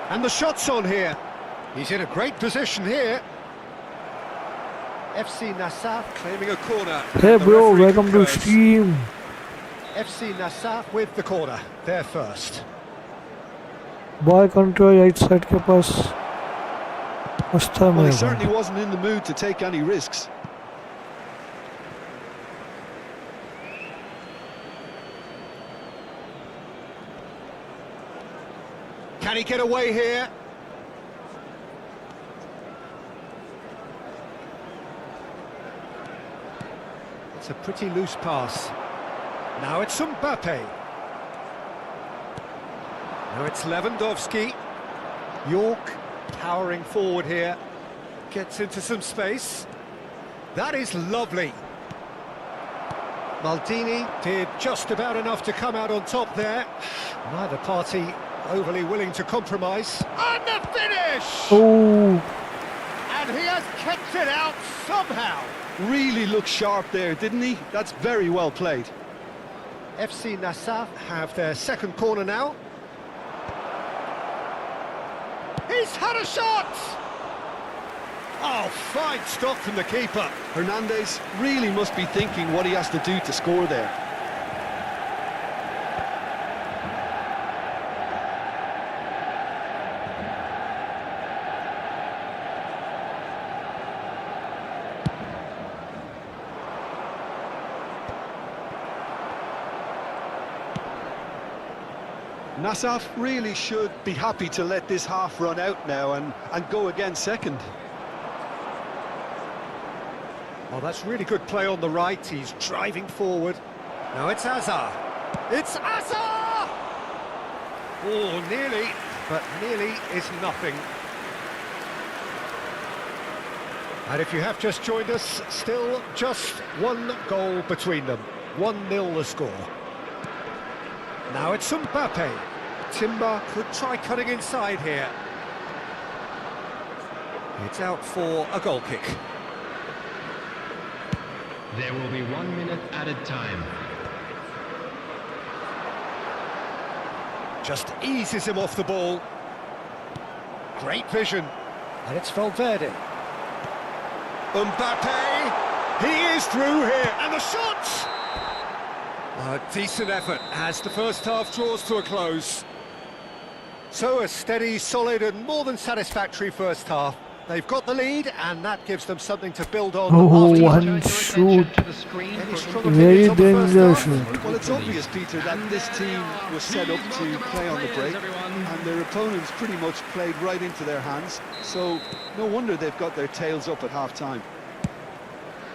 Speaker 4: And the shot's on here. He's in a great position here. FC Nassaf claiming a corner.
Speaker 2: Hey bro, welcome to
Speaker 4: concurs.
Speaker 2: stream.
Speaker 4: FC Nassaf with the corner. They're first.
Speaker 2: Boy control right side के पास मस्त है
Speaker 6: Well, he
Speaker 2: मेरा
Speaker 6: certainly wasn't in the mood to take any risks.
Speaker 4: Can he get away here? It's a pretty loose pass. Now it's Mbappé. Now it's Lewandowski. York powering forward here. Gets into some space. That is lovely. Maldini did just about enough to come out on top there. Neither party overly willing to compromise. And the finish!
Speaker 2: Oh,
Speaker 4: And he has kept it out somehow.
Speaker 6: Really looked sharp there, didn't he? That's very well played.
Speaker 4: FC Nassaf have their second corner now. He's had a shot! Oh, fine stop from the keeper.
Speaker 6: Hernandez really must be thinking what he has to do to score there. Nassaf really should be happy to let this half run out now and go again second.
Speaker 4: Oh, that's really good play on the right. He's driving forward. Now it's Hazard. It's Hazard! Oh, nearly, but nearly is nothing. And if you have just joined us, still just one goal between them. 1-0 the score. Now it's Mbappé. Timber could try cutting inside here. It's out for a goal kick.
Speaker 5: There will be 1 minute added time.
Speaker 4: Just eases him off the ball. Great vision. And it's Valverde. Mbappé! He is through here. And the shot! A decent effort as the first half draws to a close. So a steady, solid and more than satisfactory first half. They've got the lead and that gives them something to build on.
Speaker 2: Oh,
Speaker 4: after
Speaker 2: one shoot.
Speaker 4: Any strong
Speaker 2: Very
Speaker 4: opinions on the first
Speaker 2: dangerous
Speaker 4: half?
Speaker 2: shoot.
Speaker 6: Well, it's obvious, Peter, that this team was set up to play on the break, and their opponents pretty much played right into their hands, so no wonder they've got their tails up at half-time.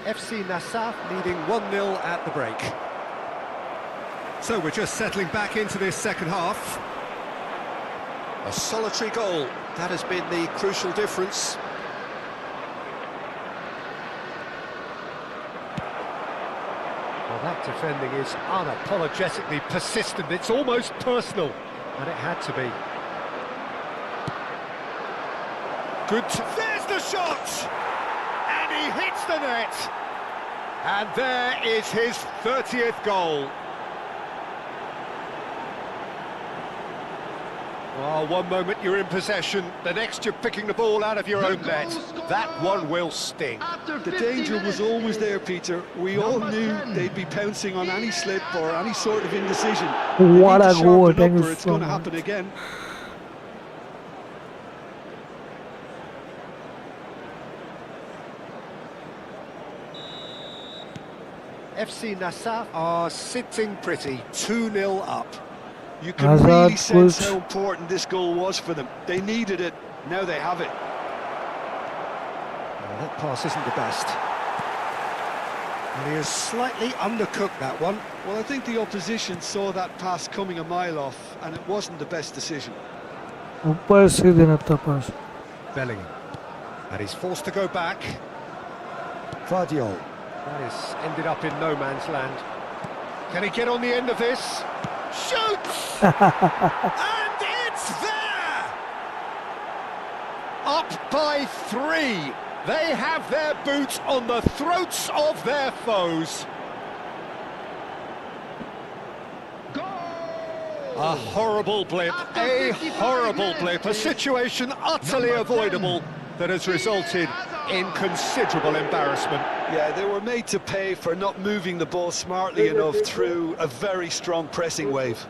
Speaker 4: FC Nassaf leading 1-0 at the break. So we're just settling back into this second half. A solitary goal, that has been the crucial difference. Well, that defending is unapologetically persistent, it's almost personal, and it had to be. Good, there's the shot! And he hits the net! And there is his 30th goal. Well, one moment you're in possession, the next you're picking the ball out of your own net. That one will sting.
Speaker 6: The danger was always there, Peter. We all knew they'd be pouncing on any slip or any sort of indecision.
Speaker 2: What a goal,
Speaker 6: Thank
Speaker 2: thank you
Speaker 6: it's
Speaker 2: so
Speaker 6: going to
Speaker 2: much.
Speaker 6: happen again.
Speaker 4: FC Nassau are sitting pretty, 2-0 up.
Speaker 6: You can
Speaker 2: Hazard
Speaker 6: really sense
Speaker 2: puts-
Speaker 6: how important this goal was for them. They needed it, now they have it.
Speaker 4: Well, that pass isn't the best. And he has slightly undercooked that one.
Speaker 6: Well, I think the opposition saw that pass coming a mile off, and it wasn't the best decision.
Speaker 2: ऊपर से देना था पास.
Speaker 4: Bellingham. And he's forced to go back. Vardiol. That has ended up in no man's land. Can he get on the end of this? Shoots! And it's there! Up by 3. They have their boots on the throats of their foes. A horrible blip, a horrible blip, a situation utterly avoidable that has resulted in considerable embarrassment.
Speaker 6: Yeah, they were made to pay for not moving the ball smartly enough through a very strong pressing wave.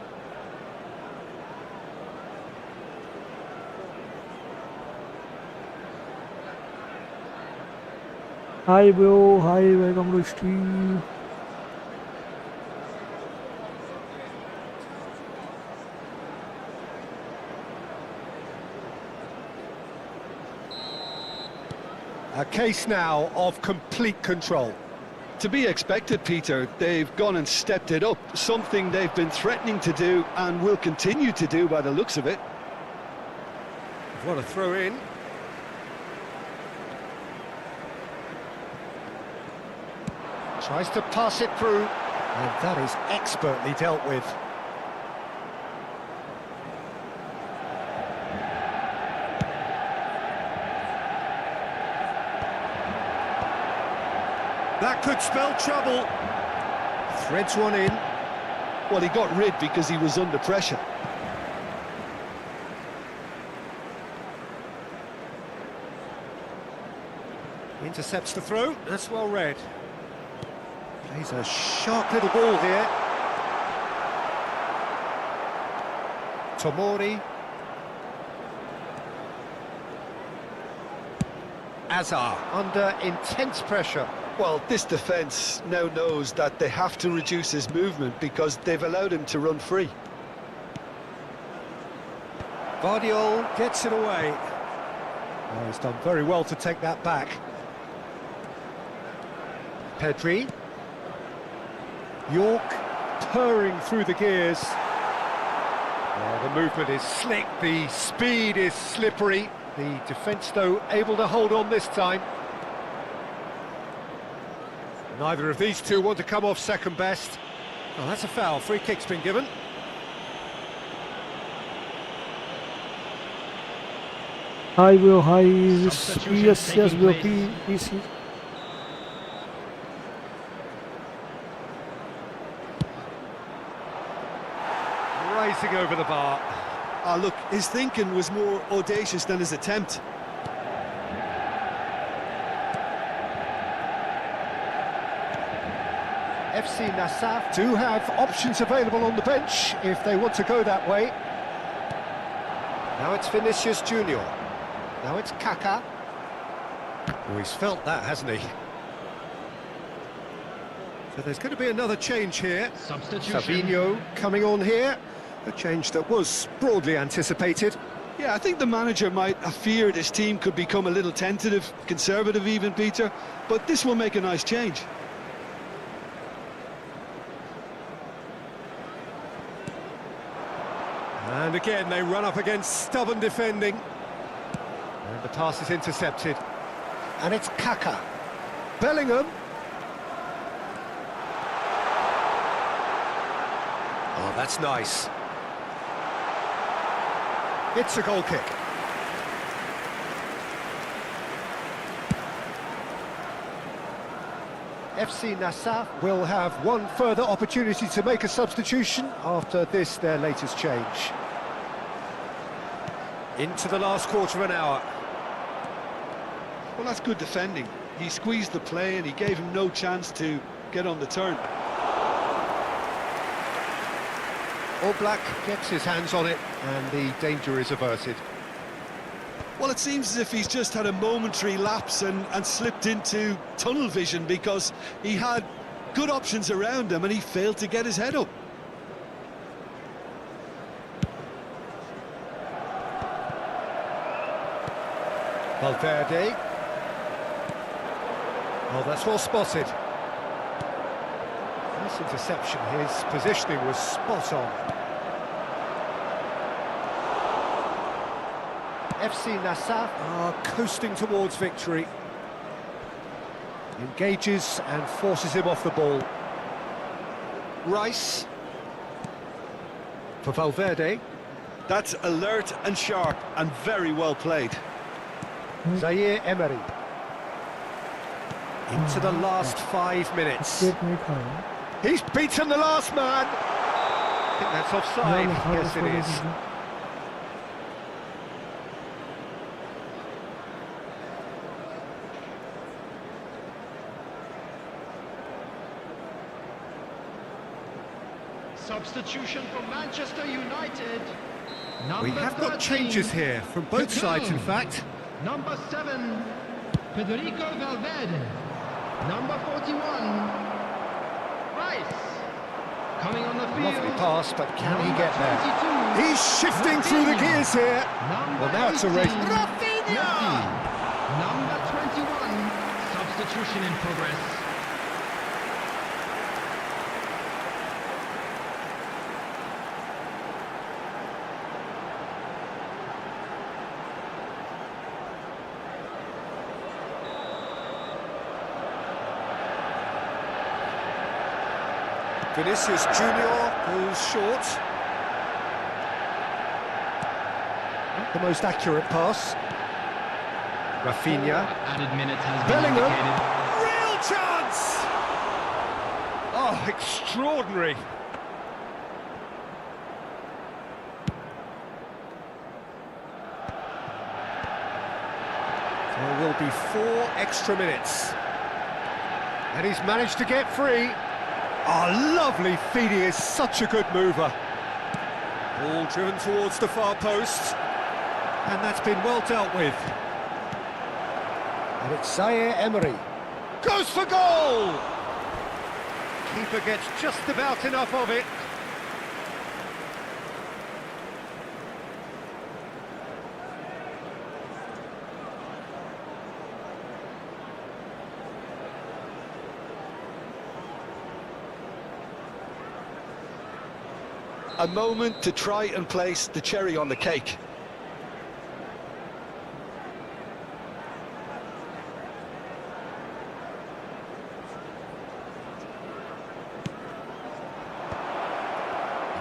Speaker 2: Hi bro, hi, welcome to stream.
Speaker 4: A case now of complete control.
Speaker 6: To be expected, Peter. They've gone and stepped it up, something they've been threatening to do and will continue to do by the looks of it.
Speaker 4: What a throw in. Tries to pass it through, and that is expertly dealt with. That could spell trouble. Threads one in.
Speaker 6: Well, he got rid because he was under pressure.
Speaker 4: Intercepts the throw. That's well read. Plays a sharp little ball here. Tomori. Azar under intense pressure.
Speaker 6: Well, this defence now knows that they have to reduce his movement because they've allowed him to run free.
Speaker 4: Vardiol gets it away. Oh, he's done very well to take that back. Pedri. York purring through the gears. Oh, the movement is slick, the speed is slippery. The defence, though, able to hold on this time. Neither of these two want to come off second best. Oh, that's a foul. Free kick's been given.
Speaker 2: Hi bro, hi. Yes, yes bro, please.
Speaker 4: Rising over the bar.
Speaker 6: Ah, look, his thinking was more audacious than his attempt.
Speaker 4: FC Nassau do have options available on the bench if they want to go that way. Now it's Vinicius Junior. Now it's Kaká. Oh, he's felt that, hasn't he? So there's going to be another change here.
Speaker 5: Substitution.
Speaker 4: Savinho coming on here. A change that was broadly anticipated.
Speaker 6: Yeah, I think the manager might have feared his team could become a little tentative, conservative even, Peter, but this will make a nice change.
Speaker 4: And again, they run up against stubborn defending. And the pass is intercepted. And it's Kaká. Bellingham. Oh, that's nice. It's a goal kick. FC Nassau will have one further opportunity to make a substitution after this, their latest change. Into the last quarter of an hour.
Speaker 6: Well, that's good defending. He squeezed the play and he gave him no chance to get on the turn.
Speaker 4: All Black gets his hands on it and the danger is averted.
Speaker 6: Well, it seems as if he's just had a momentary lapse and slipped into tunnel vision, because he had good options around him and he failed to get his head up.
Speaker 4: Valverde. Oh, that's well spotted. Nice interception. His positioning was spot on. FC Nassau are coasting towards victory. Engages and forces him off the ball. Rice. For Valverde.
Speaker 6: That's alert and sharp and very well played.
Speaker 4: Zaire Emery. Into the last 5 minutes. He's beaten the last man. I think that's offside. Yes, it is.
Speaker 5: Substitution for Manchester United.
Speaker 4: We have got changes here from both sides, in fact.
Speaker 5: Number 7, Federico Valverde. Number 41, Rice. Coming on the field.
Speaker 4: Lovely pass, but can he
Speaker 5: Number
Speaker 4: get there?
Speaker 5: 22,
Speaker 4: He's shifting through the gears here. Well, now it's a race.
Speaker 5: Rafinha! Number 21, substitution in progress.
Speaker 4: Vinicius Junior goes short. The most accurate pass. Rafinha.
Speaker 5: Added minutes has been
Speaker 4: Bellingham.
Speaker 5: indicated.
Speaker 4: Real chance! Oh, extraordinary. There will be 4 extra minutes. And he's managed to get free. Oh, lovely feed. He is such a good mover. Ball driven towards the far post. And that's been well dealt with. And it's Zaire Emery. Goes for goal! Keeper gets just about enough of it.
Speaker 6: A moment to try and place the cherry on the cake.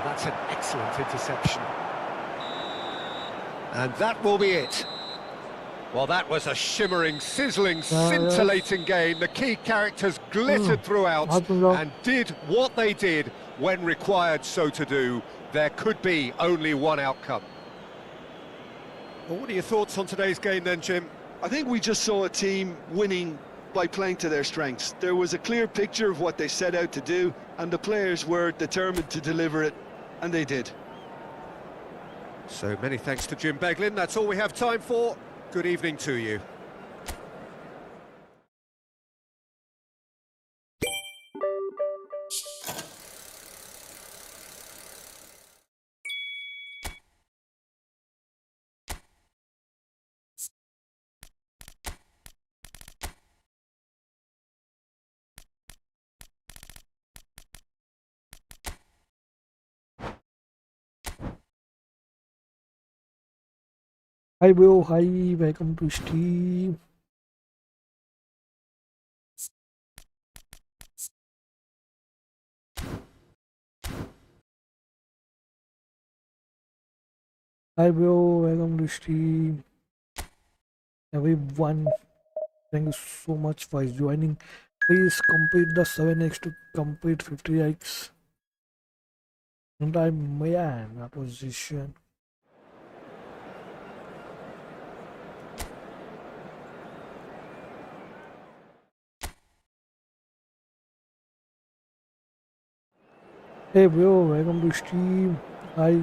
Speaker 4: That's an excellent interception. And that will be it. Well, that was a shimmering, sizzling, scintillating game. The key characters glittered throughout and did what they did when required so to do. There could be only one outcome. Well, what are your thoughts on today's game then, Jim?
Speaker 6: I think we just saw a team winning by playing to their strengths. There was a clear picture of what they set out to do, and the players were determined to deliver it, and they did.
Speaker 4: So many thanks to Jim Beglin. That's all we have time for. Good evening to you.
Speaker 2: Hi bro, hi, welcome to stream. Hi bro, welcome to stream. Everyone, thank you so much for joining Please complete the 7x to complete 50x. And I'm in a position. Hey bro, welcome to stream. Hi.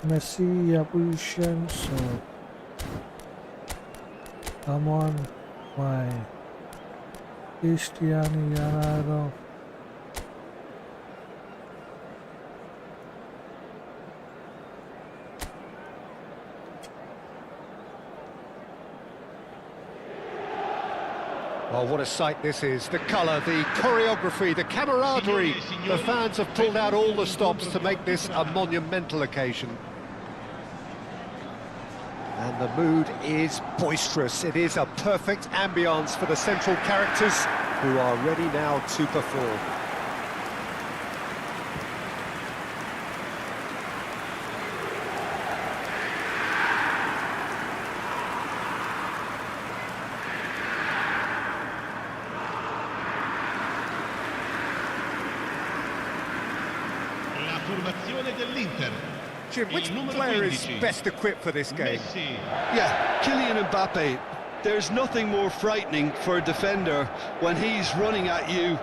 Speaker 2: Messi position, so come on, my Cristiano Ronaldo.
Speaker 4: Oh, what a sight this is. The colour, the choreography, the camaraderie. The fans have pulled out all the stops to make this a monumental occasion. And the mood is boisterous. It is a perfect ambience for the central characters who are ready now to perform.
Speaker 5: La formazione dell'Inter.
Speaker 4: Jim, which player is best equipped for this game?
Speaker 5: Messi.
Speaker 6: Yeah, Kylian Mbappé. There's nothing more frightening for a defender when he's running at you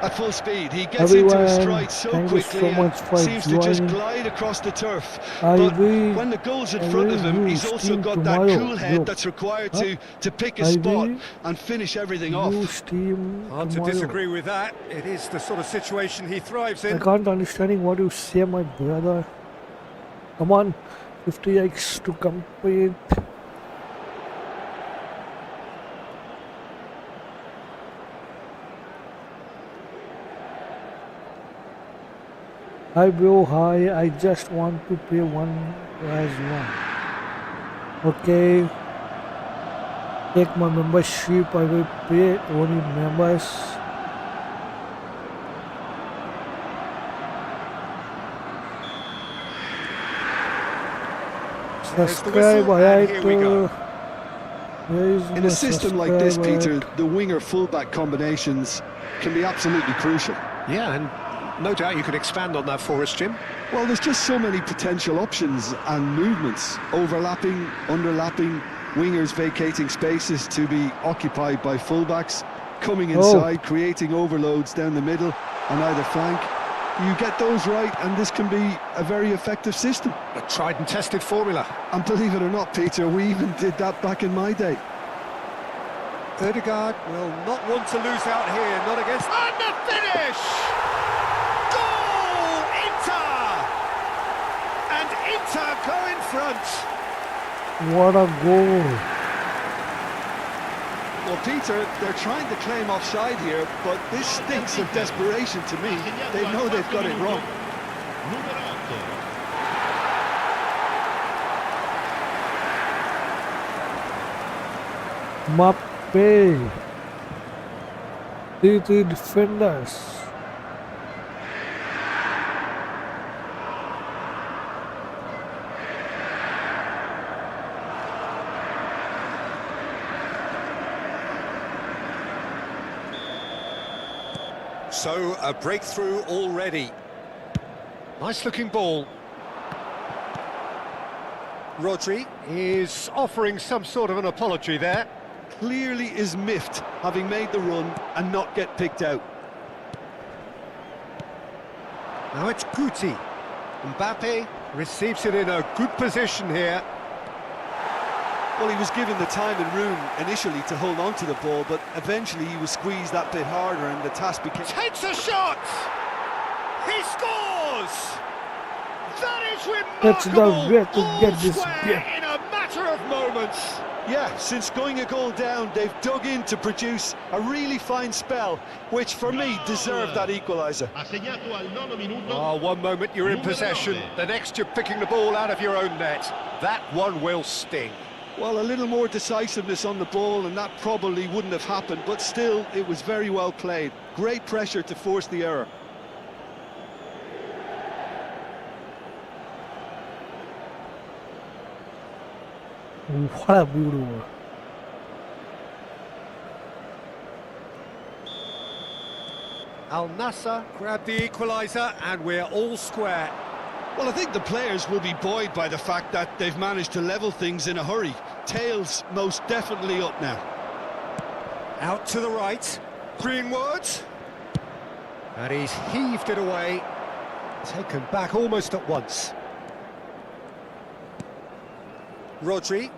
Speaker 6: at full speed. He gets into his stride so quickly and seems to just glide across the turf. But when the goal's in front of him, he's also got that cool head that's required to pick a spot and finish everything off.
Speaker 4: Hard to disagree with that. It is the sort of situation he thrives in.
Speaker 2: I can't understand what you say, my brother. Come on, 50x to complete. Hi bro, hi, I just want to pay one as one. Okay, take my membership, I will pay only members. Subscribe, highlight.
Speaker 6: In a system like this, Peter, the winger-fullback combinations can be absolutely crucial.
Speaker 4: Yeah, and no doubt you could expand on that for us, Jim.
Speaker 6: Well, there's just so many potential options and movements. Overlapping, underlapping, wingers vacating spaces to be occupied by fullbacks, coming inside, creating overloads down the middle on either flank. You get those right and this can be a very effective system.
Speaker 4: A tried and tested formula.
Speaker 6: And believe it or not, Peter, we even did that back in my day.
Speaker 4: Ødegaard will not want to lose out here, not against... And the finish! Goal! Inter! And Inter go in front.
Speaker 2: What a goal!
Speaker 6: Well, Peter, they're trying to claim offside here, but this stinks of desperation to me. They know they've got it wrong.
Speaker 2: Mbappé. Three defenders.
Speaker 4: So, a breakthrough already. Nice looking ball. Rodri is offering some sort of an apology there.
Speaker 6: Clearly is miffed, having made the run and not get picked out.
Speaker 4: Now it's Guti. Mbappé receives it in a good position here.
Speaker 6: Well, he was given the time and room initially to hold on to the ball, but eventually he was squeezed that bit harder and the task became...
Speaker 4: Takes a shot! He scores! That is remarkable!
Speaker 2: That's the way to get this game.
Speaker 4: In a matter of moments!
Speaker 6: Yeah, since going a goal down, they've dug in to produce a really fine spell, which for me deserved that equaliser.
Speaker 4: Oh, one moment you're in possession, the next you're picking the ball out of your own net. That one will sting.
Speaker 6: Well, a little more decisiveness on the ball and that probably wouldn't have happened, but still, it was very well played. Great pressure to force the error.
Speaker 2: What a beautiful.
Speaker 4: Al Nassr grab the equaliser and we're all square.
Speaker 6: Well, I think the players will be buoyed by the fact that they've managed to level things in a hurry. Tails most definitely up now.
Speaker 4: Out to the right, Greenwood. And he's heaved it away. Taken back almost at once. Rodri.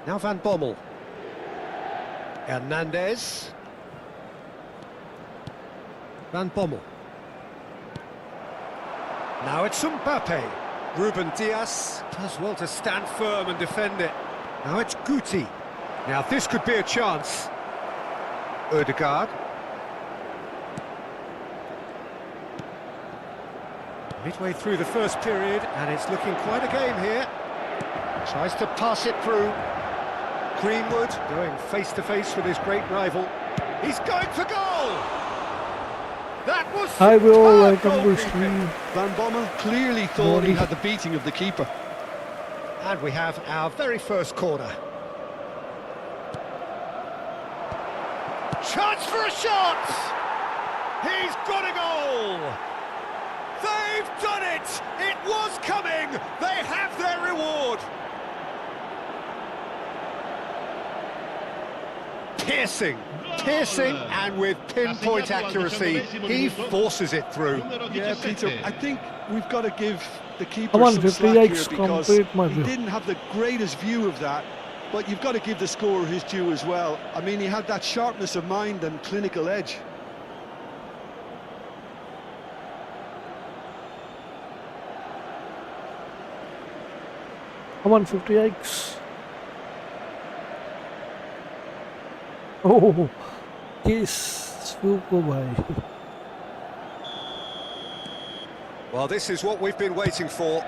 Speaker 4: Now Van Bommel. Hernandez. Van Bommel. Now it's Mbappé. Ruben Dias does well to stand firm and defend it. Now it's Guti. Now this could be a chance. Ødegaard. Midway through the first period, and it's looking quite a game here. Tries to pass it through. Greenwood going face-to-face with his great rival. He's going for goal! That was
Speaker 2: I will
Speaker 4: superb
Speaker 2: welcome to
Speaker 4: goalkeeping.
Speaker 2: stream.
Speaker 6: Van Bommel clearly thought he had the beating of the keeper.
Speaker 4: And we have our very first corner. Chance for a shot! He's got a goal! They've done it! It was coming! They have their reward! Piercing, and with pinpoint accuracy, he forces it through.
Speaker 6: Yeah, Peter, I think we've got to give the keeper
Speaker 2: Come on,
Speaker 6: some
Speaker 2: 50
Speaker 6: slack here
Speaker 2: likes,
Speaker 6: because
Speaker 2: complete my
Speaker 6: he
Speaker 2: view.
Speaker 6: didn't have the greatest view of that, but you've got to give the scorer his due as well. I mean, he had that sharpness of mind and clinical edge.
Speaker 2: Come on, 50 likes. Oh, yes, super bhai.
Speaker 4: Well, this is what we've been waiting for.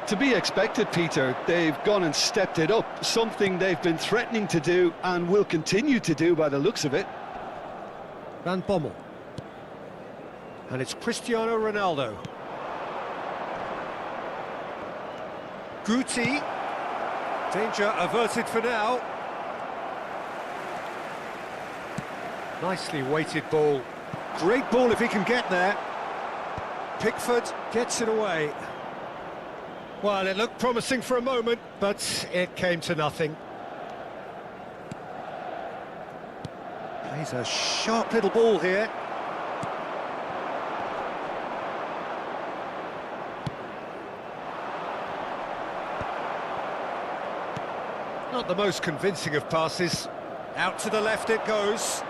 Speaker 6: To be expected, Peter. They've gone and stepped it up, something they've been threatening to do and will continue to do by the looks of it.
Speaker 4: Van Bommel. And it's Cristiano Ronaldo. Guti. Danger averted for now. Nicely weighted ball. Great ball if he can get there. Pickford gets it away. Well, it looked promising for a moment, but it came to nothing. Plays a sharp little ball here. Not the most convincing of passes. Out to the left it goes.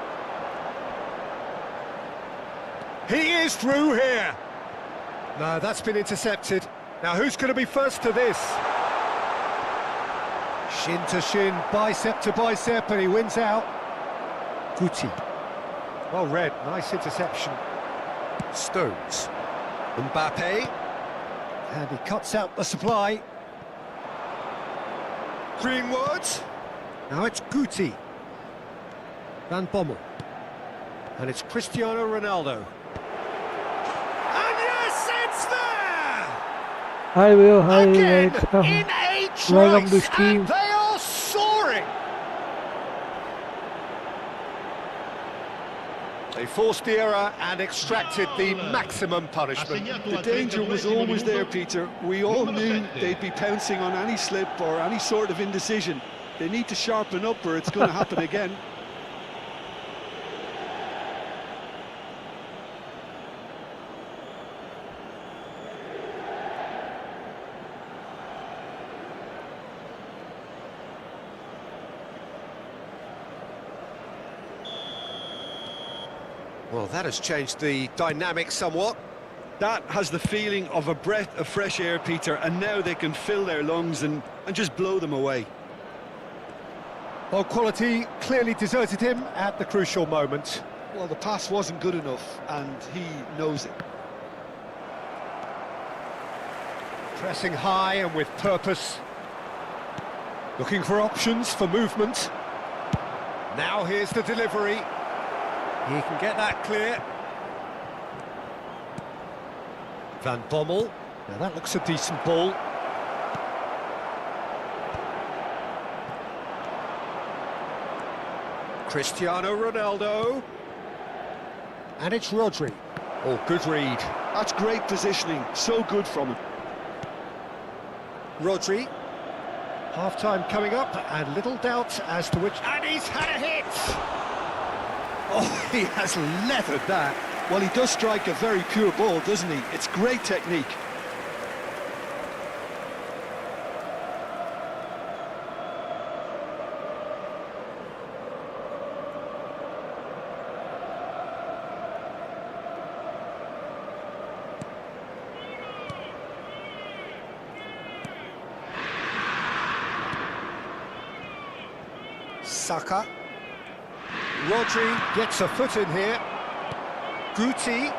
Speaker 4: He is through here. No, that's been intercepted. Now who's going to be first to this? Shin to shin, bicep to bicep, and he wins out. Guti. Well read, nice interception. Stones. Mbappé. And he cuts out the supply. Greenwood. Now it's Guti. Van Bommel. And it's Cristiano Ronaldo. And yes, it's there!
Speaker 2: I will, hi,
Speaker 4: Again,
Speaker 2: welcome.
Speaker 4: in a
Speaker 2: Welcome to
Speaker 4: trice,
Speaker 2: stream.
Speaker 4: and they are soaring! They forced the error and extracted the maximum punishment.
Speaker 6: The danger was always there, Peter. We all knew they'd be pouncing on any slip or any sort of indecision. They need to sharpen up or it's going to happen again.
Speaker 4: Well, that has changed the dynamic somewhat.
Speaker 6: That has the feeling of a breath of fresh air, Peter, and now they can fill their lungs and just blow them away.
Speaker 4: Well, quality clearly deserted him at the crucial moment.
Speaker 6: Well, the pass wasn't good enough, and he knows it.
Speaker 4: Pressing high and with purpose. Looking for options for movement. Now here's the delivery. He can get that clear. Van Bommel. Now that looks a decent ball. Cristiano Ronaldo. And it's Rodri. Oh, good read.
Speaker 6: That's great positioning, so good from him.
Speaker 4: Rodri. Half-time coming up, and little doubt as to which... And he's had a hit! Oh, he has leathered that.
Speaker 6: Well, he does strike a very pure ball, doesn't he? It's great technique.
Speaker 4: Saka. Rodri gets a foot in here. Guti.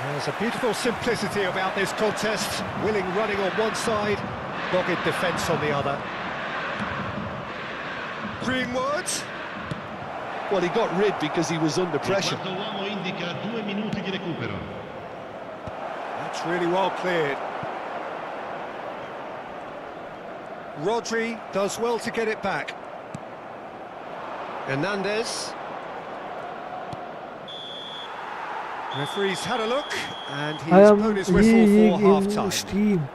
Speaker 4: There's a beautiful simplicity about this contest. Willing running on one side, dogged defence on the other. Greenwood.
Speaker 6: Well, he got rid because he was under pressure.
Speaker 4: That's really well cleared. Rodri does well to get it back. Hernandez. Referee's had a look, and he's blown his whistle for half-time.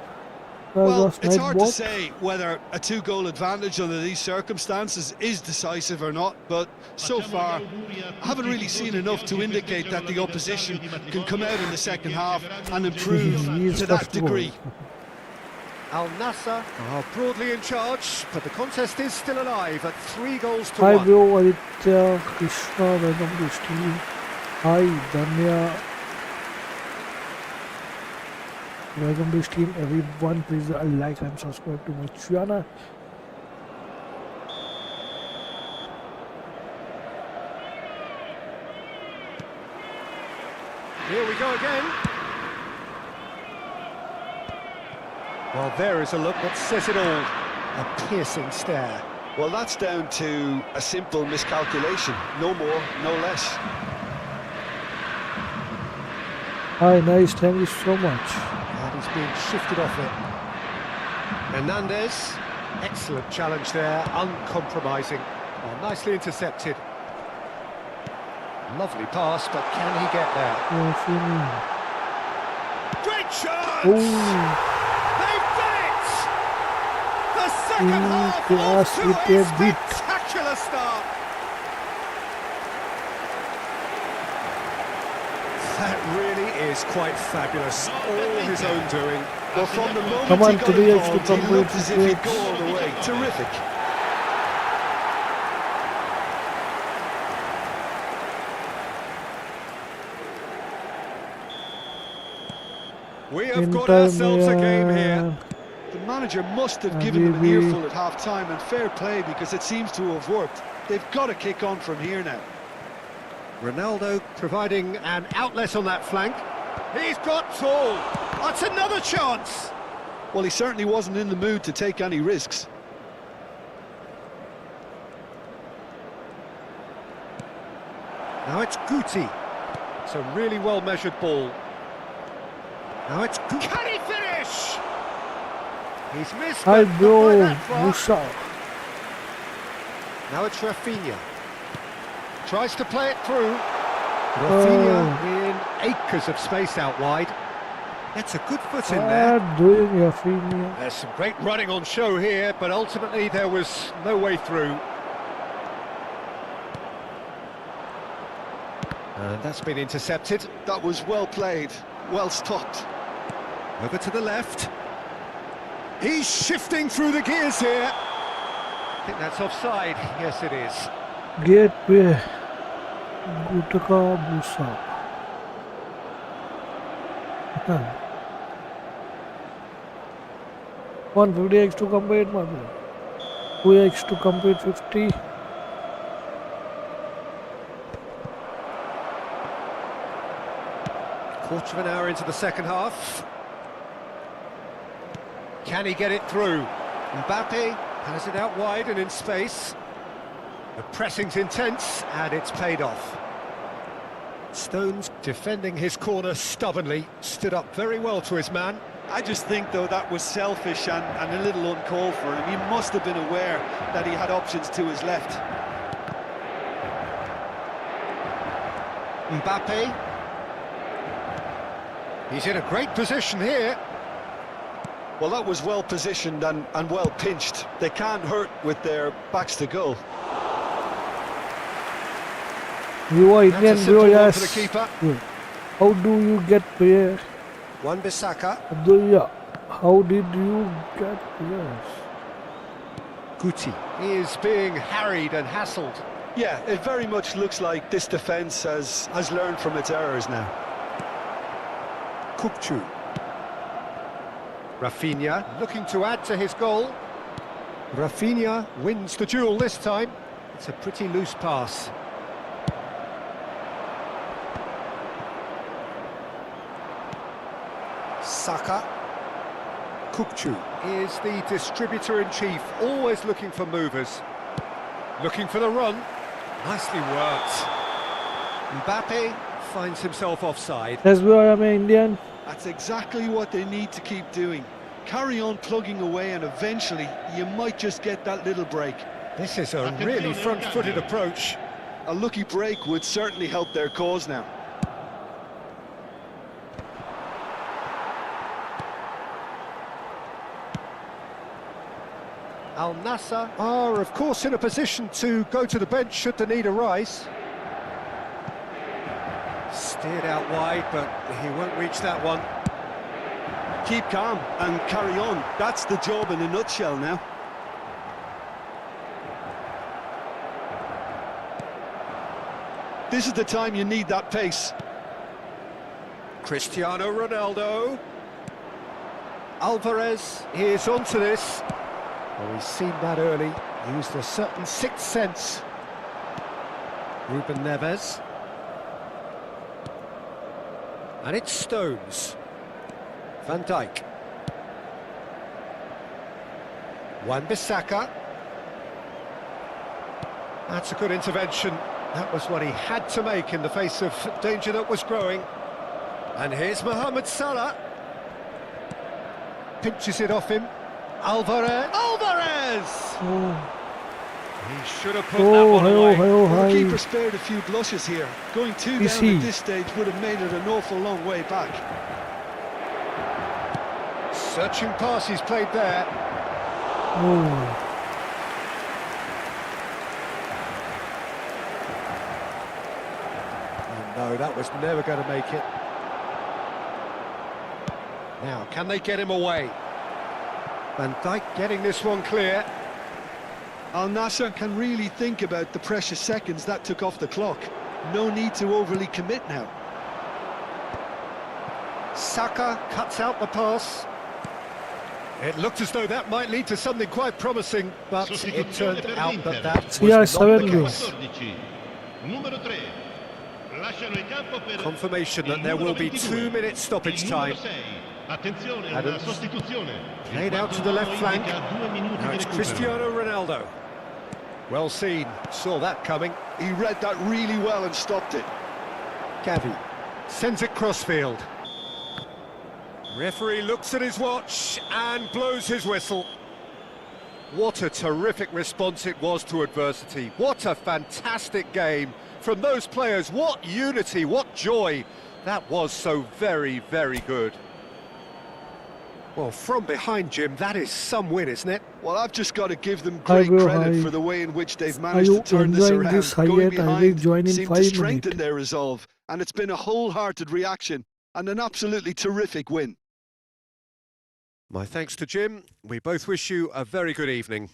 Speaker 6: Well, it's hard to say whether a two-goal advantage under these circumstances is decisive or not, but so far I haven't really seen enough to indicate that the opposition can come out in the second half and improve to that degree.
Speaker 4: Al Nassr are broadly in charge, but the contest is still alive at 3 goals to 1.
Speaker 2: Hi bro, Aditya, Krishna, welcome to stream. Hi Danya, welcome to stream everyone. Please like and subscribe to my channel.
Speaker 4: Here we go again. Well, there is a look that says it all. A piercing stare.
Speaker 6: Well, that's down to a simple miscalculation. No more, no less.
Speaker 2: Hi, nice, thank you so much.
Speaker 4: And he's being shifted off it. Hernandez. Excellent challenge there, uncompromising. Well, nicely intercepted. Lovely pass, but can he get there? Great chance!
Speaker 2: Oh.
Speaker 4: Second half off to a spectacular start. That really is quite fabulous. All his own doing.
Speaker 6: Well, from the moment he got involved, he looked as if he'd go all the way. Terrific.
Speaker 4: We have got ourselves a game here.
Speaker 6: The manager must have given him an earful at half-time, and fair play because it seems to have worked. They've got to kick on from here now.
Speaker 4: Ronaldo providing an outlet on that flank. He's got tall. That's another chance.
Speaker 6: Well, he certainly wasn't in the mood to take any risks.
Speaker 4: Now it's Guti. It's a really well-measured ball. Now it's Guti. Can he finish? He's missed.
Speaker 2: Hi bro, Musa.
Speaker 4: Now it's Rafinha. Tries to play it through. Rafinha in acres of space out wide. Gets a good foot in there.
Speaker 2: Doing Rafinha.
Speaker 4: There's some great running on show here, but ultimately there was no way through. And that's been intercepted.
Speaker 6: That was well played, well stopped.
Speaker 4: Over to the left. He's shifting through the gears here. I think that's offside. Yes, it is.
Speaker 2: Gateway. Gutaka Musa. 150x to complete, my friend. 2x to complete 50.
Speaker 4: Quarter of an hour into the second half. Can he get it through? Mbappé has it out wide and in space. The pressing's intense and it's paid off. Stones defending his corner stubbornly, stood up very well to his man,
Speaker 6: I just think, though, that was selfish and a little uncalled for him. He must have been aware that he had options to his left.
Speaker 4: Mbappé. He's in a great position here.
Speaker 6: Well, that was well positioned and well pinched. They can't hurt with their backs to goal.
Speaker 2: You are
Speaker 4: That's a
Speaker 2: Indian,
Speaker 4: simple
Speaker 2: bro,
Speaker 4: one for the
Speaker 2: yes.
Speaker 4: keeper.
Speaker 2: How do you get prayer?
Speaker 4: Wan-Bissaka.
Speaker 2: Abdullah, how did you get prayers?
Speaker 4: Guti. He is being harried and hassled.
Speaker 6: Yeah, it very much looks like this defence has learned from its errors now.
Speaker 4: Kupchu. Rafinha looking to add to his goal. Rafinha wins the duel this time. It's a pretty loose pass. Saka. Kupchu is the distributor-in-chief, always looking for movers. Looking for the run. Nicely worked. Mbappé finds himself offside.
Speaker 2: Yes, bro, I'm an Indian.
Speaker 6: That's exactly what they need to keep doing. Carry on plugging away and eventually you might just get that little break.
Speaker 4: This is a really front-footed approach.
Speaker 6: A lucky break would certainly help their cause now.
Speaker 4: Al Nassr are, of course, in a position to go to the bench should the need arise. Steered out wide, but he won't reach that one.
Speaker 6: Keep calm and carry on. That's the job in a nutshell now. This is the time you need that pace.
Speaker 4: Cristiano Ronaldo. Alvarez is onto this. Oh, he's seen that early. Used a certain sixth sense. Ruben Neves. And it's Stones. Van Dijk. Wan-Bissaka. That's a good intervention. That was what he had to make in the face of danger that was growing. And here's Mohammed Salah. Pinches it off him. Alvarez!
Speaker 2: Oh,
Speaker 4: He should have put that one away.
Speaker 6: The
Speaker 2: hi.
Speaker 6: keeper spared a few blushes here. Going two down
Speaker 2: see.
Speaker 6: at this stage would have made it an awful long way back.
Speaker 4: Searching pass he's played there.
Speaker 2: Oh.
Speaker 4: Oh no, that was never going to make it. Now, can they get him away? Van Dijk getting this one clear.
Speaker 6: Al Nassr can really think about the precious seconds that took off the clock. No need to overly commit now.
Speaker 4: Saka cuts out the pass. It looked as though that might lead to something quite promising, but it turned out that that was
Speaker 2: Yeah,
Speaker 4: not the
Speaker 2: 7
Speaker 4: case.
Speaker 5: Numero 3. Lasciano il campo per
Speaker 4: Confirmation that there will be 2 minutes stoppage time.
Speaker 5: Attenzione, una
Speaker 4: Adams.
Speaker 5: sostituzione.
Speaker 4: Played out to the left flank. Now it's Cristiano Ronaldo. Well seen, saw that coming.
Speaker 6: He read that really well and stopped it.
Speaker 4: Gavi sends it crossfield. Referee looks at his watch and blows his whistle. What a terrific response it was to adversity. What a fantastic game from those players. What unity, what joy. That was so very, very good. Well, from behind, Jim, that is some win, isn't it?
Speaker 6: Well, I've just got to give them
Speaker 2: Hi,
Speaker 6: great
Speaker 2: bro,
Speaker 6: credit
Speaker 2: hi.
Speaker 6: for the way in which they've
Speaker 2: Are
Speaker 6: managed
Speaker 2: you
Speaker 6: to turn this
Speaker 2: enjoying
Speaker 6: around.
Speaker 2: this
Speaker 6: Going
Speaker 2: highlight? I will
Speaker 6: behind
Speaker 2: join in
Speaker 6: seemed
Speaker 2: 5
Speaker 6: to
Speaker 2: minutes.
Speaker 6: strengthen their resolve, and it's been a wholehearted reaction and an absolutely terrific win.
Speaker 4: My thanks to Jim. We both wish you a very good evening.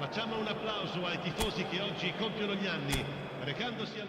Speaker 5: Facciamo un applauso ai tifosi che oggi compiono gli anni, recandosi al...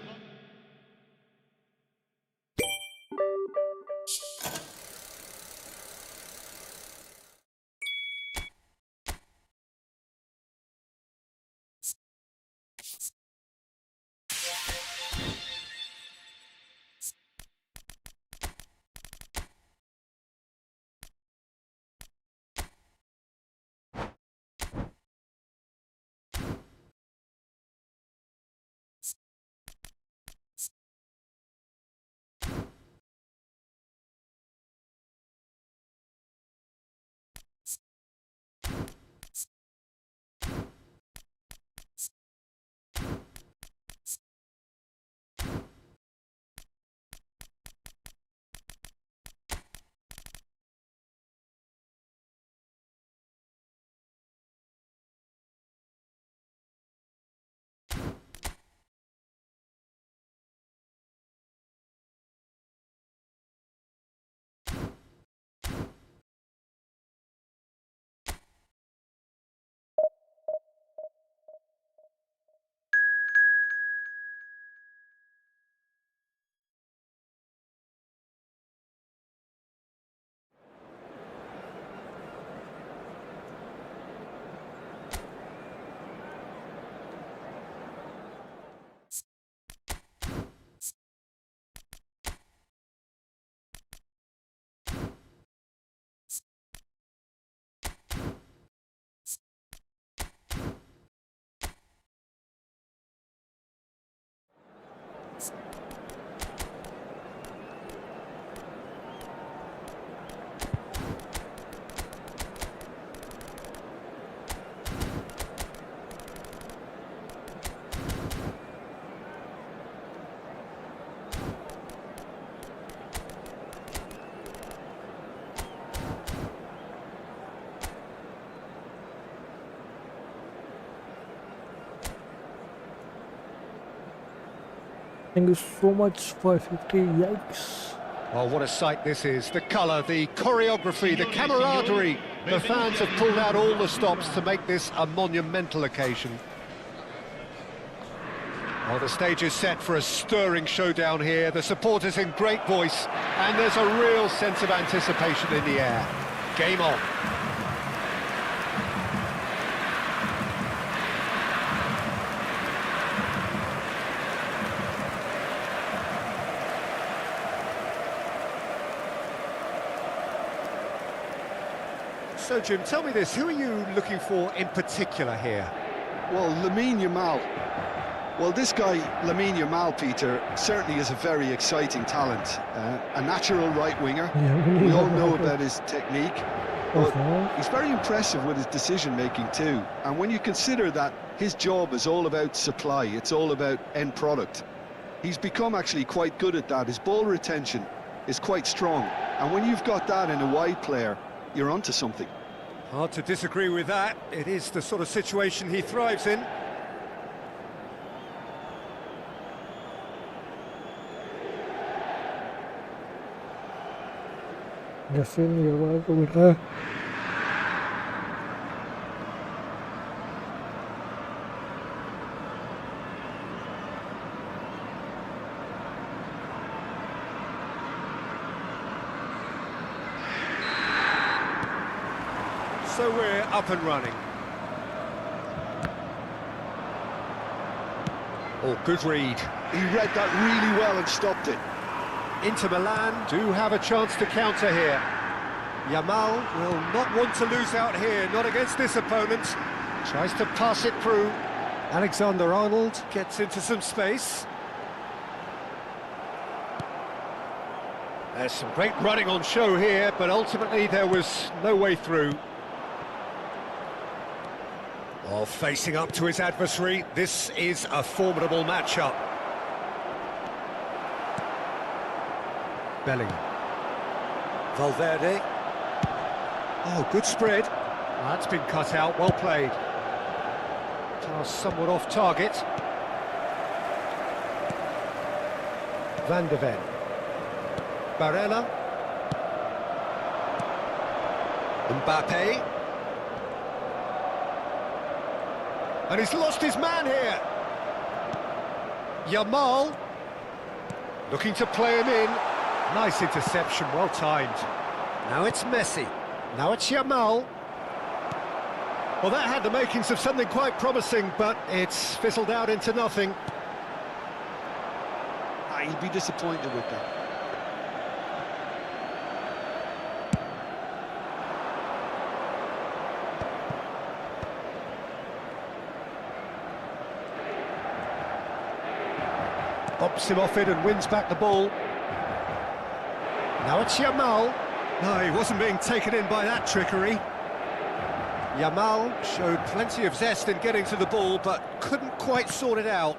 Speaker 2: Thank you so much for 50 yikes.
Speaker 4: Oh, what a sight this is. The colour, the choreography, the camaraderie. The fans have pulled out all the stops to make this a monumental occasion. Oh, the stage is set for a stirring showdown here. The supporters in great voice, and there's a real sense of anticipation in the air. Game on. So, Jim, tell me this, who are you looking for in particular here?
Speaker 6: Well, Lamine Yamal. Well, this guy, Lamine Yamal, Peter, certainly is a very exciting talent. A natural right winger. We all know about his technique. But he's very impressive with his decision-making too. And when you consider that his job is all about supply, it's all about end product, he's become actually quite good at that. His ball retention is quite strong. And when you've got that in a wide player, you're onto something.
Speaker 4: Hard to disagree with that. It is the sort of situation he thrives in.
Speaker 2: Guessing you're right with her.
Speaker 4: So we're up and running. Oh, good read.
Speaker 6: He read that really well and stopped it.
Speaker 4: Inter Milan do have a chance to counter here. Yamal will not want to lose out here, not against this opponent. Tries to pass it through. Alexander-Arnold gets into some space. There's some great running on show here, but ultimately there was no way through. Oh, facing up to his adversary, this is a formidable matchup. Bellingham. Valverde. Oh, good spread. That's been cut out, well played. Pass somewhat off target. Van de Ven. Barella. Mbappé. And he's lost his man here. Yamal. Looking to play him in. Nice interception, well timed. Now it's Messi. Now it's Yamal. Well, that had the makings of something quite promising, but it's fizzled out into nothing.
Speaker 6: He'll be disappointed with that.
Speaker 4: Pops him off it and wins back the ball. Now it's Yamal. No, he wasn't being taken in by that trickery. Yamal showed plenty of zest in getting to the ball, but couldn't quite sort it out.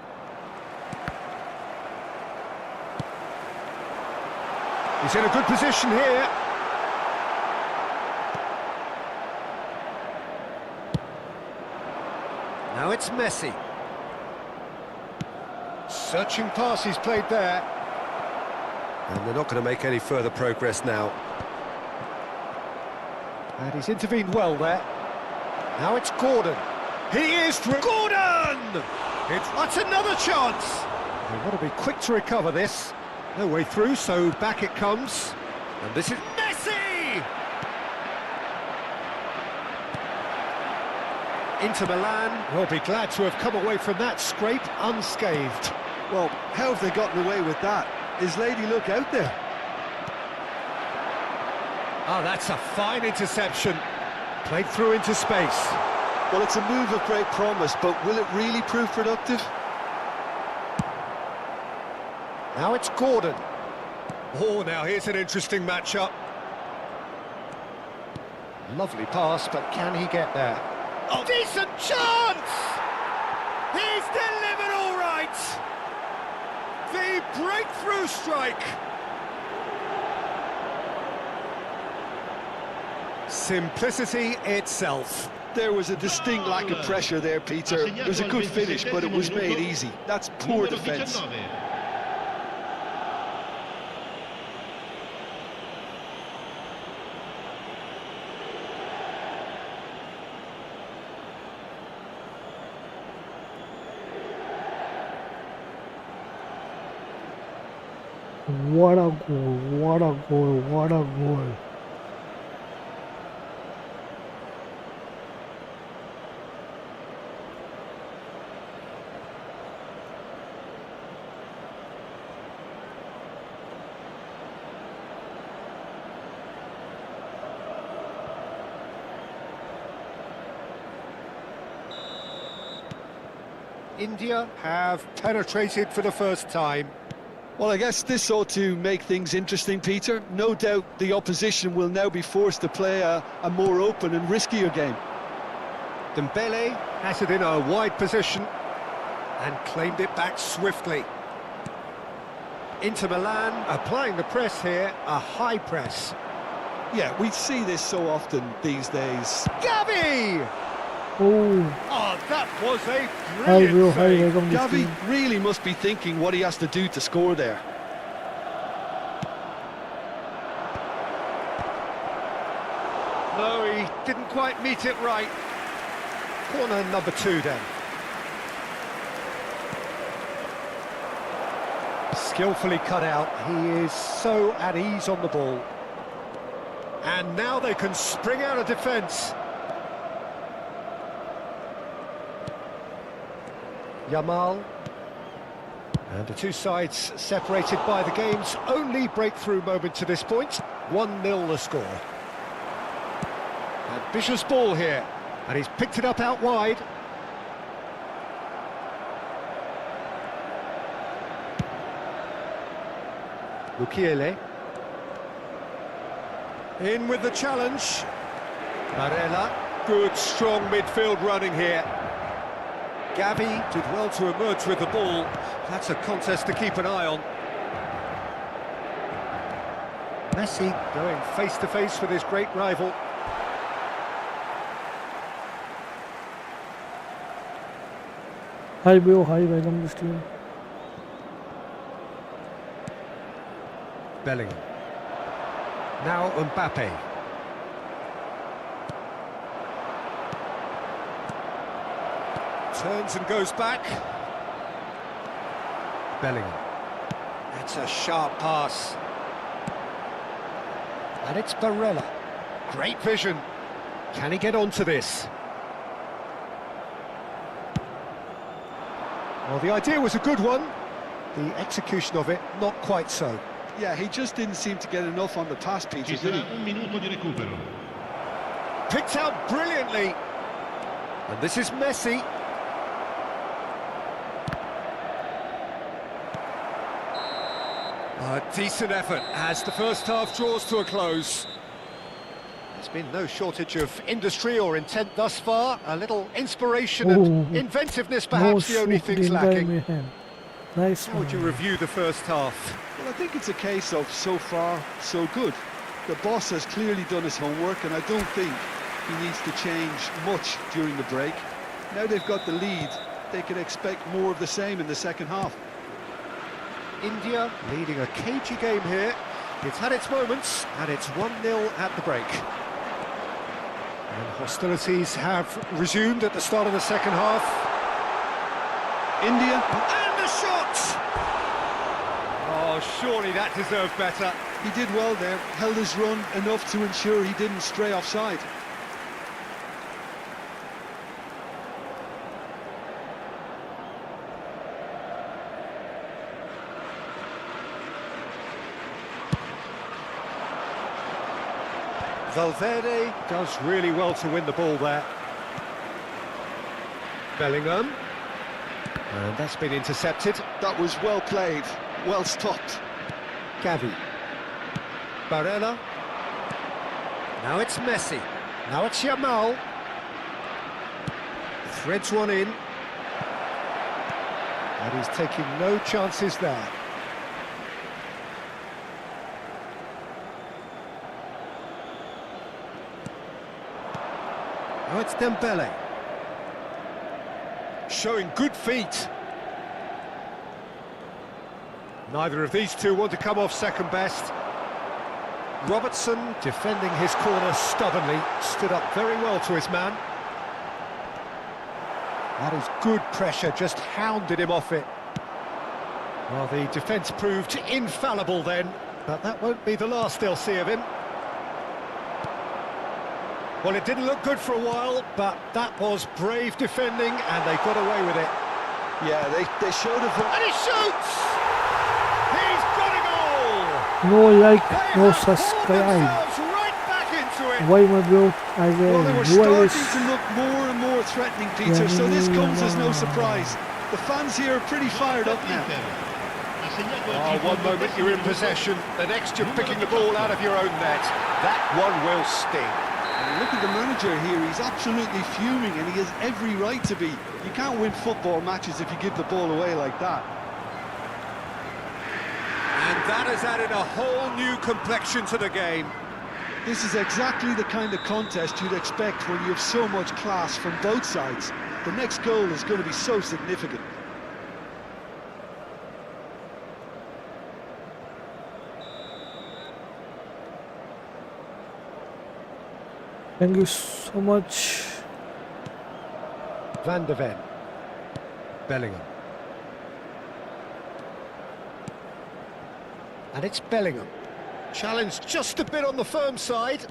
Speaker 4: He's in a good position here. Now it's Messi. Searching pass he's played there. And they're not going to make any further progress now. And he's intervened well there. Now it's Gordon. He is through. Gordon! That's another chance. They've got to be quick to recover this. No way through, so back it comes. And this is Messi! Inter Milan will be glad to have come away from that scrape unscathed.
Speaker 6: Well, how have they gotten away with that? His lady look out there.
Speaker 4: Oh, that's a fine interception. Played through into space.
Speaker 6: Well, it's a move of great promise, but will it really prove productive?
Speaker 4: Now it's Gordon. Oh, now here's an interesting matchup. Lovely pass, but can he get there? Oh, decent chance! He's delivered all right! The breakthrough strike! Simplicity itself.
Speaker 6: There was a distinct lack of pressure there, Peter. It was a good finish, but it was made easy. That's poor defence.
Speaker 2: What a goal, what a goal, what a goal.
Speaker 4: India have penetrated for the first time.
Speaker 6: Well, I guess this ought to make things interesting, Peter. No doubt the opposition will now be forced to play a more open and riskier game.
Speaker 4: Dembele has it in a wide position and claimed it back swiftly. Inter Milan applying the press here, a high press.
Speaker 6: Yeah, we see this so often these days.
Speaker 4: Gavi!
Speaker 2: Oh,
Speaker 4: that was a
Speaker 2: hi bro,
Speaker 4: brilliant
Speaker 2: hi,
Speaker 4: save.
Speaker 2: welcome to
Speaker 6: Gavi
Speaker 2: stream.
Speaker 6: really must be thinking what he has to do to score there.
Speaker 4: No, he didn't quite meet it right. Corner number 2 then. Skillfully cut out. He is so at ease on the ball. And now they can spring out of defence. Yamal. And the two sides separated by the game's only breakthrough moment to this point. 1-0 the score. Ambitious ball here. And he's picked it up out wide. Mukiele. In with the challenge. Barella. Good, strong midfield running here. Gavi did well to emerge with the ball. That's a contest to keep an eye on. Messi going face-to-face with his great rival.
Speaker 2: Hi bro, hi, welcome to stream.
Speaker 4: Bellingham. Now Mbappé. Turns and goes back. Bellingham. That's a sharp pass. And it's Barella. Great vision. Can he get onto this? Well, the idea was a good one. The execution of it, not quite so.
Speaker 6: Yeah, he just didn't seem to get enough on the pass, Peter, did he?
Speaker 5: Un minuto di recupero.
Speaker 4: Picked out brilliantly. And this is Messi. A decent effort as the first half draws to a close. There's been no shortage of industry or intent thus far. A little inspiration and inventiveness, perhaps the only things lacking.
Speaker 2: Nice.
Speaker 4: How would you review the first half?
Speaker 6: Well, I think it's a case of so far, so good. The boss has clearly done his homework, and I don't think he needs to change much during the break. Now they've got the lead, they can expect more of the same in the second half.
Speaker 4: India leading a cagey game here. It's had its moments, and it's 1-0 at the break. And hostilities have resumed at the start of the second half.
Speaker 6: India,
Speaker 4: And the shot! Oh, surely that deserved better.
Speaker 6: he did well there, held his run enough to ensure he didn't stray offside.
Speaker 4: Valverde does really well to win the ball there. Bellingham. And that's been intercepted.
Speaker 6: That was well played, well stopped.
Speaker 4: Gavi. Barella. Now it's Messi. Now it's Yamal. Threads one in. And he's taking no chances there. Now it's Dembele. Showing good feet. Neither of these two want to come off second best. Robertson, defending his corner stubbornly, stood up very well to his man. That is good pressure, just hounded him off it. Well, the defence proved infallible then, but that won't be the last they'll see of him. Well, it didn't look good for a while, but that was brave defending, and they got away with it.
Speaker 6: Yeah, they showed it.
Speaker 4: And he shoots! He's got a goal!
Speaker 2: No like,
Speaker 4: They
Speaker 2: no
Speaker 4: have pulled
Speaker 2: subscribe.
Speaker 4: themselves right back into it.
Speaker 2: Why my bro? I
Speaker 6: Well, they were
Speaker 2: will.
Speaker 6: starting to look more and more threatening, Peter, so this comes as no surprise. The fans here are pretty fired up now.
Speaker 4: Oh, one moment you're in possession, the next you're picking the ball out of your own net. That one will sting.
Speaker 6: And look at the manager here, he's absolutely fuming, and he has every right to be. You can't win football matches if you give the ball away like that.
Speaker 4: And that has added a whole new complexion to the game.
Speaker 6: This is exactly the kind of contest you'd expect when you have so much class from both sides. The next goal is going to be so significant.
Speaker 2: Thank you so much.
Speaker 4: Van de Ven. Bellingham. And it's Bellingham. Challenged just a bit on the firm side.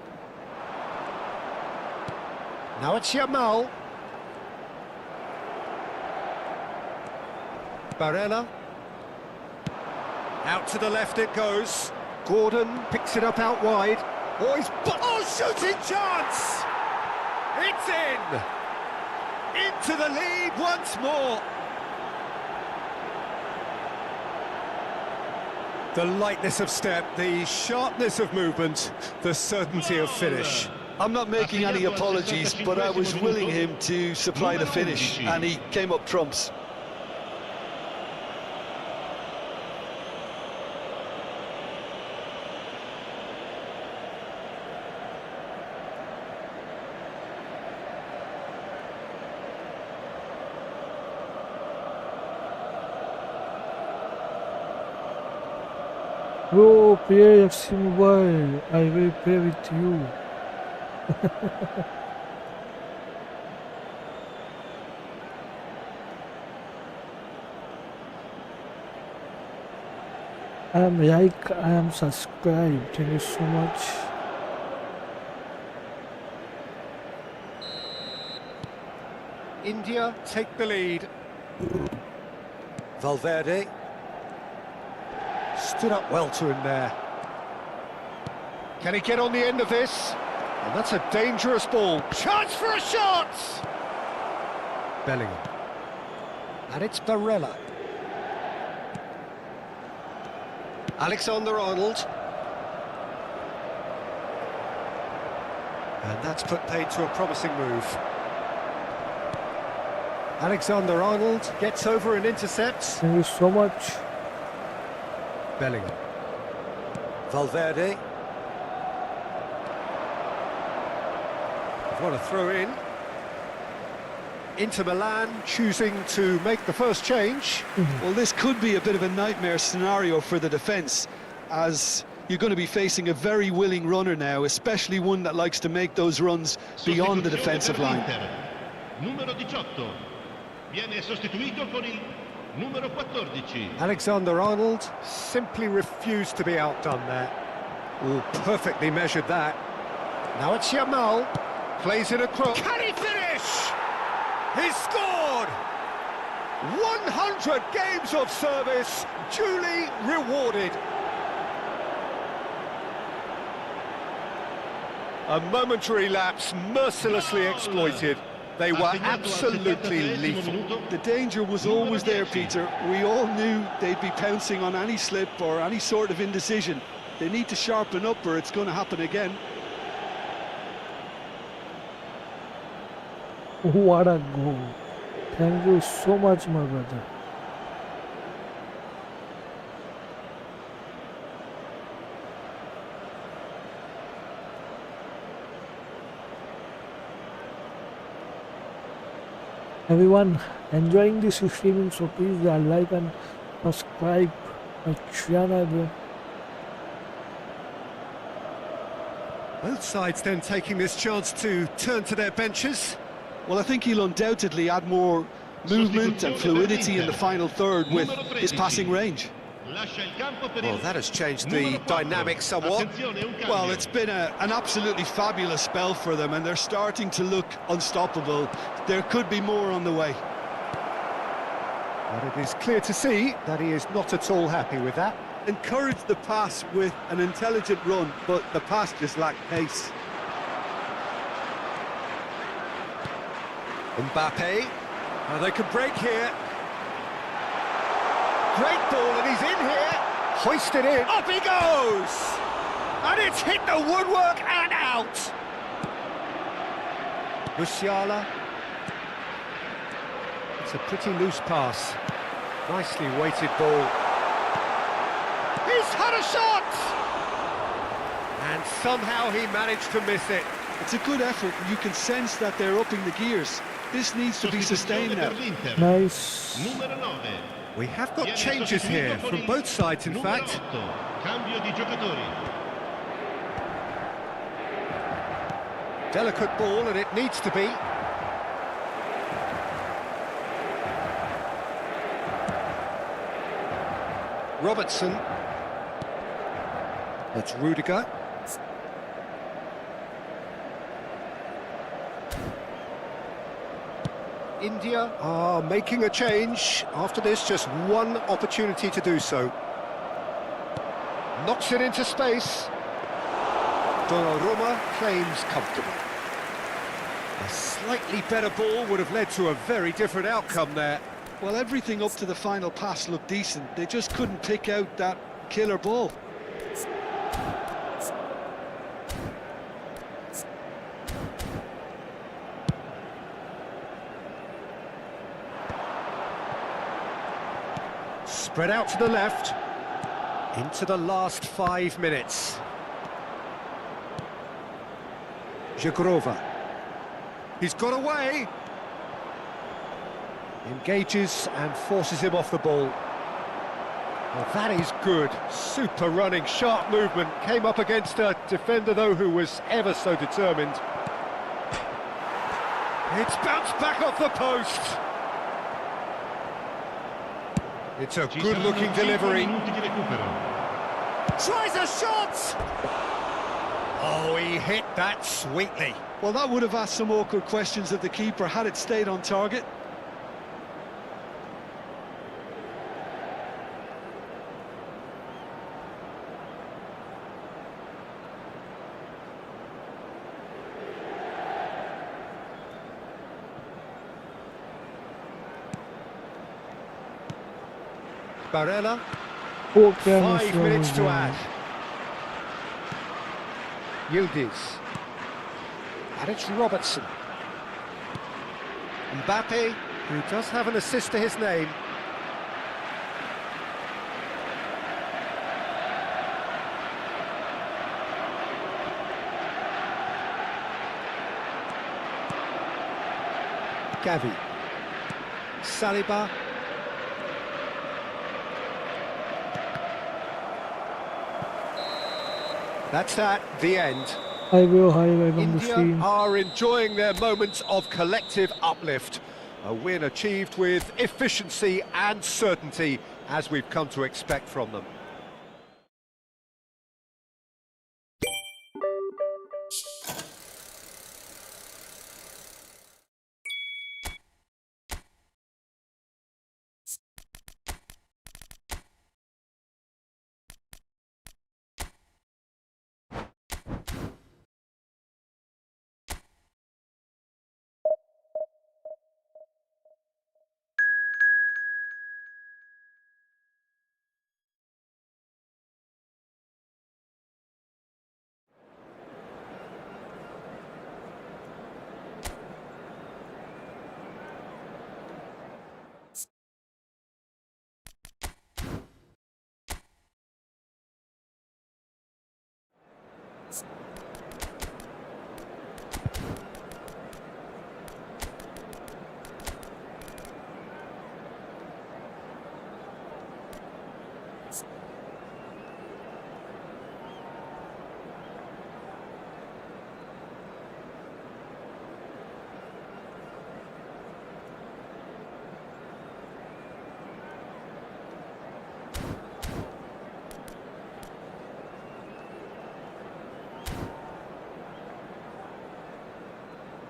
Speaker 4: Now it's Yamal. Barella. Out to the left it goes. Gordon picks it up out wide. Oh, shooting chance! It's in! Into the lead once more. The lightness of step, the sharpness of movement, the certainty of finish.
Speaker 6: I'm not making any apologies, but I was willing him to supply the finish, and he came up trumps.
Speaker 2: Bro, play EfootballMobile. I will play with you. I am like, I am subscribed. Thank you so much.
Speaker 4: India take the lead. Valverde stood up well to him there. Can he get on the end of this? And that's a dangerous ball. Chance for a shot! Bellingham. And it's Barella. Alexander-Arnold. And that's put paid to a promising move. Alexander-Arnold gets over and intercepts.
Speaker 2: Thank you so much.
Speaker 4: Bellingham. Valverde. What a throw in. Inter Milan choosing to make the first change.
Speaker 6: Well, this could be a bit of a nightmare scenario for the defence, as you're going to be facing a very willing runner now, especially one that likes to make those runs beyond the defensive line.
Speaker 5: Numero 18. Viene sostituito con il numero 14.
Speaker 4: Alexander-Arnold simply refused to be outdone there. Oh, perfectly measured that. Now it's Yamal. Plays it across. Can he finish? He's scored! 100 games of service, duly rewarded. A momentary lapse mercilessly exploited. They were absolutely lethal.
Speaker 6: The danger was always there, Peter. We all knew they'd be pouncing on any slip or any sort of indecision. They need to sharpen up or it's going to happen again.
Speaker 2: What a goal. Thank you so much, my brother. Everyone enjoying this streaming, so please like and subscribe my channel.
Speaker 4: Both sides then taking this chance to turn to their benches.
Speaker 6: Well, I think he'll undoubtedly add more movement and fluidity in the final third with his passing range.
Speaker 4: Well, that has changed the dynamic somewhat.
Speaker 6: Well, it's been an absolutely fabulous spell for them, and they're starting to look unstoppable. There could be more on the way.
Speaker 4: But it is clear to see that he is not at all happy with that.
Speaker 6: Encouraged the pass with an intelligent run, but the pass just lacked pace.
Speaker 4: Mbappé. They can break here. Great ball, and he's in here. Hoisted in. Up he goes! And it's hit the woodwork and out. Musiala. It's a pretty loose pass. Nicely weighted ball. He's had a shot! And somehow he managed to miss it.
Speaker 6: It's a good effort, and you can sense that they're upping the gears. This needs to be sustained now.
Speaker 2: Nice.
Speaker 4: We have got changes here from both sides, in fact. Delicate ball, and it needs to be. Robertson. That's Rudiger. India are making a change. After this, just one opportunity to do so. Knocks it into space. Donnarumma claims comfortable. A slightly better ball would have led to a very different outcome there.
Speaker 6: Well, everything up to the final pass looked decent. They just couldn't pick out that killer ball.
Speaker 4: Spread out to the left. Into the last 5 minutes. Jagrova. He's got away. Engages and forces him off the ball. Well, that is good. Super running, sharp movement. Came up against a defender, though, who was ever so determined. It's bounced back off the post. It's a good-looking delivery. Tries a shot! Oh, he hit that sweetly.
Speaker 6: Well, that would have asked some awkward questions of the keeper had it stayed on target.
Speaker 4: Barella,
Speaker 2: Okay,
Speaker 4: 5 minutes to add. Yildiz. And it's Robertson. Mbappé, who does have an assist to his name. Gavi. Saliba. That's at the end.
Speaker 2: highlight on the
Speaker 4: India
Speaker 2: screen.
Speaker 4: are enjoying their moments of collective uplift. A win achieved with efficiency and certainty, as we've come to expect from them.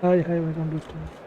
Speaker 2: Highlight on the screen.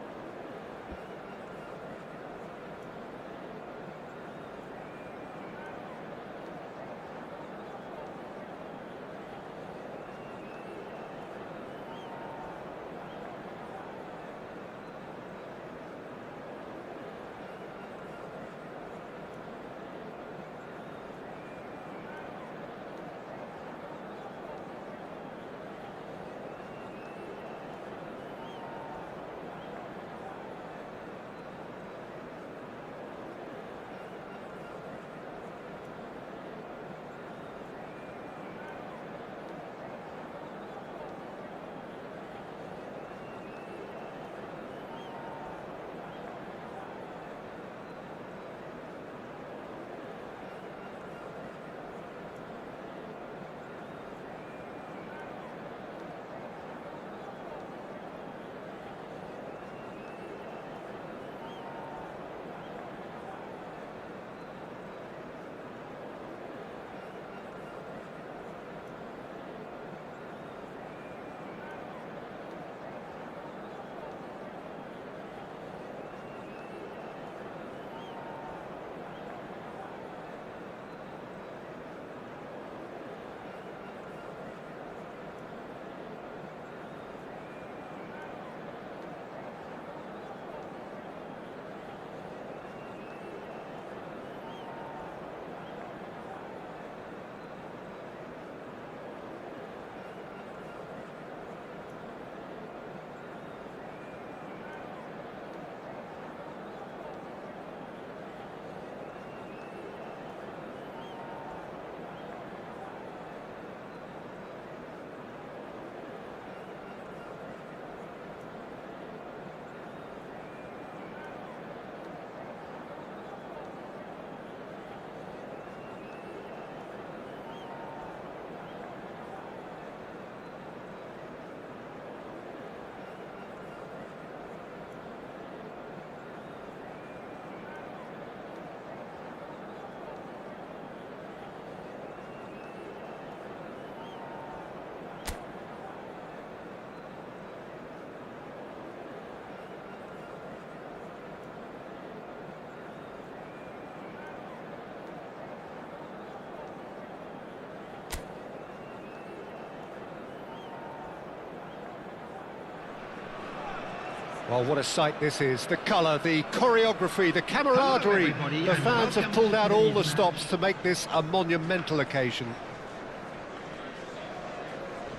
Speaker 4: Well, what a sight this is. The colour, the choreography, the camaraderie. The fans have pulled out all the stops to make this a monumental occasion.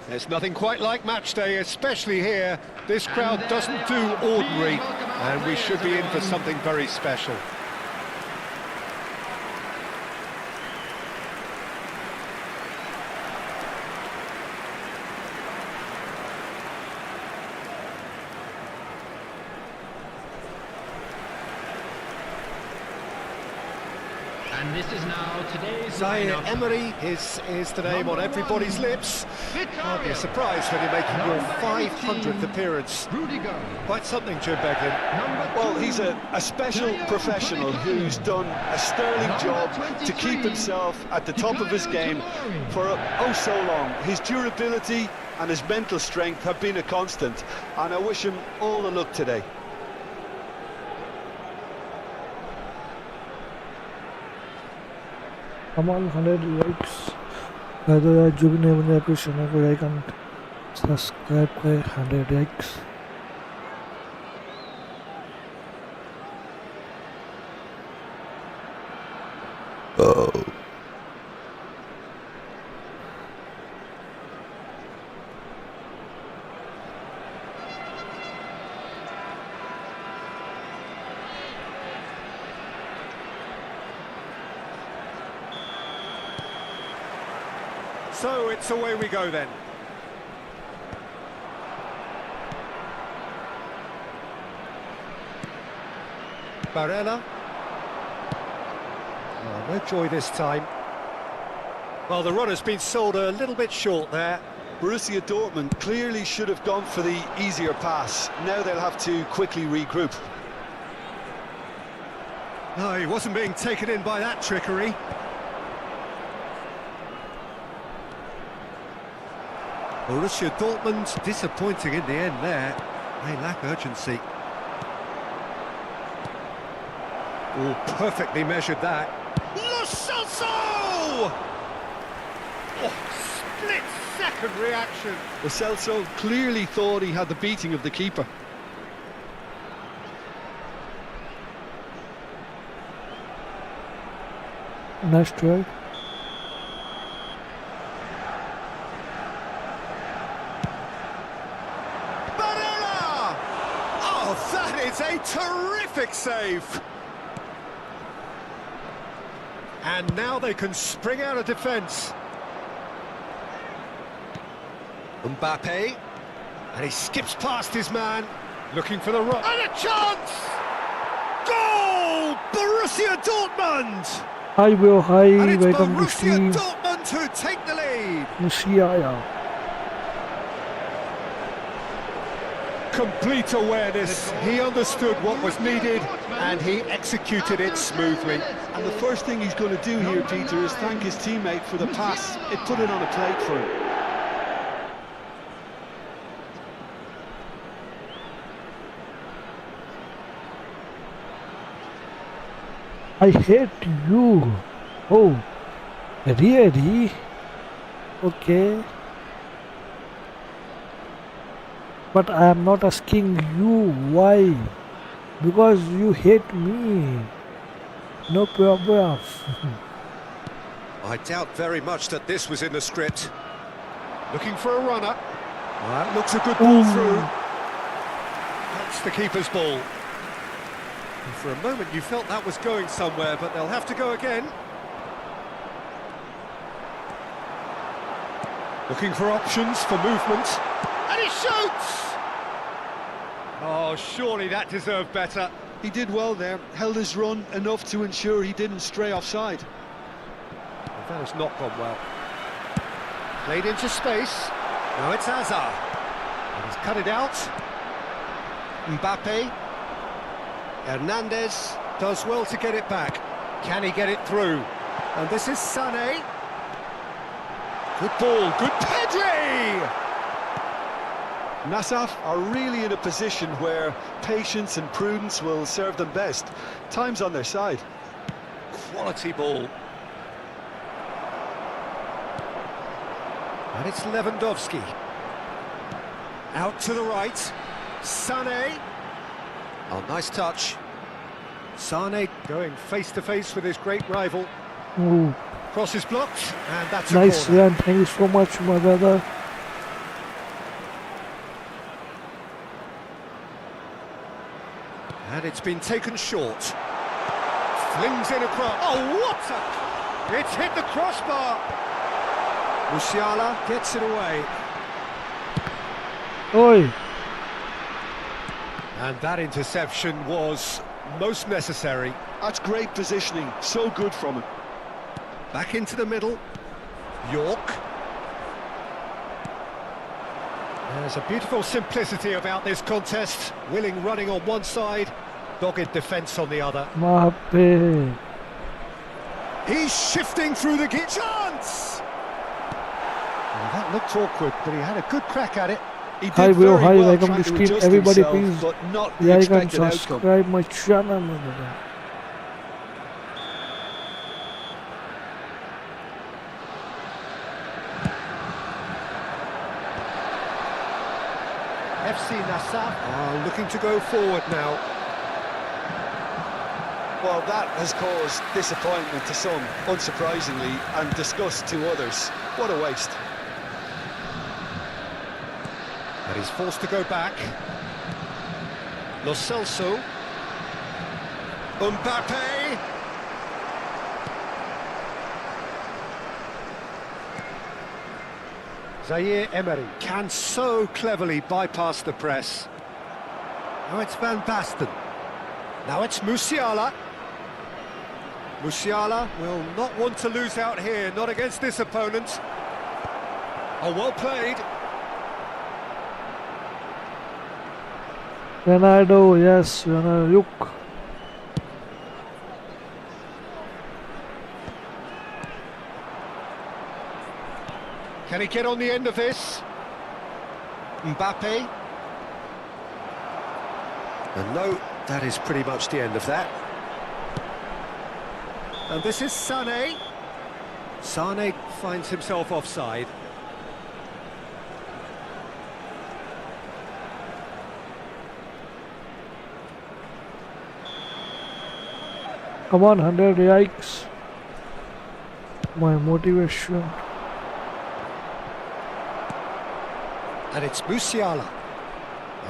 Speaker 4: There's nothing quite like match day, especially here. This crowd doesn't do ordinary, and we should be in for something very special.
Speaker 5: And this is now today's
Speaker 4: Zaire
Speaker 5: lineup.
Speaker 4: Emery is the name on everybody's lips. Hardly a surprise when you're making your 500th appearance.
Speaker 5: Rudiger.
Speaker 4: Quite something, Jim Beckham.
Speaker 6: Well, he's a special professional who's done a sterling job to keep himself at the top of his game for oh so long. His durability and his mental strength have been a constant, and I wish him all the luck today.
Speaker 2: Come on, 100 likes. By the way, जो भी नए बंदे आपके channel को like and subscribe करें. 100 likes.
Speaker 4: So it's away we go then. Barella. Oh, no joy this time. Well, the run has been sold a little bit short there.
Speaker 6: Borussia Dortmund clearly should have gone for the easier pass. Now they'll have to quickly regroup.
Speaker 4: No, he wasn't being taken in by that trickery. Borussia Dortmund disappointing in the end there. They lack urgency. Oh, perfectly measured that. Lo Celso! Oh, split-second reaction.
Speaker 6: Lo Celso clearly thought he had the beating of the keeper.
Speaker 2: Nice try.
Speaker 4: That is a terrific save. And now they can spring out of defence. Mbappé. And he skips past his man, looking for the run. And a chance! Goal! Borussia Dortmund!
Speaker 2: Hi bro, hi,
Speaker 4: And it's
Speaker 2: welcome to
Speaker 4: Borussia
Speaker 2: stream.
Speaker 4: Dortmund who take the lead.
Speaker 2: Muslia.
Speaker 4: Complete awareness. He understood what was needed and he executed it smoothly.
Speaker 6: And the first thing he's going to do here, Peter, is thank his teammate for the pass. It put it on a plate for him.
Speaker 2: I hate you. Oh, really? Okay. But I am not asking you why. Because you hate me. No problem.
Speaker 4: I doubt very much that this was in the script. Looking for a runner. That looks a good ball through. That's the keeper's ball. And for a moment you felt that was going somewhere, but they'll have to go again. Looking for options for movement. And he shoots! Oh, surely that deserved better.
Speaker 6: He did well there, held his run enough to ensure he didn't stray offside.
Speaker 4: Well, that has not gone well. Played into space. Now it's Hazard. And he's cut it out. Mbappé. Hernandez does well to get it back. Can he get it through? And this is Sané. Good ball, good Pedri!
Speaker 6: Nassaf are really in a position where patience and prudence will serve them best. Time's on their side.
Speaker 4: Quality ball. And it's Lewandowski. Out to the right. Sané. Oh, nice touch. Sane going face-to-face with his great rival.
Speaker 2: Ooh.
Speaker 4: Cross is blocked, and that's a
Speaker 2: Nice
Speaker 4: corner.
Speaker 2: run. Thank you so much, my brother.
Speaker 4: And it's been taken short. Flings in across. Oh, what a... It's hit the crossbar. Musiala gets it away.
Speaker 2: Oi.
Speaker 4: And that interception was most necessary.
Speaker 6: That's great positioning, so good from him.
Speaker 4: Back into the middle. York. There's a beautiful simplicity about this contest. Willing running on one side, dogged defence on the other.
Speaker 2: Mbappé.
Speaker 4: He's shifting through the chance! Well, that looked awkward, but he had a good crack at it.
Speaker 6: He did
Speaker 2: Hi bro,
Speaker 6: very
Speaker 2: hi,
Speaker 6: well
Speaker 2: welcome
Speaker 6: trying
Speaker 2: to
Speaker 6: to
Speaker 2: stream.
Speaker 6: adjust
Speaker 2: Everybody
Speaker 6: himself,
Speaker 2: please
Speaker 6: but not the
Speaker 2: like and
Speaker 6: expected outcome.
Speaker 2: subscribe my channel, my brother.
Speaker 4: FC Nassau are looking to go forward now.
Speaker 6: Well, that has caused disappointment to some, unsurprisingly, and disgust to others. What a waste.
Speaker 4: But he's forced to go back. Lo Celso. Mbappé. Zaire Emery can so cleverly bypass the press. Now it's Van Basten. Now it's Musiala. Musiala will not want to lose out here, not against this opponent. Oh, well played.
Speaker 2: Ronaldo, yes, Ronaldo. Look.
Speaker 4: Can he get on the end of this? Mbappé. And no, that is pretty much the end of that. And this is Sané. Sané finds himself offside.
Speaker 2: Come on, 100 yikes. My motivation.
Speaker 4: And it's Musiala.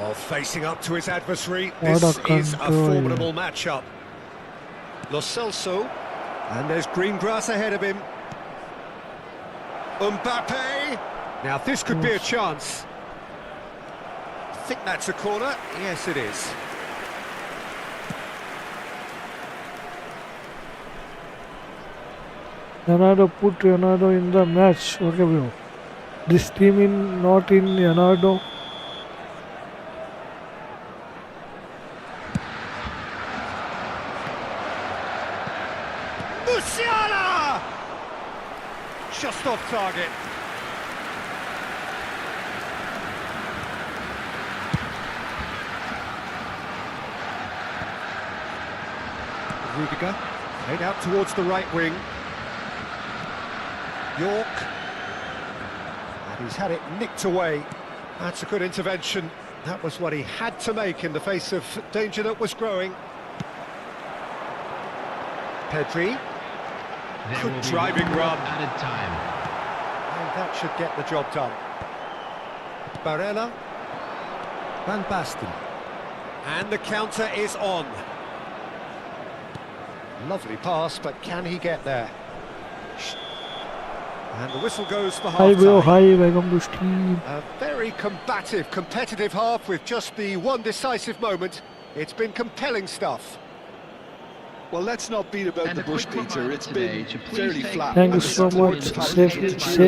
Speaker 4: Oh, facing up to his adversary.
Speaker 2: What
Speaker 4: This
Speaker 2: a
Speaker 4: is a
Speaker 2: control.
Speaker 4: formidable matchup. Lo Celso. And there's green grass ahead of him. Mbappé. Now this could be a chance. I think that's a corner. Yes, it is.
Speaker 2: Ronaldo put Ronaldo in the match. Okay, bro. This team in not in Ronaldo.
Speaker 4: Musiala! Just off target. Rudiger, played out towards the right wing. York. And he's had it nicked away. That's a good intervention. That was what he had to make in the face of danger that was growing. Pedri. Good driving run.
Speaker 5: Added time.
Speaker 4: And that should get the job done. Barella. Van Basten. And the counter is on. Lovely pass, but can he get there? And the whistle goes for
Speaker 2: Hi bro,
Speaker 4: half-time.
Speaker 2: hi, welcome to stream.
Speaker 4: A very combative, competitive half with just the one decisive moment. It's been compelling stuff.
Speaker 6: Well, let's not beat about
Speaker 5: And
Speaker 6: the
Speaker 5: a
Speaker 6: bush,
Speaker 5: quick
Speaker 6: Peter.
Speaker 5: reminder
Speaker 6: It's
Speaker 5: today
Speaker 6: been
Speaker 5: to please
Speaker 6: fairly
Speaker 5: take
Speaker 6: flat.
Speaker 2: Thank you
Speaker 6: and
Speaker 2: so
Speaker 6: it's towards
Speaker 2: much.
Speaker 6: the
Speaker 2: Safe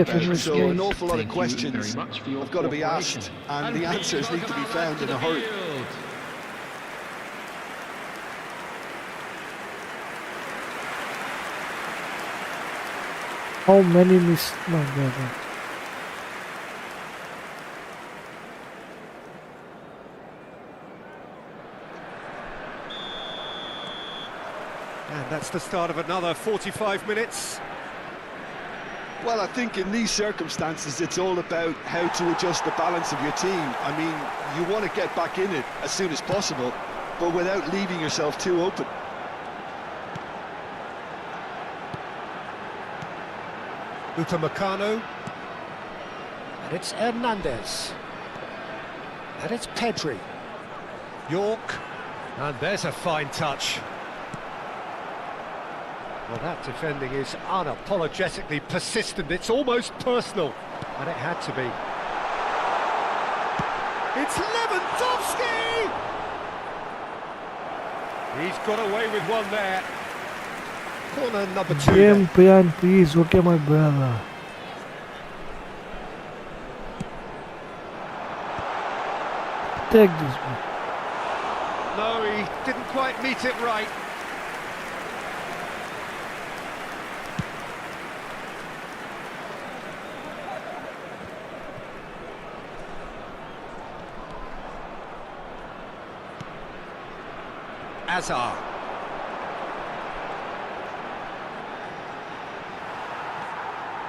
Speaker 6: competitive
Speaker 2: in
Speaker 6: so
Speaker 2: stream.
Speaker 6: an awful lot of
Speaker 5: Thank you very
Speaker 6: questions
Speaker 5: much for your
Speaker 6: have got to be asked,
Speaker 5: cooperation.
Speaker 6: and the
Speaker 5: please
Speaker 6: answers need to be
Speaker 5: welcome
Speaker 6: found
Speaker 5: Amad
Speaker 6: in
Speaker 5: to
Speaker 6: a
Speaker 5: the
Speaker 6: hurry.
Speaker 5: field.
Speaker 2: How many missed, my brother?
Speaker 4: And that's the start of another 45 minutes.
Speaker 6: Well, I think in these circumstances, it's all about how to adjust the balance of your team. I mean, you want to get back in it as soon as possible, but without leaving yourself too open.
Speaker 4: Upamecano. And it's Hernandez. And it's Pedri. York. And there's a fine touch. Well, that defending is unapologetically persistent. It's almost personal. And it had to be. It's Lewandowski! He's got away with one there. Corner number 2.
Speaker 2: Game plan, please. Okay, my brother. Take this one.
Speaker 4: No, he didn't quite meet it right. Azar.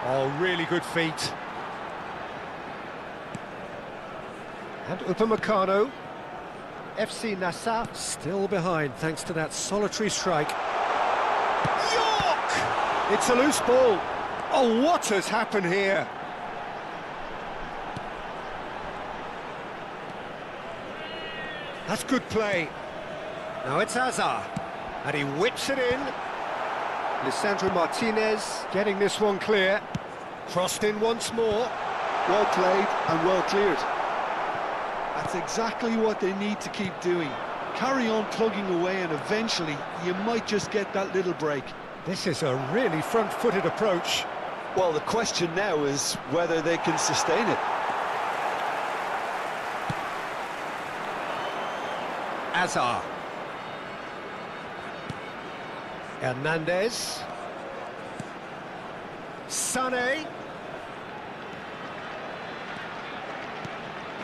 Speaker 4: Oh, really good feet. And Upamecano. FC Nassau still behind thanks to that solitary strike. York! It's a loose ball. Oh, what has happened here? That's good play. Now it's Azar, and he whips it in. Lisandro Martinez getting this one clear. Crossed in once more.
Speaker 6: Well played and well cleared. That's exactly what they need to keep doing. Carry on plugging away and eventually you might just get that little break.
Speaker 4: This is a really front-footed approach.
Speaker 6: Well, the question now is whether they can sustain it.
Speaker 4: Azar. Hernandez. Sané.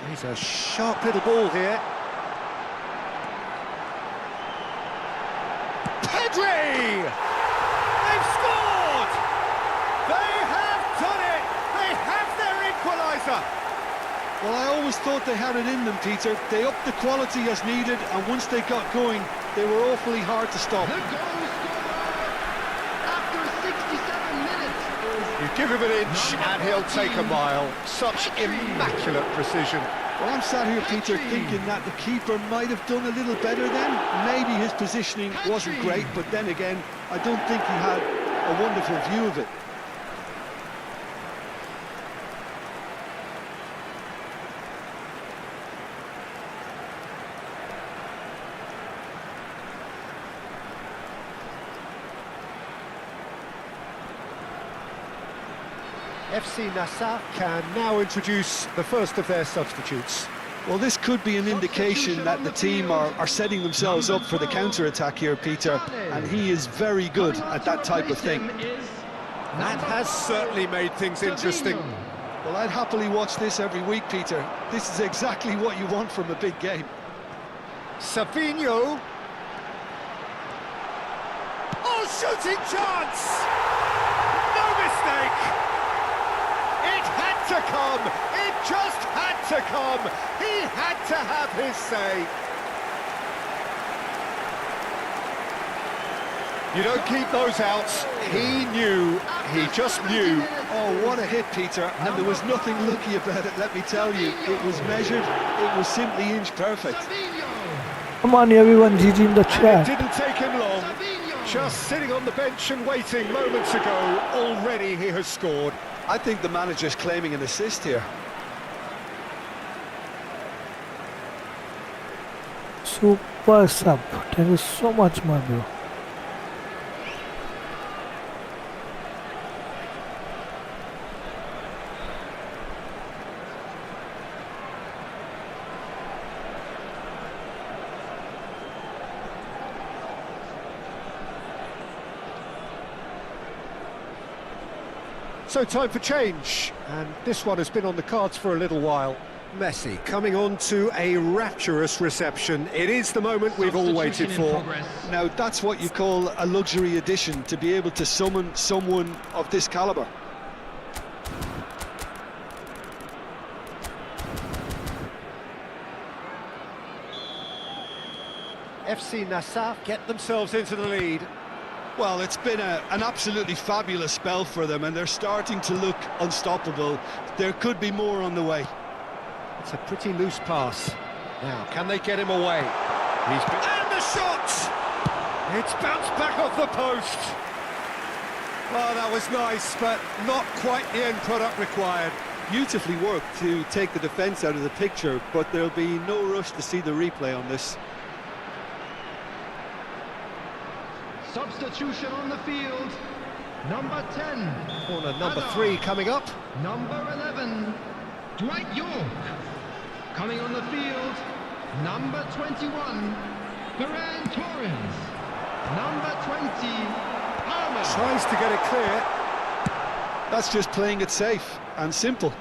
Speaker 4: He's a sharp little ball here. Pedri! They've scored! They have done it! They have their equaliser!
Speaker 6: Well, I always thought they had it in them, Peter. They upped the quality as needed, and once they got going, they were awfully hard to stop.
Speaker 5: The goal scorer after 67 minutes is...
Speaker 4: You give him an inch and he'll take a mile. Such immaculate precision.
Speaker 6: Well, I'm sat here, Peter, thinking that the keeper might have done a little better then. Maybe his positioning wasn't great, but then again, I don't think he had a wonderful view of it.
Speaker 4: FC Nassau can now introduce the first of their substitutes.
Speaker 6: Well, this could be an indication that the team are setting themselves up for the counter-attack here, Peter, and he is very good at that type of thing.
Speaker 4: That has certainly made things interesting.
Speaker 6: Well, I'd happily watch this every week, Peter. This is exactly what you want from a big game.
Speaker 4: Savinho. Oh, shooting chance! No mistake! It had to come! It just had to come! He had to have his say! You don't keep those outs. He knew. He just knew.
Speaker 6: Oh, what a hit, Peter. And there was nothing lucky about it, let me tell you. It was measured. It was simply inch perfect.
Speaker 2: Come on, everyone, GG in the
Speaker 4: And
Speaker 2: chat.
Speaker 4: it didn't take him long. Just sitting on the bench and waiting moments ago, already he has scored.
Speaker 6: I think the manager's claiming an assist here.
Speaker 2: Super sub. Thank you so much, my bro.
Speaker 4: So time for change, and this one has been on the cards for a little while. Messi coming on to a rapturous reception. It is the moment we've all waited for.
Speaker 6: Now, that's what you call a luxury addition, to be able to summon someone of this calibre.
Speaker 4: FC Nassaf get themselves into the lead.
Speaker 6: Well, it's been an absolutely fabulous spell for them, and they're starting to look unstoppable. There could be more on the way.
Speaker 4: It's a pretty loose pass. Now, can they get him away? And the shot! It's bounced back off the post. Well, that was nice, but not quite the end product required.
Speaker 6: Beautifully worked to take the defence out of the picture, but there'll be no rush to see the replay on this.
Speaker 5: Substitution on the field. Number 10.
Speaker 4: Corner number 3 coming up.
Speaker 5: Number 11. Dwight York. Coming on the field. Number 21. Ferran Torres. Number 20. Palmer.
Speaker 4: Tries to get it clear.
Speaker 6: That's just playing it safe and simple.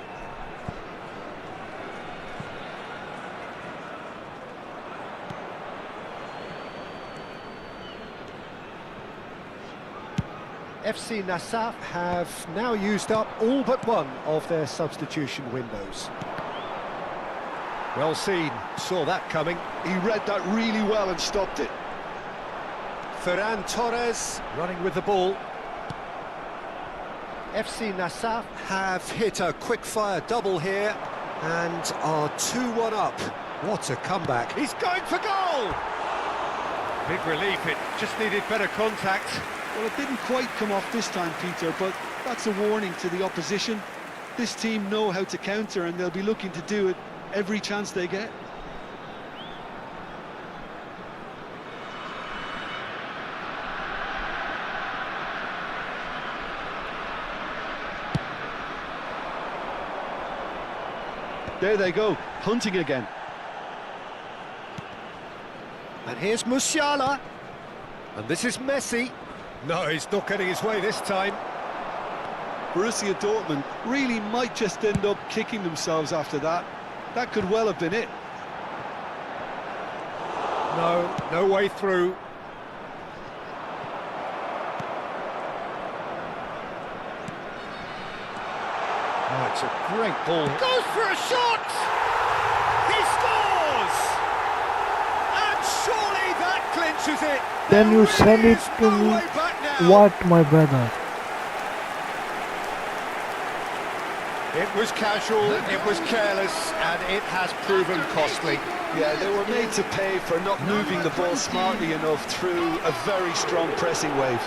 Speaker 4: FC Nassaf have now used up all but one of their substitution windows. Well seen, saw that coming.
Speaker 6: He read that really well and stopped it.
Speaker 4: Ferran Torres running with the ball. FC Nassaf have hit a quick-fire double here and are 2-1 up. What a comeback. He's going for goal! Big relief, it just needed better contact.
Speaker 6: Well, it didn't quite come off this time, Peter, but that's a warning to the opposition. This team know how to counter, and they'll be looking to do it every chance they get. There they go, hunting again.
Speaker 4: And here's Musiala. And this is Messi. No, he's not getting his way this time.
Speaker 6: Borussia Dortmund really might just end up kicking themselves after that. That could well have been it.
Speaker 4: No way through. Oh, it's a great ball. Goes for a shot! He scores! And surely that clinches it.
Speaker 2: Then you send it to me. What, my brother?
Speaker 4: It was casual, it was careless, and it has proven costly.
Speaker 6: Yeah, they were made to pay for not moving the ball smartly enough through a very strong pressing wave.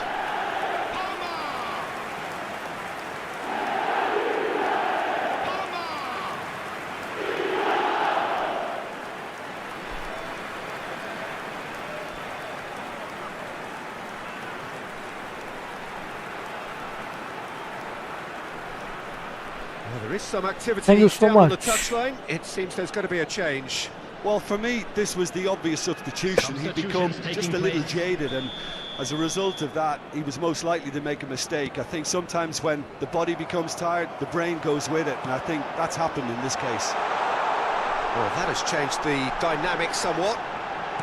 Speaker 4: Well, there is some activity
Speaker 2: Thank you so
Speaker 4: down on the
Speaker 2: much.
Speaker 4: touchline. It seems there's going to be a change.
Speaker 6: Well, for me, this was the obvious substitution. He'd become just a little jaded, and as a result of that, he was most likely to make a mistake. I think sometimes when the body becomes tired, the brain goes with it, and I think that's happened in this case.
Speaker 4: Well, that has changed the dynamic somewhat.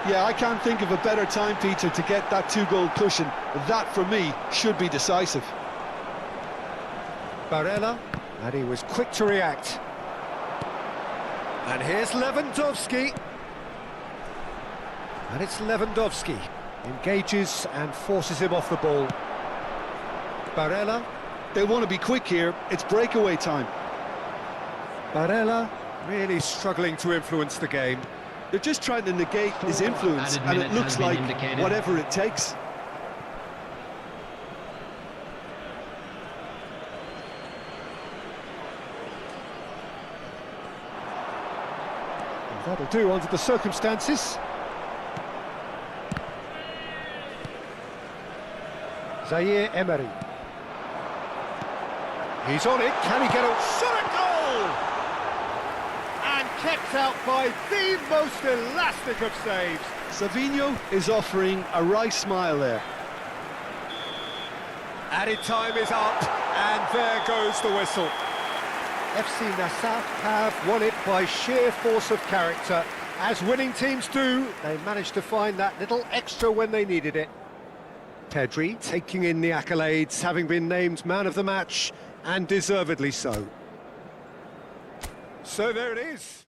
Speaker 6: Yeah, I can't think of a better time, Peter, to get that two-goal cushion. That, for me, should be decisive.
Speaker 4: Barella, and he was quick to react. And here's Lewandowski. And it's Lewandowski. Engages and forces him off the ball. Barella.
Speaker 6: They want to be quick here. It's breakaway time.
Speaker 4: Barella really struggling to influence the game.
Speaker 6: They're just trying to negate his influence, and it looks like whatever it takes.
Speaker 4: That'll do under the circumstances. Zaire Emery. He's on it. Can he get a shot at goal? And kept out by the most elastic of saves.
Speaker 6: Savinho is offering a wry smile there.
Speaker 4: Added time is up, and there goes the whistle. FC Nassaf have won it by sheer force of character. As winning teams do, they managed to find that little extra when they needed it. Pedri taking in the accolades, having been named man of the match, and deservedly so. So there it is.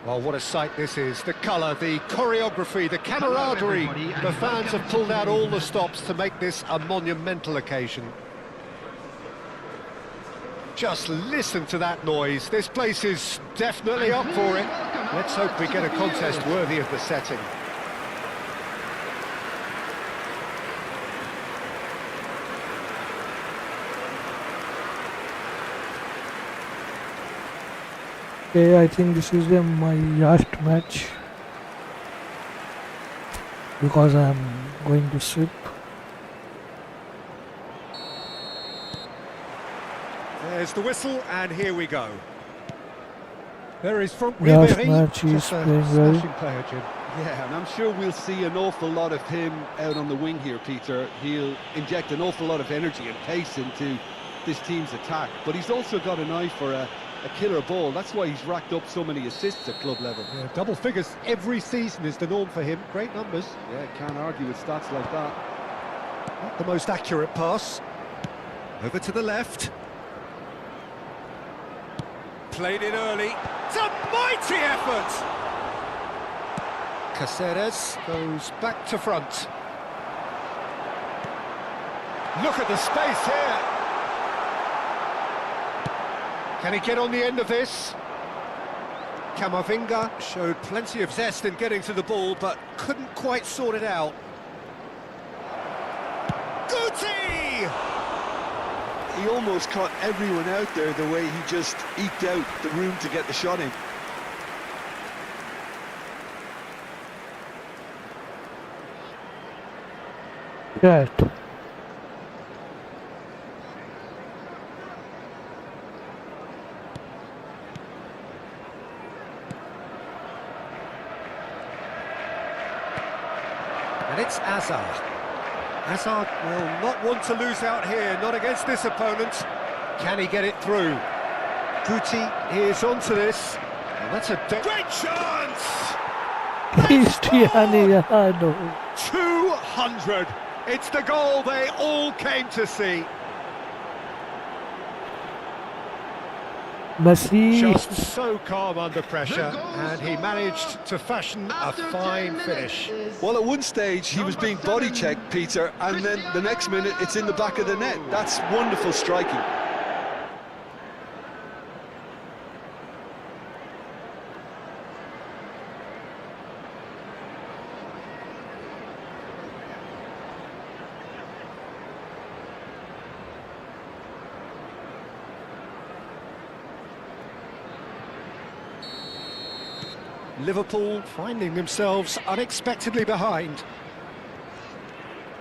Speaker 4: Well, what a sight this is. The colour, the choreography, the camaraderie. The fans have pulled out all the stops to make this a monumental occasion. Just listen to that noise. This place is definitely up for it. Let's hope we get a contest worthy of the setting.
Speaker 2: Okay, I think this is my last match because I'm going to sleep.
Speaker 4: There's the whistle, and here we go. There is Franck
Speaker 2: Last
Speaker 4: Ribéry.
Speaker 2: match is
Speaker 4: Just a
Speaker 2: playing well.
Speaker 4: smashing player, Jim.
Speaker 6: Yeah, and I'm sure we'll see an awful lot of him out on the wing here, Peter. He'll inject an awful lot of energy and pace into this team's attack, but he's also got an eye for a killer ball. That's why he's racked up so many assists at club level.
Speaker 4: Yeah, double figures every season is the norm for him. Great numbers.
Speaker 6: Yeah, can't argue with stats like that.
Speaker 4: Not the most accurate pass. Over to the left. Played it early. It's a mighty effort! Caceres goes back to front. Look at the space here. Can he get on the end of this? Camavinga showed plenty of zest in getting to the ball, but couldn't quite sort it out. Guti!
Speaker 6: He almost caught everyone out there the way he just eked out the room to get the shot in.
Speaker 2: Right.
Speaker 4: And it's Hazard. Hazard will not want to lose out here, not against this opponent. Can he get it through? Guti is onto this. And that's a great chance!
Speaker 2: Cristiano Ronaldo.
Speaker 4: 200! It's the goal they all came to see.
Speaker 2: Messi.
Speaker 4: Just so calm under pressure, and he managed to fashion a fine finish.
Speaker 6: Well, at one stage he was being body checked, Peter, and then the next minute it's in the back of the net. That's wonderful striking.
Speaker 4: Liverpool finding themselves unexpectedly behind.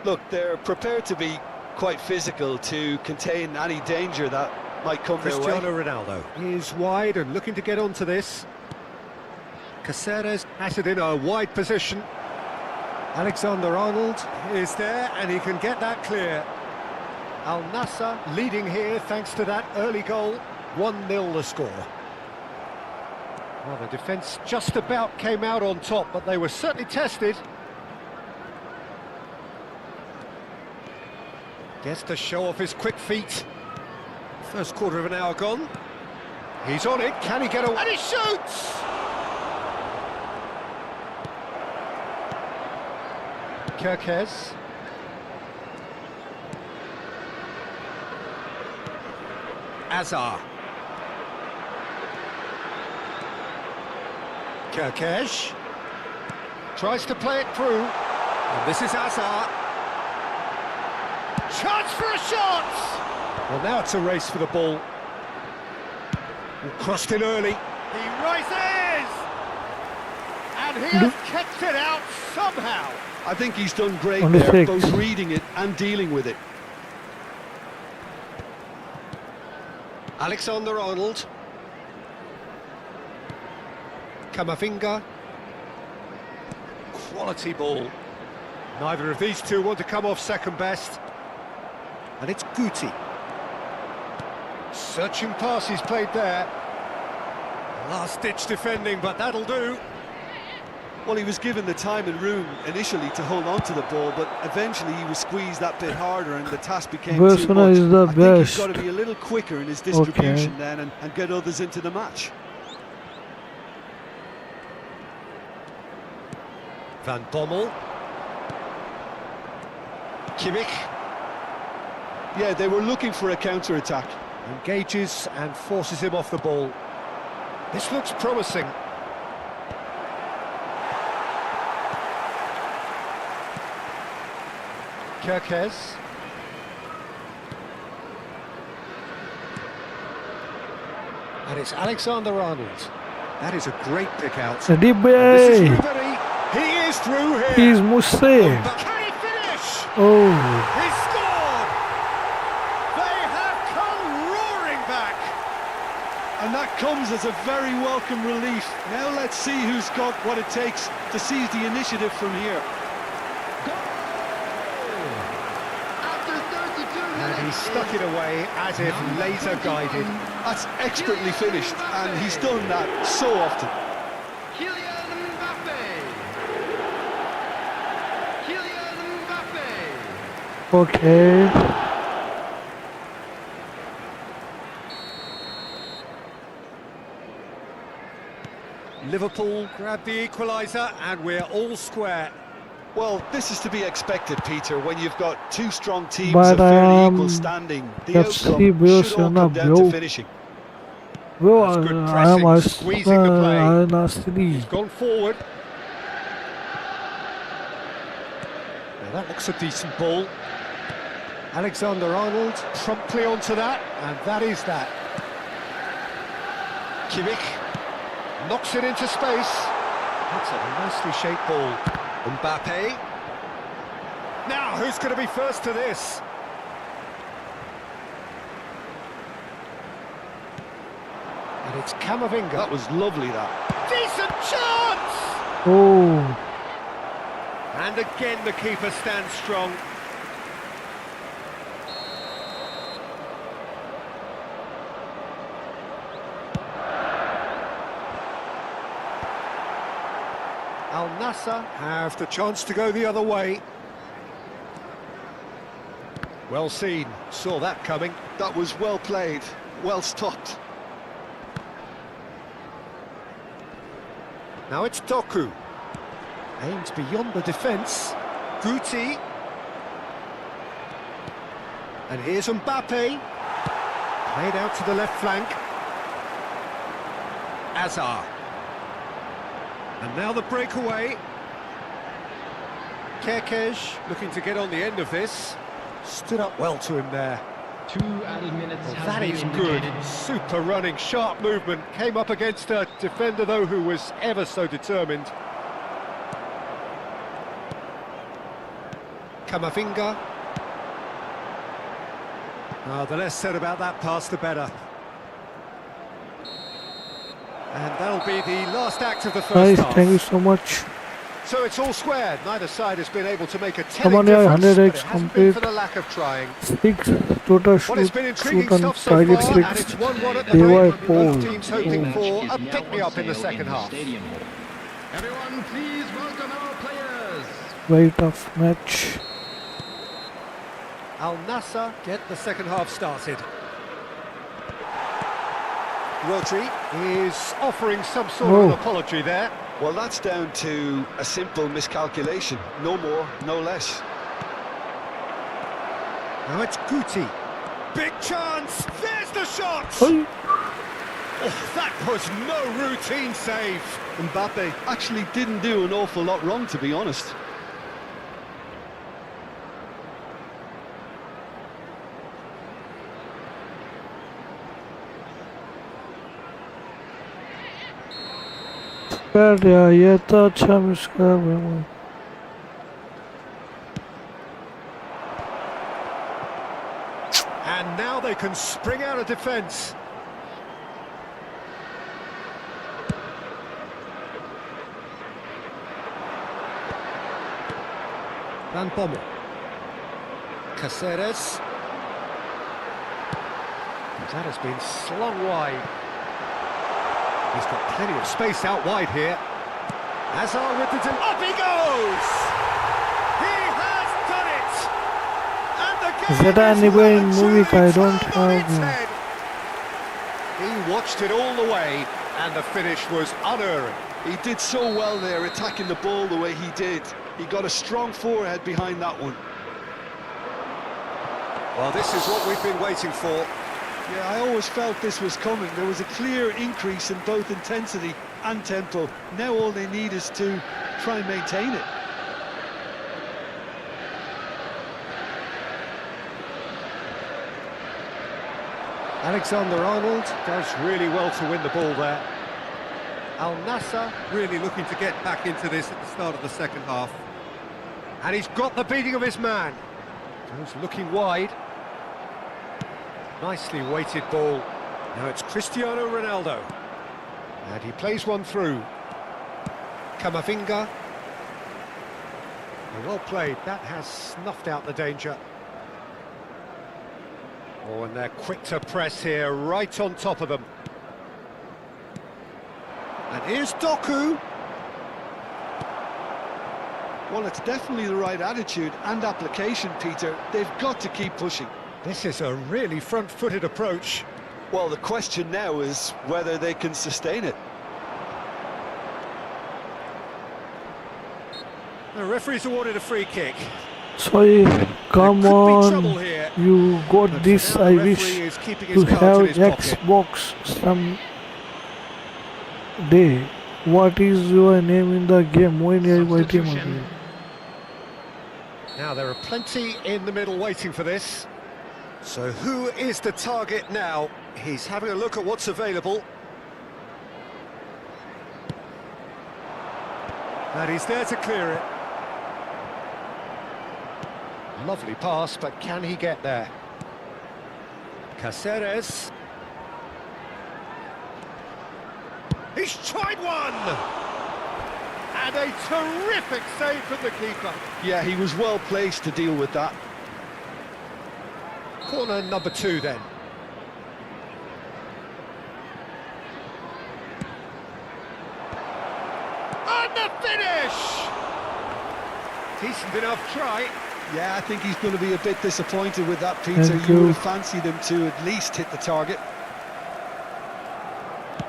Speaker 6: Look, they're prepared to be quite physical to contain any danger that might come their way.
Speaker 4: Cristiano Ronaldo is wide and looking to get onto this. Caceres has it in a wide position. Alexander-Arnold is there and he can get that clear. Al Nassr leading here thanks to that early goal. 1-0 the score. Well, the defence just about came out on top, but they were certainly tested. Gets to show off his quick feet. First quarter of an hour gone. He's on it, can he get away? And he shoots! Kirkes. Azar. Kirkes tries to play it through, and this is Azar. Chance for a shot! Well, now it's a race for the ball. Crossed in early. He rises! And he has kept it out somehow.
Speaker 6: I think he's done great
Speaker 2: On the
Speaker 6: there,
Speaker 2: six.
Speaker 6: both reading it and dealing with it.
Speaker 4: Alexander-Arnold. Camavinga. Quality ball. Neither of these two want to come off second best. And it's Guti. Searching pass he's played there. Last-ditch defending, but that'll do.
Speaker 6: Well, he was given the time and room initially to hold on to the ball, but eventually he was squeezed that bit harder and the task became too
Speaker 2: Barcelona
Speaker 6: much.
Speaker 2: is the
Speaker 6: I think he's
Speaker 2: best.
Speaker 6: got to be a little quicker in his distribution
Speaker 2: Okay.
Speaker 6: then and get others into the match.
Speaker 4: Van Bommel. Kimmich.
Speaker 6: Yeah, they were looking for a counter-attack.
Speaker 4: Engages and forces him off the ball. This looks promising. Kirkes. And it's Alexander-Arnold. That is a great pick out. This is
Speaker 2: Ribery.
Speaker 4: Ribery. He is through here.
Speaker 2: He's Muslia.
Speaker 4: But can he finish?
Speaker 2: Oh,
Speaker 4: He scored! They have come roaring back.
Speaker 6: And that comes as a very welcome relief. Now let's see who's got what it takes to seize the initiative from here.
Speaker 5: After 32
Speaker 4: And he
Speaker 5: minutes
Speaker 4: stuck it away as if laser guided.
Speaker 6: That's expertly finished, and he's done that so often.
Speaker 5: Kylian Mbappé. Kylian Mbappé.
Speaker 2: okay.
Speaker 4: Liverpool grab the equaliser and we're all square.
Speaker 6: Well, this is to be expected, Peter, when you've got two strong teams
Speaker 2: But,
Speaker 6: of fairly equal standing. The
Speaker 2: that's
Speaker 6: outcome
Speaker 2: the
Speaker 6: should all
Speaker 2: Barcelona,
Speaker 6: come down
Speaker 2: bro.
Speaker 6: to finishing.
Speaker 2: Well,
Speaker 4: That's good
Speaker 2: I
Speaker 4: pressing,
Speaker 2: am
Speaker 4: squeezing the play.
Speaker 2: Nastri.
Speaker 4: He's gone forward. Now that looks a decent ball. Alexander-Arnold promptly onto that, and that is that. Kimmich knocks it into space. That's a nicely shaped ball. Mbappé. Now, who's going to be first to this? And it's Camavinga.
Speaker 6: That was lovely, that.
Speaker 4: Decent chance!
Speaker 2: Oh,
Speaker 4: And again the keeper stands strong. Al Nassr have the chance to go the other way. Well seen, saw that coming.
Speaker 6: That was well played, well stopped.
Speaker 4: Now it's Doku. Aims beyond the defence. Guti. And here's Mbappé. Played out to the left flank. Azar. And now the breakaway. Kirkes looking to get on the end of this. Stood up well to him there.
Speaker 5: 2 added minutes
Speaker 4: Well,
Speaker 5: has
Speaker 4: that
Speaker 5: been
Speaker 4: is good.
Speaker 5: indicated.
Speaker 4: Super running, sharp movement. Came up against a defender, though, who was ever so determined. Camavinga. The less said about that pass, the better. And that'll be the last act of the first
Speaker 2: Nice,
Speaker 4: half.
Speaker 2: thank you so much.
Speaker 4: So it's all squared. Neither side has been able to make a
Speaker 2: Come
Speaker 4: telling
Speaker 2: on, yeah,
Speaker 4: difference,
Speaker 2: 100x
Speaker 4: but it hasn't been for
Speaker 2: complete.
Speaker 4: the lack of trying.
Speaker 2: 6 total
Speaker 4: Well, it's been intriguing
Speaker 2: shoot on
Speaker 4: stuff so
Speaker 2: target
Speaker 4: far,
Speaker 2: 6.
Speaker 4: and it's 1-1 at the
Speaker 2: They were
Speaker 4: break. Both
Speaker 2: poor.
Speaker 4: teams hoping for a pick-me-up in the second half.
Speaker 5: Everyone, please welcome our players.
Speaker 2: Very tough match.
Speaker 4: Al Nassr get the second half started. Rodri is offering some sort of an apology there.
Speaker 6: Well, that's down to a simple miscalculation. No more, no less.
Speaker 4: Now it's Guti. Big chance! There's the shot!
Speaker 2: Oh,
Speaker 4: Oh, that was no routine save.
Speaker 6: Mbappé actually didn't do an awful lot wrong, to be honest.
Speaker 2: यार ये तो अच्छा miss कर मैं
Speaker 4: And now they can spring out of defence. Van Bommel. Caceres. That has been slung wide. He's got plenty of space out wide here. Hazard with the... Up he goes! He has done it! And the game
Speaker 2: Is that
Speaker 4: is
Speaker 2: anywhere in
Speaker 4: truly
Speaker 2: movie? I don't
Speaker 4: turned on
Speaker 2: have
Speaker 4: its
Speaker 2: one.
Speaker 4: head. He watched it all the way, and the finish was unerring.
Speaker 6: He did so well there, attacking the ball the way he did. He got a strong forehead behind that one.
Speaker 4: Well, this is what we've been waiting for.
Speaker 6: Yeah, I always felt this was coming. There was a clear increase in both intensity and tempo. Now all they need is to try and maintain it.
Speaker 4: Alexander-Arnold does really well to win the ball there. Al Nassr really looking to get back into this at the start of the second half. And he's got the beating of his man. Goes looking wide. Nicely weighted ball. Now it's Cristiano Ronaldo. And he plays one through. Camavinga. Well played. That has snuffed out the danger. Oh, and they're quick to press here, right on top of them. And here's Doku.
Speaker 6: Well, it's definitely the right attitude and application, Peter. They've got to keep pushing.
Speaker 4: This is a really front-footed approach.
Speaker 6: Well, the question now is whether they can sustain it.
Speaker 4: The referee's awarded a free kick.
Speaker 2: sorry, come
Speaker 4: There could be trouble
Speaker 2: on,
Speaker 4: here.
Speaker 2: you got
Speaker 4: But
Speaker 2: this.
Speaker 4: for now,
Speaker 2: I
Speaker 4: the
Speaker 2: wish
Speaker 4: referee is keeping his
Speaker 2: to
Speaker 4: cards
Speaker 2: have
Speaker 4: in his pocket.
Speaker 2: Xbox some day. What is your name in the game? MoinLiveYT mobile.
Speaker 4: Now there are plenty in the middle waiting for this. So who is the target now? He's having a look at what's available. And he's there to clear it. Lovely pass, but can he get there? Caceres. He's tried one! And a terrific save from the keeper.
Speaker 6: Yeah, he was well placed to deal with that.
Speaker 4: Corner number 2 then. And the finish! Decent enough try.
Speaker 6: Yeah, I think he's going to be a bit disappointed with that, Peter.
Speaker 2: Thank
Speaker 6: You
Speaker 2: you.
Speaker 6: would have fancied him to at least hit the target.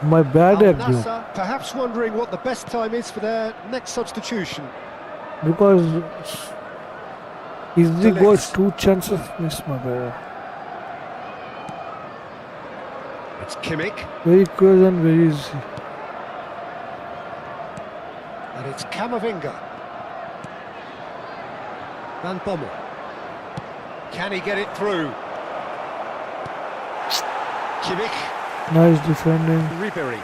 Speaker 2: My bad
Speaker 4: Al
Speaker 2: at you,
Speaker 4: Nassr perhaps wondering what the best time is for their next substitution.
Speaker 2: because easy
Speaker 4: The
Speaker 2: goals,
Speaker 4: legs.
Speaker 2: 2 chances miss, my bad.
Speaker 4: It's Kimmich,
Speaker 2: Very close and very easy.
Speaker 4: and it's Camavinga. Van Bommel. Can he get it through? Kimmich,
Speaker 2: Nice defending.
Speaker 4: Ribery.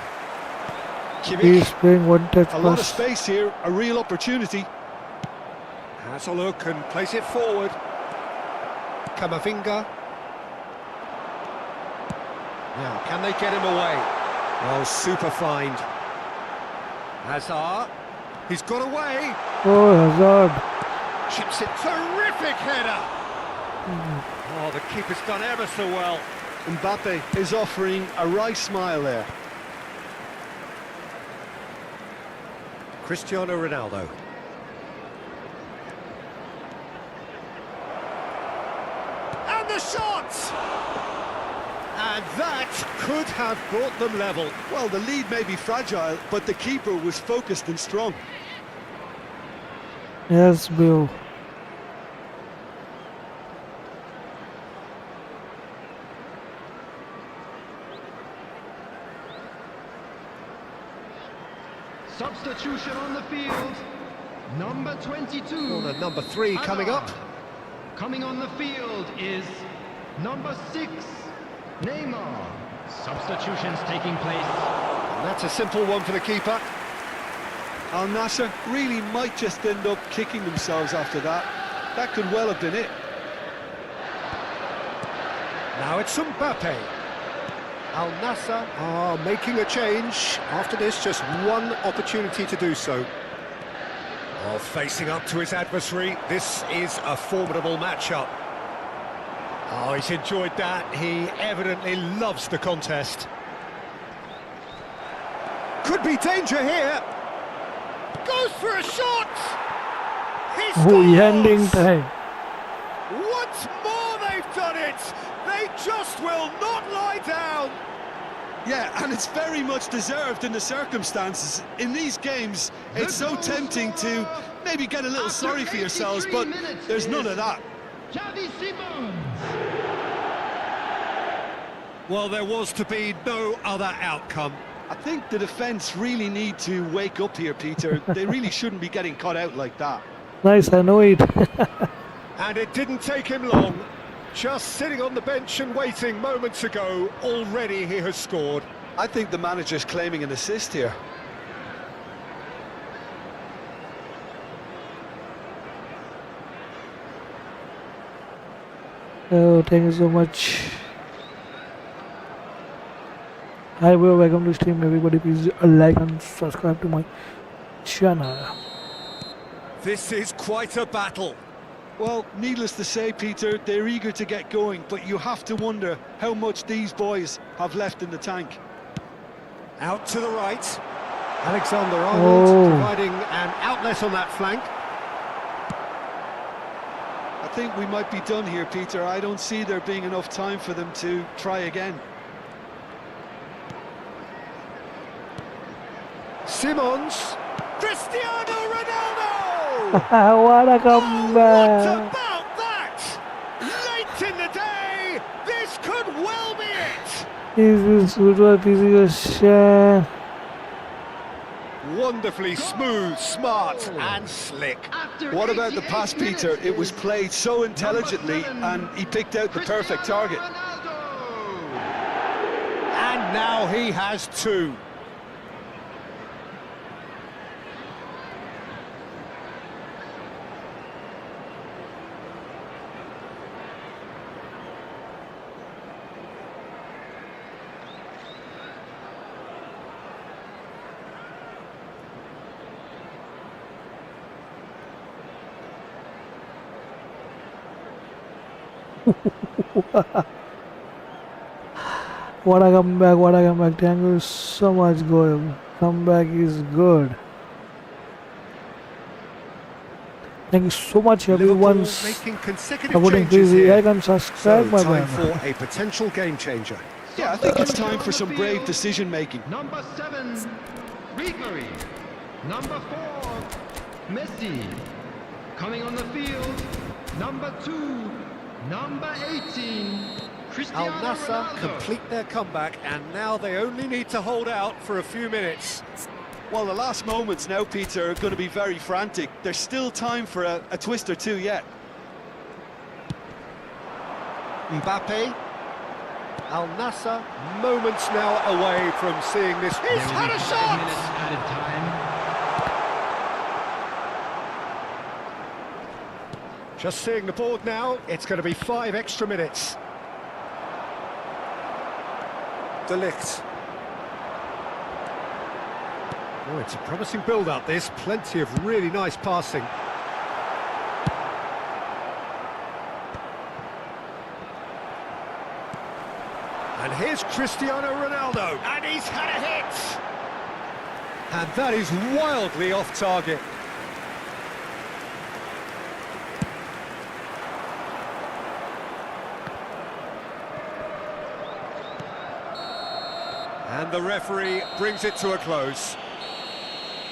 Speaker 2: He's
Speaker 4: Kimmich,
Speaker 2: playing one touch
Speaker 6: A lot of
Speaker 2: pass.
Speaker 6: space here, a real opportunity.
Speaker 4: has a look and plays it forward. Kamavinga. Now, can they get him away? Oh, super find. Hazard. He's got away.
Speaker 2: Oh, Hazard.
Speaker 4: Chips it. Terrific header. Oh, the keeper's done ever so well.
Speaker 6: Mbappé is offering a wry smile there.
Speaker 4: Cristiano Ronaldo. And the shot! And that could have brought them level.
Speaker 6: Well, the lead may be fragile, but the keeper was focused and strong.
Speaker 2: Yes, Bill.
Speaker 5: Substitution on the field. Number 22.
Speaker 4: Corner number 3 coming up.
Speaker 5: Coming on the field is number 6, Neymar. Substitutions taking place.
Speaker 4: And that's a simple one for the keeper.
Speaker 6: Al Nassr really might just end up kicking themselves after that. That could well have been it.
Speaker 4: Now it's Mbappé. Al Nassr are making a change. After this, just one opportunity to do so. Oh, facing up to his adversary, this is a formidable matchup. Oh, he's enjoyed that. He evidently loves the contest. Could be danger here. Goes for a shot. He
Speaker 2: Oh, ending
Speaker 4: scores!
Speaker 2: time.
Speaker 4: Once more they've done it. They just will not lie down.
Speaker 6: Yeah, and it's very much deserved in the circumstances. In these games, it's so tempting to maybe get a little sorry for yourselves, but there's none of that.
Speaker 5: Xavi Simons.
Speaker 4: Well, there was to be no other outcome.
Speaker 6: I think the defence really need to wake up here, Peter. They really shouldn't be getting caught out like that.
Speaker 2: Nice, I know it.
Speaker 4: And it didn't take him long. Just sitting on the bench and waiting moments ago, already he has scored.
Speaker 6: I think the manager's claiming an assist here.
Speaker 2: Oh, thank you so much. Hi, bro. Welcome to stream. Everybody, please like and subscribe to my channel.
Speaker 4: This is quite a battle.
Speaker 6: Well, needless to say, Peter, they're eager to get going, but you have to wonder how much these boys have left in the tank.
Speaker 4: Out to the right. Alexander-Arnold providing an outlet on that flank.
Speaker 6: I think we might be done here, Peter. I don't see there being enough time for them to try again.
Speaker 4: Simons. Cristiano Ronaldo!
Speaker 2: What a
Speaker 4: What
Speaker 2: comeback!
Speaker 4: about that? Late in the day, this could well be it.
Speaker 2: This is football physical.
Speaker 4: Wonderfully smooth, smart and slick.
Speaker 6: What about the pass, Peter? It was played so intelligently and he picked out the perfect target.
Speaker 4: And now he has 2.
Speaker 2: What a comeback, what a comeback. Thank you so much, Goyal. Comeback is good. Thank you so much, everyone.
Speaker 4: Making consecutive
Speaker 2: Supporting,
Speaker 4: changes
Speaker 2: please
Speaker 4: here.
Speaker 2: like and subscribe, my
Speaker 4: Time
Speaker 2: friend.
Speaker 4: for a potential game changer.
Speaker 6: Yeah, I think it's time for some brave decision-making.
Speaker 5: Number 7, Ribery. Number 4, Messi. Coming on the field, number 2, number 18, Cristiano
Speaker 4: Al Nassr
Speaker 5: Ronaldo.
Speaker 4: complete their comeback, and now they only need to hold out for a few minutes.
Speaker 6: Well, the last moments now, Peter, are going to be very frantic. There's still time for a twist or two yet.
Speaker 4: Mbappé. Al Nassr moments now away from seeing this. He's had a shot!
Speaker 5: Minutes added time.
Speaker 4: Just seeing the board now, it's going to be 5 extra minutes. De Ligt. Oh, it's a promising build-up, this. Plenty of really nice passing. And here's Cristiano Ronaldo, and he's had a hit! And that is wildly off target. And the referee brings it to a close.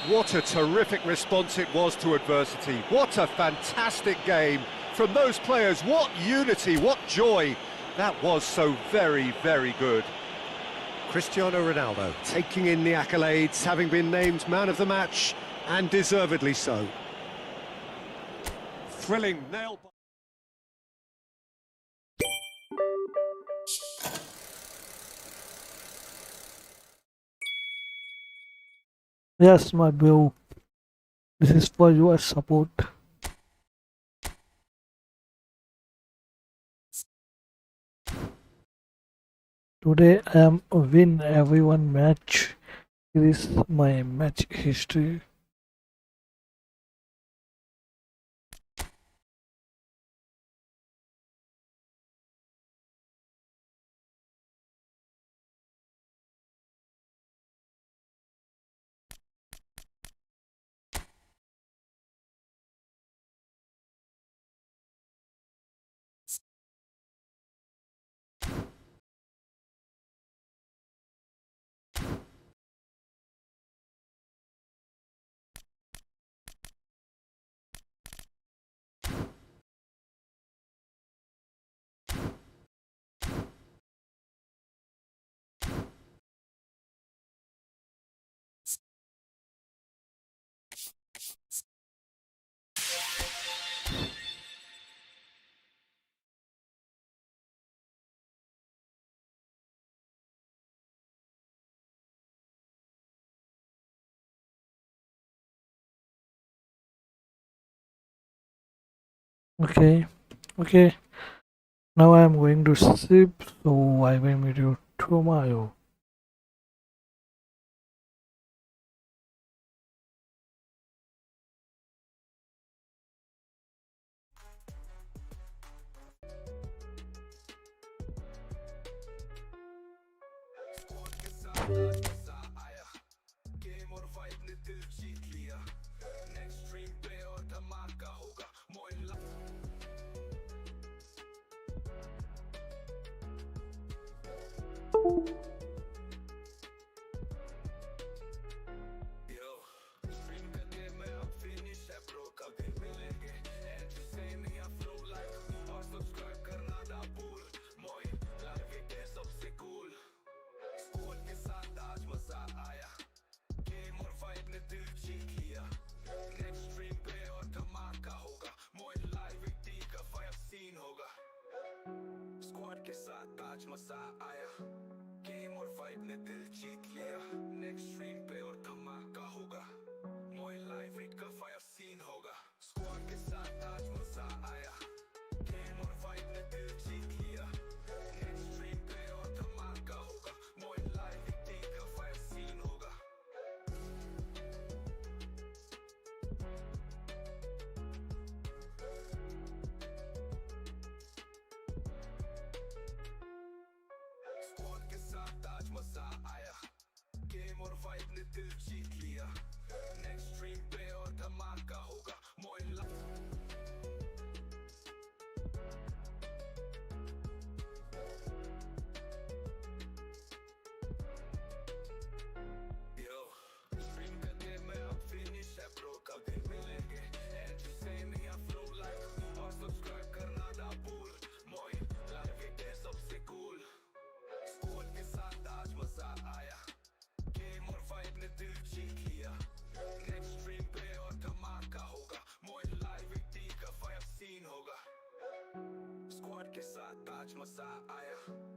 Speaker 4: What a terrific response it was to adversity. What a fantastic game from those players. What unity, what joy. That was so very, very good. Cristiano Ronaldo taking in the accolades, having been named man of the match, and deservedly so. Thrilling nail.
Speaker 2: Yes, my bro. This is for your support. Today I am a win everyone match. Here is my match history. Okay. Now I am going to sleep, so I will meet you tomorrow.
Speaker 1: Game और vibe ने दिल जीत लिया next stream पे और धमाका होगा Moin yo stream का game में अब फिनिश है ब्रो कभी मिलेंगे एंड टू सेम ही फ्लो लाइक और सब्सक्राइब करना ना भूल मोइन लाइव के सबसे कूल स्क्वाड के साथ आज मजा आया गेम और वाइब ने दिल जीत लिया नेक्स्ट स्ट्रीम पे और धमाका होगा मोइन लाइव टी का फायर सीन होगा स्क्वाड के साथ आज मजा आया गेम और वाइब ने दिल जीत लिया नेक्स्ट स्ट्रीम पे और धमाका होगा मोइन लाइव का फायर सीन होगा स्क्वाड के साथ आज मजा आया गेम और वाइब ने दिल जीत लिया नेक्स्ट स्ट्रीम पे और धमाका होगा मोइन लाइव का फायर सीन होगा स्क्वाड के साथ आज मजा आया गेम और वाइब ने दिल जीत लिया नेक्स्ट स्ट्रीम पे और धमाका होगा मोइन यो स्ट्रीम का गेम में अब फिनिश है ब्रो कभी मिलेंगे एंड टू सेम ही फ्लो लाइक और सब्सक्राइब करना ना भूल मोइन लाइव के सबसे कूल स्क्वाड के साथ आज मजा आया गेम और वाइब ने दिल जीत लिया नेक्स्ट स्ट्रीम पे और धमाका होगा मोइन लाइव टी का फायर सीन होगा स्क्वाड के साथ आज मजा आया